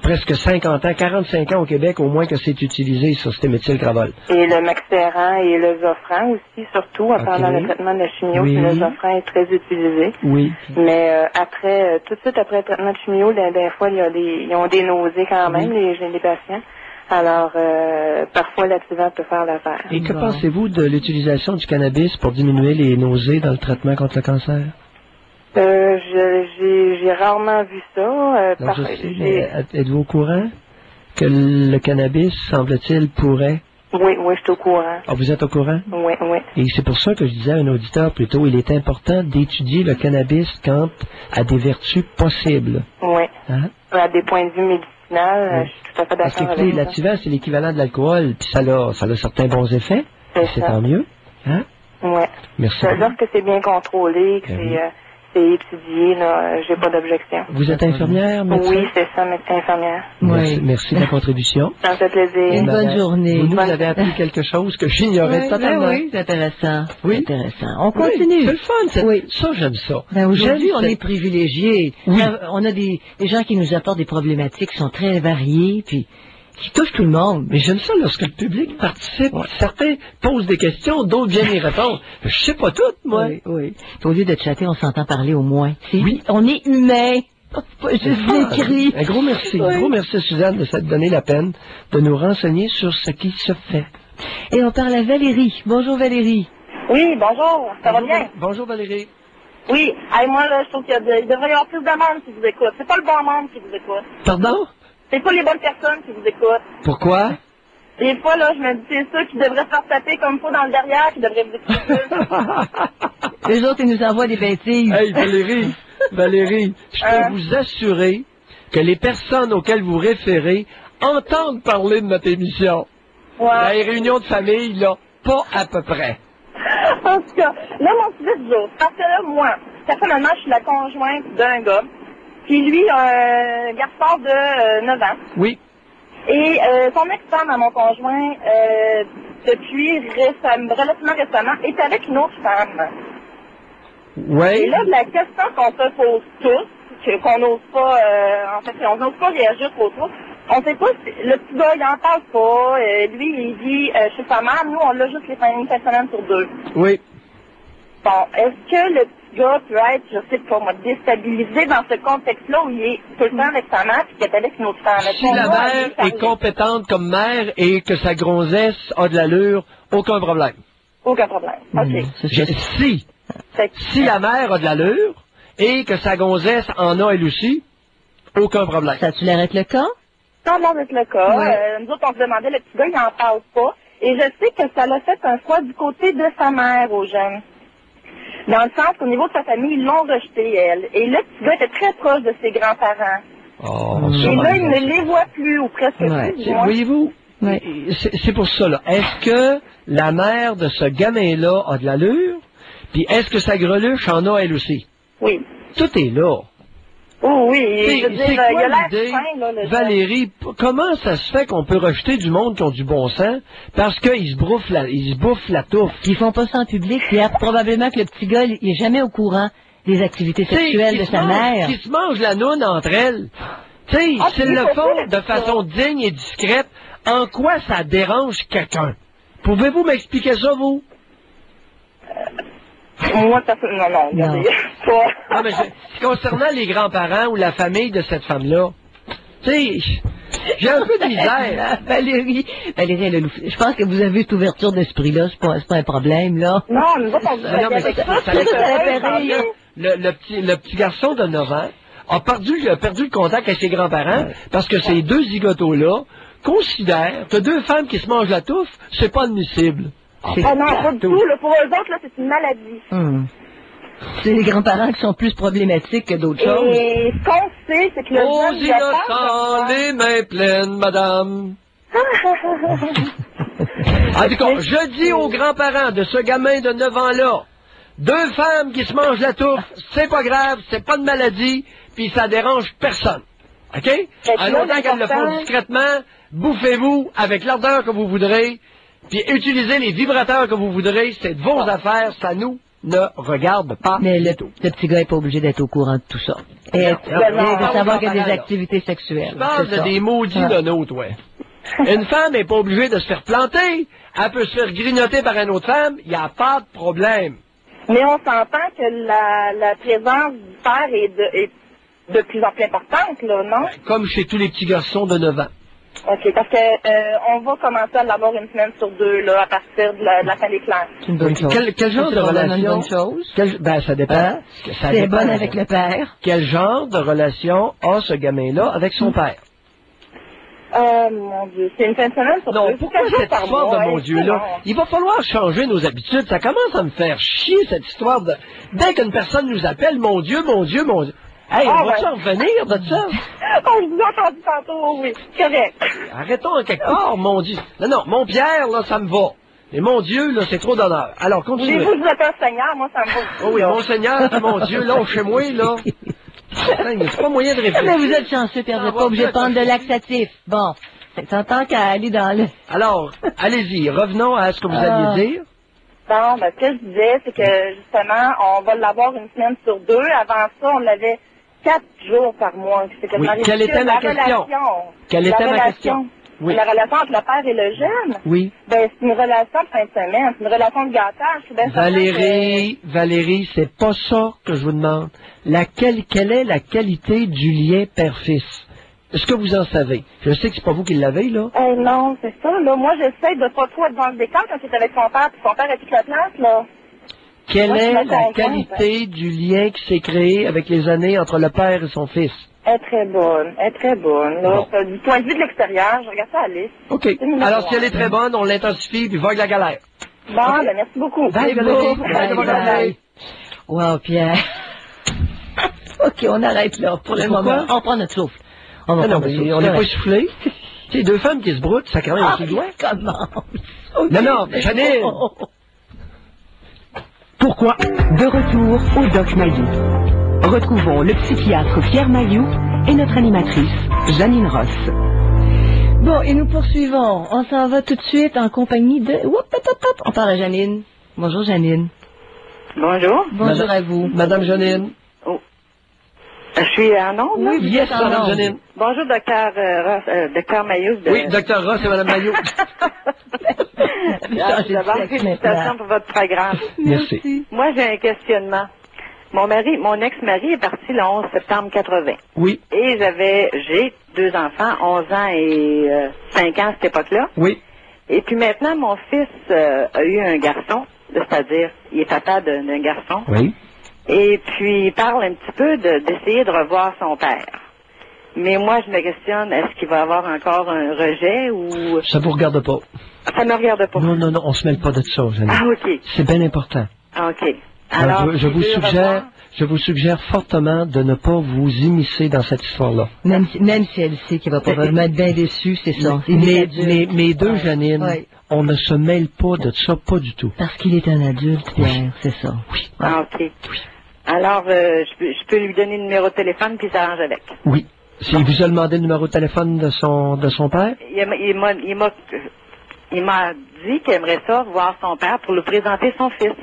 presque 50 ans, 45 ans au Québec au moins que c'est utilisé, ce Stémétil, Gravol.
Et le Maxéran et le Zofran aussi, surtout, pendant le traitement de la chimio, le Zofran est très utilisé.
Oui.
Mais tout de suite après le traitement de chimio, des fois, ils ont des nausées quand même, les patients. Alors, parfois, l'activant peut faire l'affaire.
Et que pensez-vous de l'utilisation du cannabis pour diminuer les nausées dans le traitement contre le cancer?
J'ai rarement vu ça.
Êtes-vous au courant que le cannabis, semble-t-il, pourrait...
Oui, je suis au courant.
Ah, vous êtes au courant?
Oui.
Et c'est pour ça que je disais à un auditeur plus tôt, il est important d'étudier le cannabis quant à des vertus possibles.
Oui.
Hein?
À des points de vue médicinaux, je suis tout à fait d'accord avec ça.
L'activant, c'est l'équivalent de l'alcool, puis ça a certains bons effets. C'est tant mieux. Hein?
Oui.
Merci.
Lorsque c'est bien contrôlé, que c'est étudié, là, j'ai pas d'objection.
Vous êtes infirmière, médecin?
Oui, c'est ça, médecin infirmière.
Merci de la contribution.
Ça me fait plaisir.
Une bonne journée.
Vous nous avez appris quelque chose que j'ignorais totalement.
Oui, c'est intéressant.
Oui.
Intéressant. On continue.
C'est le fun. Ça, j'aime ça.
Aujourd'hui, on est privilégiés. On a des gens qui nous apportent des problématiques qui sont très variées, puis qui touchent tout le monde.
Mais j'aime ça lorsque le public participe. Certains posent des questions, d'autres viennent y répondre. Je sais pas toutes, moi.
Oui. Puis au lieu de chatter, on s'entend parler au moins. On est humain. Pas juste écrit.
Un gros merci. Un gros merci, Suzanne, de s'être donné la peine de nous renseigner sur ce qui se fait.
Et on parle à Valérie. Bonjour, Valérie.
Oui, bonjour. Ça va bien?
Bonjour, Valérie.
Oui. Moi, là, je trouve qu'il devrait y avoir plus de monde qui vous écoute. C'est pas le bon monde qui vous écoute.
Pardon?
C'est pas les bonnes personnes qui vous écoutent.
Pourquoi?
Des fois, là, je me dis, c'est ça qui devrait se faire taper comme ça dans le derrière, qui devrait vous écouter.
Les autres, ils nous envoient des bêtises.
Hey, Valérie, je peux vous assurer que les personnes auxquelles vous référez entendent parler de notre émission.
Ouais.
Les réunions de famille, là, pas à peu près.
En tout cas, là, mon sujet du jour, parce que là, moi, personnellement, je suis la conjointe d'un gars. Puis lui, un garçon de 9 ans.
Oui.
Et son ex-femme à mon conjoint, depuis relativement récemment, est avec une autre femme.
Oui.
Et là, la question qu'on se pose tous, qu'on n'ose pas, on n'ose pas réagir trop tôt, on sait pas si le petit gars, il en parle pas, lui, il dit chez sa mère, nous, on l'a juste les fins de semaine sur 2.
Oui.
Bon, est-ce que le petit gars peut être, je sais pas moi, déstabilisé dans ce contexte-là où il est tout le temps avec sa mère et qu'il est avec une autre femme?
Si la mère est compétente comme mère et que sa grossesse a de l'allure, aucun problème.
Aucun problème. OK.
Si la mère a de l'allure et que sa gonzesse en a elle aussi, aucun problème.
Ça, tu l'arrêtes le cas?
Ça a l'air le cas. Nous autres, on se demandait, le petit gars, il n'en parle pas. Et je sais que ça l'a fait un choix du côté de sa mère aux jeunes. Dans le sens qu'au niveau de sa famille, ils l'ont rejeté, elle. Et le petit gars était très proche de ses grands-parents. Et là, il ne les voit plus, ou presque plus.
Voyez-vous, c'est pour ça, là. Est-ce que la mère de ce gamin-là a de l'allure? Puis est-ce que sa greluche en a elle aussi?
Oui.
Tout est là.
Oh oui, je veux dire,
C'est
il a
quoi
l'air
l'idée,
fin, là, le
Valérie, comment ça se fait qu'on peut rejeter du monde qui ont du bon sens parce qu'ils se bouffent la touffe?
Ils font pas ça en public. Puis probablement que le petit gars, il est jamais au courant des activités sexuelles de sa mère.
Qui se mangent la noune entre elles. Tu sais, s'ils le font de façon digne et discrète, en quoi ça dérange quelqu'un? Pouvez-vous m'expliquer ça, vous?
Moi, non, regardez.
Non, mais concernant les grands-parents ou la famille de cette femme-là, tu sais, j'ai un peu de misère.
Valérie, je pense que vous avez cette ouverture d'esprit-là, c'est pas un problème, là.
Non, nous autres, on
le petit garçon de 9 ans a perdu le contact avec ses grands-parents parce que ces deux zigotos-là considèrent que deux femmes qui se mangent la touffe, c'est pas admissible.
Ah non, pas du tout. Là, pour eux autres, là, c'est une maladie.
C'est les grands-parents qui sont plus problématiques que d'autres choses.
Et ce qu'on sait, c'est que le
Aux
jeune
innocents, les mains pleines, madame. En tout cas, je dis aux grands-parents de ce gamin de 9 ans-là, deux femmes qui se mangent la touffe, c'est pas grave, c'est pas de maladie, puis ça dérange personne. OK? En longtemps qu'elles le font discrètement, bouffez-vous avec l'ardeur que vous voudrez, puis utilisez les vibrateurs que vous voudrez, c'est de vos affaires, ça nous ne regarde pas.
Mais le petit gars n'est pas obligé d'être au courant de tout ça. Et de savoir qu'il y a des activités sexuelles.
Je parle de des maudits d'un autre, ouais. Une femme n'est pas obligée de se faire planter. Elle peut se faire grignoter par une autre femme. Il n'y a pas de problème.
Mais on s'entend que la présence du père est de plus en plus importante, là, non?
Comme chez tous les petits garçons de 9 ans.
OK, parce que on va commencer à l'avoir une semaine sur deux, là, à partir de la fin des classes.
C'est une bonne chose.
Quel genre de relation?
Une bonne chose.
Ça dépend.
C'est bonne avec le père.
Quel genre de relation a ce gamin-là avec son père?
Mon Dieu, c'est une fin de semaine sur deux.
Non, pourquoi cette histoire de mon Dieu-là? Il va falloir changer nos habitudes. Ça commence à me faire chier, cette histoire de... Dès qu'une personne nous appelle, mon Dieu, mon Dieu, mon Dieu... Hey, on va-tu en revenir de ça?
Oh, je vous ai entendu tantôt, oui. Correct.
Arrêtons en quelque part, mon Dieu. Non, mon Pierre, là, ça me va. Mais mon Dieu, là, c'est trop d'honneur. Alors, continuez.
Voulez-vous que vous êtes un Seigneur? Moi, ça me va.
Oh oui, mon Seigneur, puis mon Dieu, là, chez moi, là. C'est pas moyen de réfléchir.
Mais vous êtes chanceux, Pierre, vous n'êtes pas obligé de prendre de laxatif. Bon, c'est tant qu'à aller dans le...
Alors, allez-y, revenons à ce que vous alliez dire.
Bon, ce que je disais, c'est que, justement, on va l'avoir une semaine sur deux. Avant ça, on l'avait 4 jours par mois.
Oui. Quelle était ma question? Quelle était ma question? Oui.
La relation entre le père et le jeune?
Oui.
Ben, c'est une relation de fin de semaine. C'est une relation de gâtage.
Valérie, c'est pas ça que je vous demande. Quelle est la qualité du lien père-fils? Est-ce que vous en savez? Je sais que c'est pas vous qui l'avez, là.
Non, c'est ça, là. Moi, j'essaie de pas trop être dans le décor quand c'est avec son père, puis son père est toute la place, là.
Quelle est la qualité du lien qui s'est créé avec les années entre le père et son fils?
Elle est très bonne, Là. Bon. Du point de vue de l'extérieur, je regarde ça à Alice.
OK. Alors, si elle est très bonne, on l'intensifie, puis vogue la galère.
Bon, okay. Ben, merci beaucoup.
Bye. Wow, Pierre. OK, on arrête là pour le moment. On prend notre souffle. On n'est
pas essoufflé. Tu sais, deux femmes qui se broutent, ça quand même un petit doigt.
Comment?
Non, Janine!
Pourquoi? De retour au Doc Mayou. Retrouvons le psychiatre Pierre Mayou et notre animatrice Janine Ross.
Bon, et nous poursuivons. On s'en va tout de suite en compagnie de... On parle à Janine. Bonjour, Janine.
Bonjour.
Bonjour à vous.
Madame Janine.
Oh. Je suis en ondes, là?
Oui,
yes, Madame Janine.
Bonjour, docteur docteur Mayou.
Oui, docteur Ross et Madame Mayou.
D'abord, félicitations pour votre programme.
Merci.
Moi, j'ai un questionnement. Mon ex-mari est parti le 11 septembre 80.
Oui.
Et j'ai 2 enfants, 11 ans et 5 ans à cette époque-là.
Oui.
Et puis maintenant, mon fils a eu un garçon, c'est-à-dire, il est papa d'un garçon.
Oui.
Et puis, il parle un petit peu d'essayer de revoir son père. Mais moi, je me questionne, est-ce qu'il va avoir encore un rejet ou...
Ça vous regarde pas.
Ça me regarde pas.
Non, on se mêle pas de ça, Janine.
Ah, OK.
C'est bien important.
OK. Alors,
je vous suggère fortement de ne pas vous immiscer dans cette histoire-là.
Même si elle sait qu'il va probablement être bien déçu, c'est ça.
Mes deux Janine, on ne se mêle pas de ça, pas du tout.
Parce qu'il est un adulte, Pierre, c'est ça.
Oui.
Ah, OK.
Oui.
Alors, je peux lui donner le numéro de téléphone puis s'arrange avec.
Oui. S'il vous a demandé le numéro de téléphone de son père?
Il m'a dit qu'il aimerait ça voir son père pour lui présenter son fils.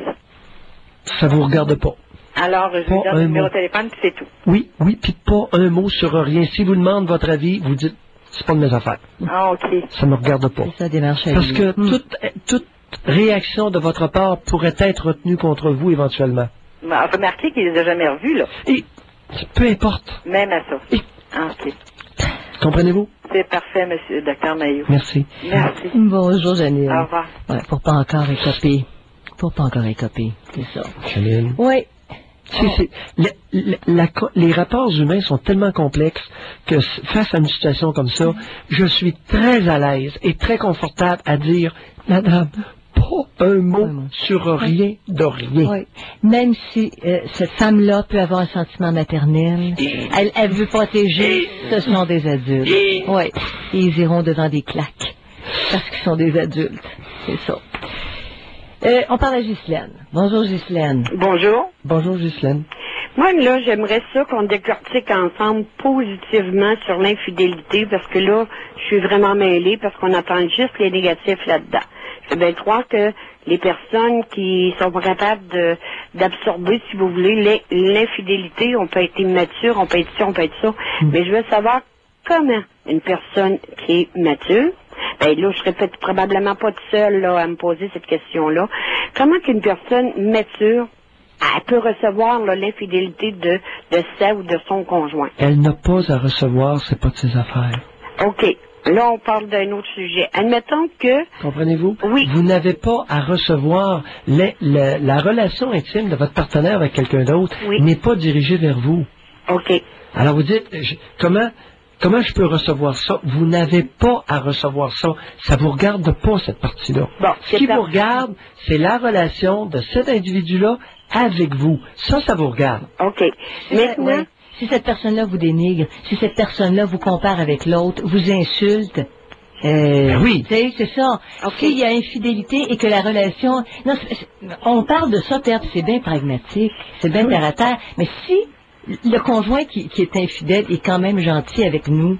Ça vous regarde pas.
Alors, je lui donne le numéro de téléphone puis c'est tout.
Oui, puis pas un mot sur rien. Si vous demande votre avis, vous dites, c'est pas de mes affaires.
Ah, OK.
Ça me regarde pas.
C'est ça, démarche à
Parce
lui.
que toute réaction de votre part pourrait être retenue contre vous éventuellement.
Remarquez qu'il les a jamais revus, là.
Et peu importe.
Même à ça. Ah, OK.
Comprenez-vous?
C'est parfait, monsieur Dr Maillot.
Merci.
Merci.
Bonjour, Janine.
Au revoir.
Ouais, pour pas encore écoper. C'est ça.
Janine.
Oui.
Les rapports humains sont tellement complexes que face à une situation comme ça, je suis très à l'aise et très confortable à dire, madame, pas un mot sur rien de rien.
Oui. Même si cette femme-là peut avoir un sentiment maternel, elle veut protéger, ce sont des adultes. Oui. Et ils iront devant des claques parce qu'ils sont des adultes. C'est ça. On parle à Ghislaine. Bonjour, Ghislaine.
Bonjour.
Bonjour, Ghislaine.
Moi, là, j'aimerais ça qu'on décortique ensemble positivement sur l'infidélité, parce que là, je suis vraiment mêlée, parce qu'on entend juste les négatifs là-dedans. Je veux bien croire que les personnes qui sont pas capables d'absorber, si vous voulez, l'infidélité, on peut être immature, on peut être ça, on peut être ça, mais je veux savoir comment une personne qui est mature, ben là, je serais peut-être probablement pas toute seule là, à me poser cette question-là. Comment qu'une personne mature, elle peut recevoir l'infidélité de sa ou de son conjoint?
Elle n'a pas à recevoir, c'est pas de ses affaires.
OK. Là, on parle d'un autre sujet. Admettons que...
Comprenez-vous?
Oui.
Vous n'avez pas à recevoir la relation intime de votre partenaire avec quelqu'un d'autre n'est pas dirigée vers vous.
OK.
Alors vous dites, comment je peux recevoir ça? Vous n'avez pas à recevoir ça. Ça vous regarde pas, cette partie-là.
Bon,
ce qui vous regarde, c'est la relation de cet individu-là avec vous. Ça vous regarde.
OK. Maintenant...
Si cette personne-là vous dénigre, si cette personne-là vous compare avec l'autre, vous insulte,
oui.
C'est ça. S'il y a infidélité et que la relation... Non, on parle de ça, Terre, c'est bien pragmatique, c'est bien terre à terre, mais si le conjoint qui est infidèle est quand même gentil avec nous,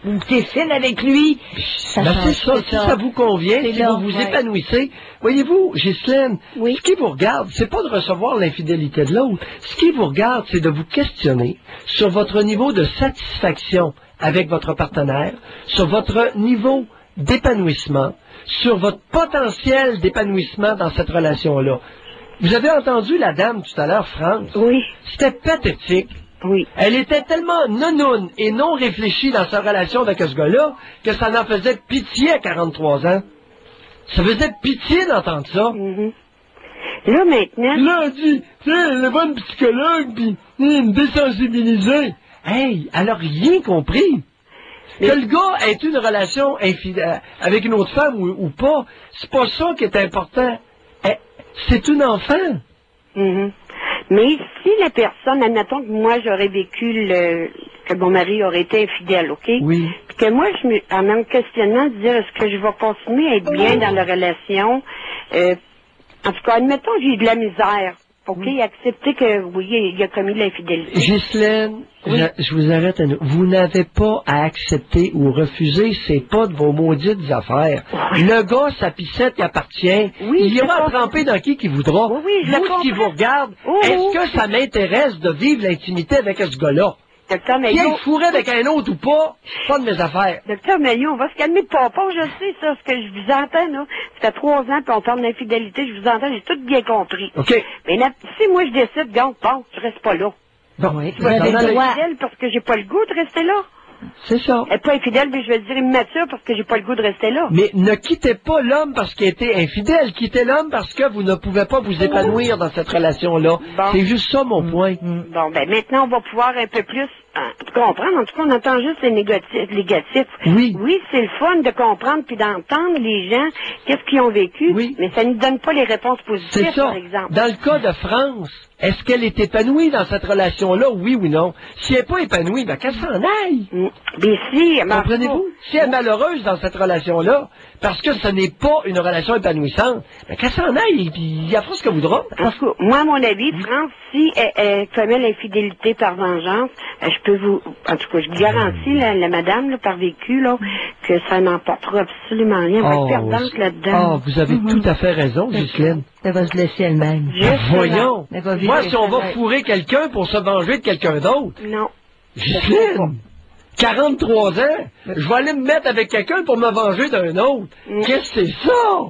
ou t'es fine avec lui, ça change.
C'est ça. Si ça vous convient, si vous vous épanouissez, voyez-vous, Ghislaine, ce qui vous regarde, c'est pas de recevoir l'infidélité de l'autre. Ce qui vous regarde, c'est de vous questionner sur votre niveau de satisfaction avec votre partenaire, sur votre niveau d'épanouissement, sur votre potentiel d'épanouissement dans cette relation-là. Vous avez entendu la dame tout à l'heure, France?
Oui.
C'était pathétique.
Oui.
Elle était tellement non-noune et non réfléchie dans sa relation avec ce gars-là que ça en faisait pitié à 43 ans. Ça faisait pitié d'entendre ça.
Là, maintenant...
Là, elle dit, elle est bonne psychologue, puis il me désensibilisait. Hey, elle a rien compris. Que le gars ait une relation avec une autre femme ou pas, c'est pas ça qui est important. C'est une enfant.
Mais si la personne, admettons que moi j'aurais vécu que mon mari aurait été infidèle, OK?
Oui.
Puis que moi, en même questionnement, de dire est-ce que je vais continuer à être bien dans la relation? En tout cas, admettons que j'ai de la misère. OK? Accepter que, oui, il a commis de l'infidélité.
Ghislaine, je vous arrête à nous. Vous n'avez pas à accepter ou refuser, c'est pas de vos maudites affaires. Le gars, sa pissette y appartient. Il ira tremper dans qui voudra. Vous, ce qui vous regarde, est-ce que ça m'intéresse de vivre l'intimité avec ce gars-là?
Docteur Maillot...
Qu'il fourrait avec un autre ou pas, c'est pas de mes affaires.
Docteur Maillot, on va se calmer de papa, je sais ça, ce que je vous entends, là. Ça fait 3 ans, puis on parle d'infidélité, je vous entends, j'ai tout bien compris.
OK.
Mais là, si moi je décide, bon, je reste pas là.
Bon,
tu vas être infidèle parce que j'ai pas le goût de rester là.
C'est ça.
Elle n'est pas infidèle, mais je vais dire immature parce que j'ai pas le goût de rester là.
Mais ne quittez pas l'homme parce qu'il était infidèle. Quittez l'homme parce que vous ne pouvez pas vous épanouir dans cette relation-là. Bon. C'est juste ça, mon point.
Bon, ben maintenant, on va pouvoir un peu plus tu comprends? En tout cas, on entend juste les négatifs.
Oui.
Oui, c'est le fun de comprendre puis d'entendre les gens, qu'est-ce qu'ils ont vécu, mais ça ne donne pas les réponses positives,
C'est ça.
par exemple.
Dans le cas de France, est-ce qu'elle est épanouie dans cette relation-là, oui ou non? Si elle n'est pas épanouie, ben qu'elle s'en aille.
Mais si,
comprenez-vous? Si elle est malheureuse dans cette relation-là, parce que ce n'est pas une relation épanouissante, ben qu'elle s'en aille, et puis elle fera ce qu'elle voudra.
Parce que, moi, à mon avis, France, si elle commet l'infidélité par vengeance, je peux vous, en tout cas, je garantis, la madame, là, par vécu, là, que ça n'emportera absolument rien. Elle va être perdante là-dedans.
Vous avez tout à fait raison, Ghislaine.
Elle va se laisser elle-même.
Voyons.
Elle va vivre
Moi, si on va
avec.
fourrer quelqu'un pour se venger de quelqu'un d'autre.
Non.
Ghislaine, 43 ans, je vais aller me mettre avec quelqu'un pour me venger d'un autre. Qu'est-ce que c'est ça?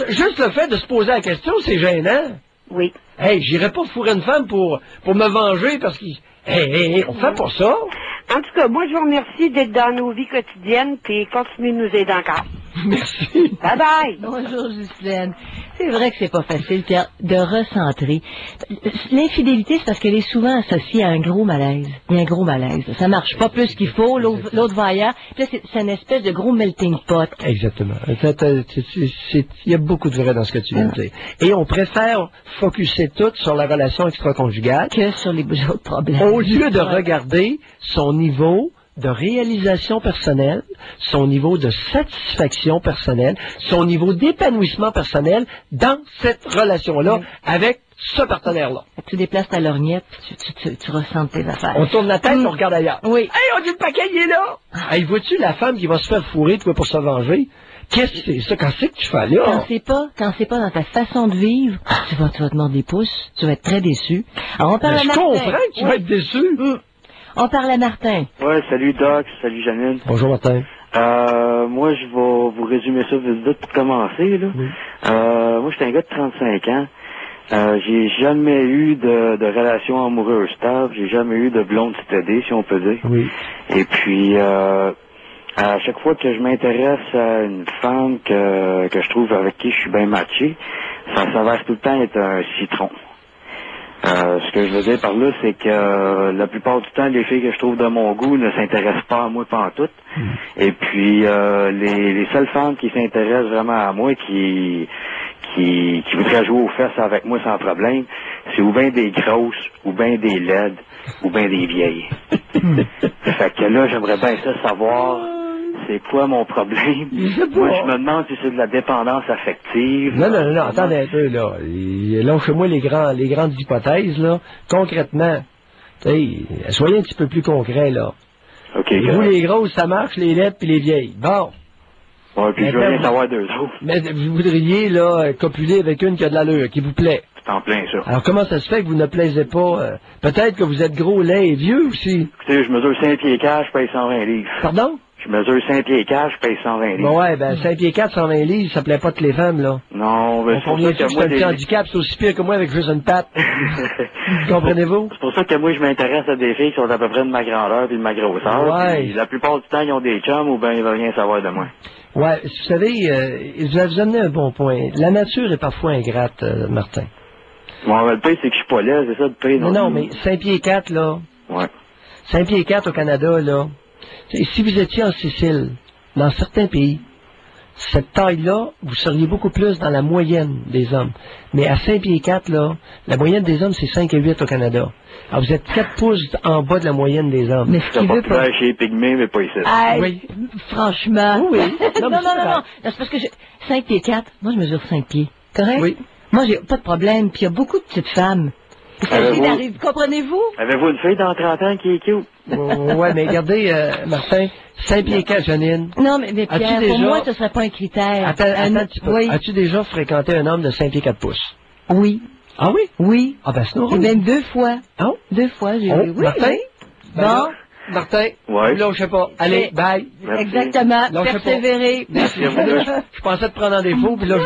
Juste le fait de se poser la question, c'est gênant.
Oui.
Hey, j'irai pas fourrer une femme pour me venger parce qu'il... Hey, on fait pas ça.
En tout cas, moi, je vous remercie d'être dans nos vies quotidiennes, puis continuez de nous aider encore.
Merci.
Bye bye.
Bonjour, Ghislaine. C'est vrai que c'est pas facile, Pierre, de recentrer. L'infidélité, c'est parce qu'elle est souvent associée à un gros malaise. Il y a un gros malaise. Ça marche pas plus qu'il faut, l'autre va ailleurs. Puis là, c'est une espèce de gros melting pot.
Exactement. Il y a beaucoup de vrai dans ce que tu viens de dire. Et on préfère focusser tout sur la relation extra-conjugale
que sur les autres problèmes.
Au lieu de regarder son niveau de réalisation personnelle, son niveau de satisfaction personnelle, son niveau d'épanouissement personnel dans cette relation-là avec ce partenaire-là.
Tu déplaces ta lorgnette, tu ressens tes affaires.
On tourne la tête, on regarde ailleurs.
Oui.
Hey, on dit le paquet, il est là! Hey, vois-tu la femme qui va se faire fourrer, toi, pour se venger? Qu'est-ce que c'est ça? Quand c'est que tu fais là?
Quand c'est pas dans ta façon de vivre, tu vas te demander des pouces, tu vas être très déçu. Alors, on parle à Martin.
Je comprends que tu vas être déçu.
On parle à Martin.
Ouais, salut Doc, salut Janine.
Bonjour Martin.
Moi, je vais vous résumer ça vite pour commencer, là. Moi, j'étais un gars de 35 ans. J'ai jamais eu de relation amoureuse stable. J'ai jamais eu de blonde stédée, si on peut dire.
Oui.
Et puis, à chaque fois que je m'intéresse à une femme que je trouve avec qui je suis bien matché, ça s'avère tout le temps être un citron. Ce que je veux dire par là, c'est que la plupart du temps, les filles que je trouve de mon goût ne s'intéressent pas à moi pantoute. Et puis, les seules femmes qui s'intéressent vraiment à moi, qui voudraient jouer aux fesses avec moi sans problème, c'est ou bien des grosses, ou bien des laides, ou bien des vieilles. Fait que là, j'aimerais bien ça savoir c'est quoi mon problème. Moi, je me demande si c'est de la dépendance affective.
Non, attendez un peu, là. Lâchez-moi les grandes hypothèses, là. Concrètement, soyez un petit peu plus concret, là.
OK.
Et vous, les grosses, ça marche, les laides puis les vieilles. Bon.
Ouais, puis je veux rien savoir d'eux autres.
Mais vous voudriez, là, copuler avec une qui a de l'allure, qui vous plaît.
C'est en plein ça.
Alors, comment ça se fait que vous ne plaisez pas? Peut-être que vous êtes gros, laid et vieux aussi.
Écoutez, je mesure 5 pieds 4, je paye 120 livres.
Pardon?
Je mesure 5 pieds 4, je paye 120 livres.
Ouais, 5 pieds 4, 120 livres, ça plaît pas toutes les femmes, là.
Non, mais c'est pour ça que moi...
C'est un handicap, c'est aussi pire que moi avec juste une patte. Comprenez-vous?
C'est pour ça que moi, je m'intéresse à des filles qui sont à peu près de ma grandeur et de ma grosseur.
Ouais.
Puis, la plupart du temps, ils ont des chums ou bien ils veulent rien savoir de moi.
Ouais, vous savez, vous avez amené un bon point. La nature est parfois ingrate, Martin.
Bon, le pire, c'est que je suis pas laid, c'est ça le pire.
Non, mais 5 pieds 4, là.
Ouais.
5 pieds 4 au Canada, là. Si vous étiez en Sicile, dans certains pays, cette taille-là, vous seriez beaucoup plus dans la moyenne des hommes. Mais à 5 pieds 4, là, la moyenne des hommes, c'est 5 et 8 au Canada. Alors, vous êtes 4 pouces en bas de la moyenne des hommes.
Mais ce qui veut
pas... chez les pygmées, mais pas ici.
Oui. Franchement.
Oui.
Non, c'est parce que 5 pieds 4, moi, je mesure 5 pieds. Correct?
Oui.
Moi, j'ai pas de problème. Puis il y a beaucoup de petites femmes. Comprenez-vous?
Avez-vous une fille dans 30 ans qui est cute?
Ouais, mais regardez, Martin, 5 pieds 4, Janine.
Non, mais Pierre, pour moi, ce serait pas un critère.
Attends un petit peu. Oui. As-tu déjà fréquenté un homme de 5 pieds 4 pouces?
Oui.
Ah oui?
Oui.
Ah ben, c'est normal.
Et même 2 fois.
Oh?
2 fois, j'ai
vu. Oui, Martin?
Oui.
Bon. Martin?
Ouais.
Là, je sais pas. Allez, bye.
Merci.
Exactement. Persévérer.
Merci. Je pensais te prendre en défaut, puis là,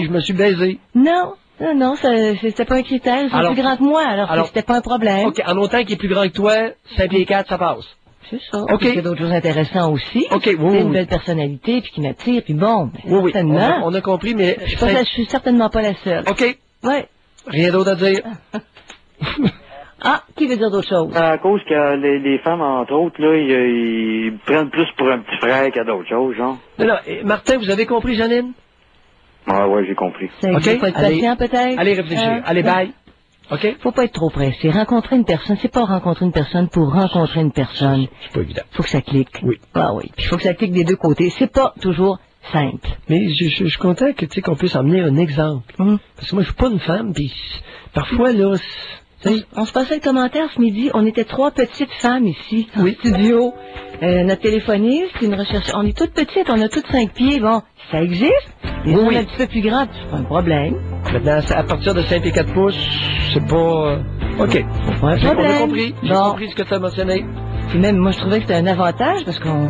je me suis baisé.
Non, c'était pas un critère. C'est plus grand que moi, alors c'était pas un problème.
OK, en autant qu'il est plus grand que toi, 5 pieds 4, ça passe.
C'est ça.
OK.
Il y a d'autres choses intéressantes aussi.
OK, oui.
C'est une belle personnalité, puis qui m'attire, puis bon.
Oui,
certainement.
On a compris, mais...
Je suis certainement pas la seule.
OK.
Ouais.
Rien d'autre à dire.
Ah, qui veut dire d'autres choses?
À cause que les femmes, entre autres, là, ils prennent plus pour un petit frère qu'à d'autres choses, genre.
Non, Martin, vous avez compris, Janine?
Ah ouais, j'ai compris.
OK, faut être patient, peut-être?
Allez réfléchir. Allez, bye. OK?
Faut pas être trop pressé. Rencontrer une personne, c'est pas rencontrer une personne pour rencontrer une personne.
C'est pas évident.
Faut que ça clique.
Oui.
Ah oui. Puis faut que ça clique des deux côtés. C'est pas toujours simple.
Mais je suis content que, tu sais, qu'on puisse emmener un exemple. Parce que moi, je suis pas une femme, puis parfois, là,
on se passait le commentaire ce midi. On était 3 petites femmes ici, en studio. Notre téléphoniste, une recherche. On est toutes petites, on a toutes 5 pieds. Bon, ça existe. Les gens un petit peu plus grands, c'est pas un problème.
Maintenant, à partir de 5 et 4 pouces, c'est pas... OK.
C'est pas un problème.
J'ai compris. J'ai compris ce que tu as mentionné.
Puis même, moi, je trouvais que c'était un avantage parce qu'on...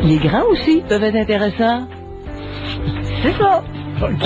Les grands aussi peuvent être intéressants. C'est ça.
OK.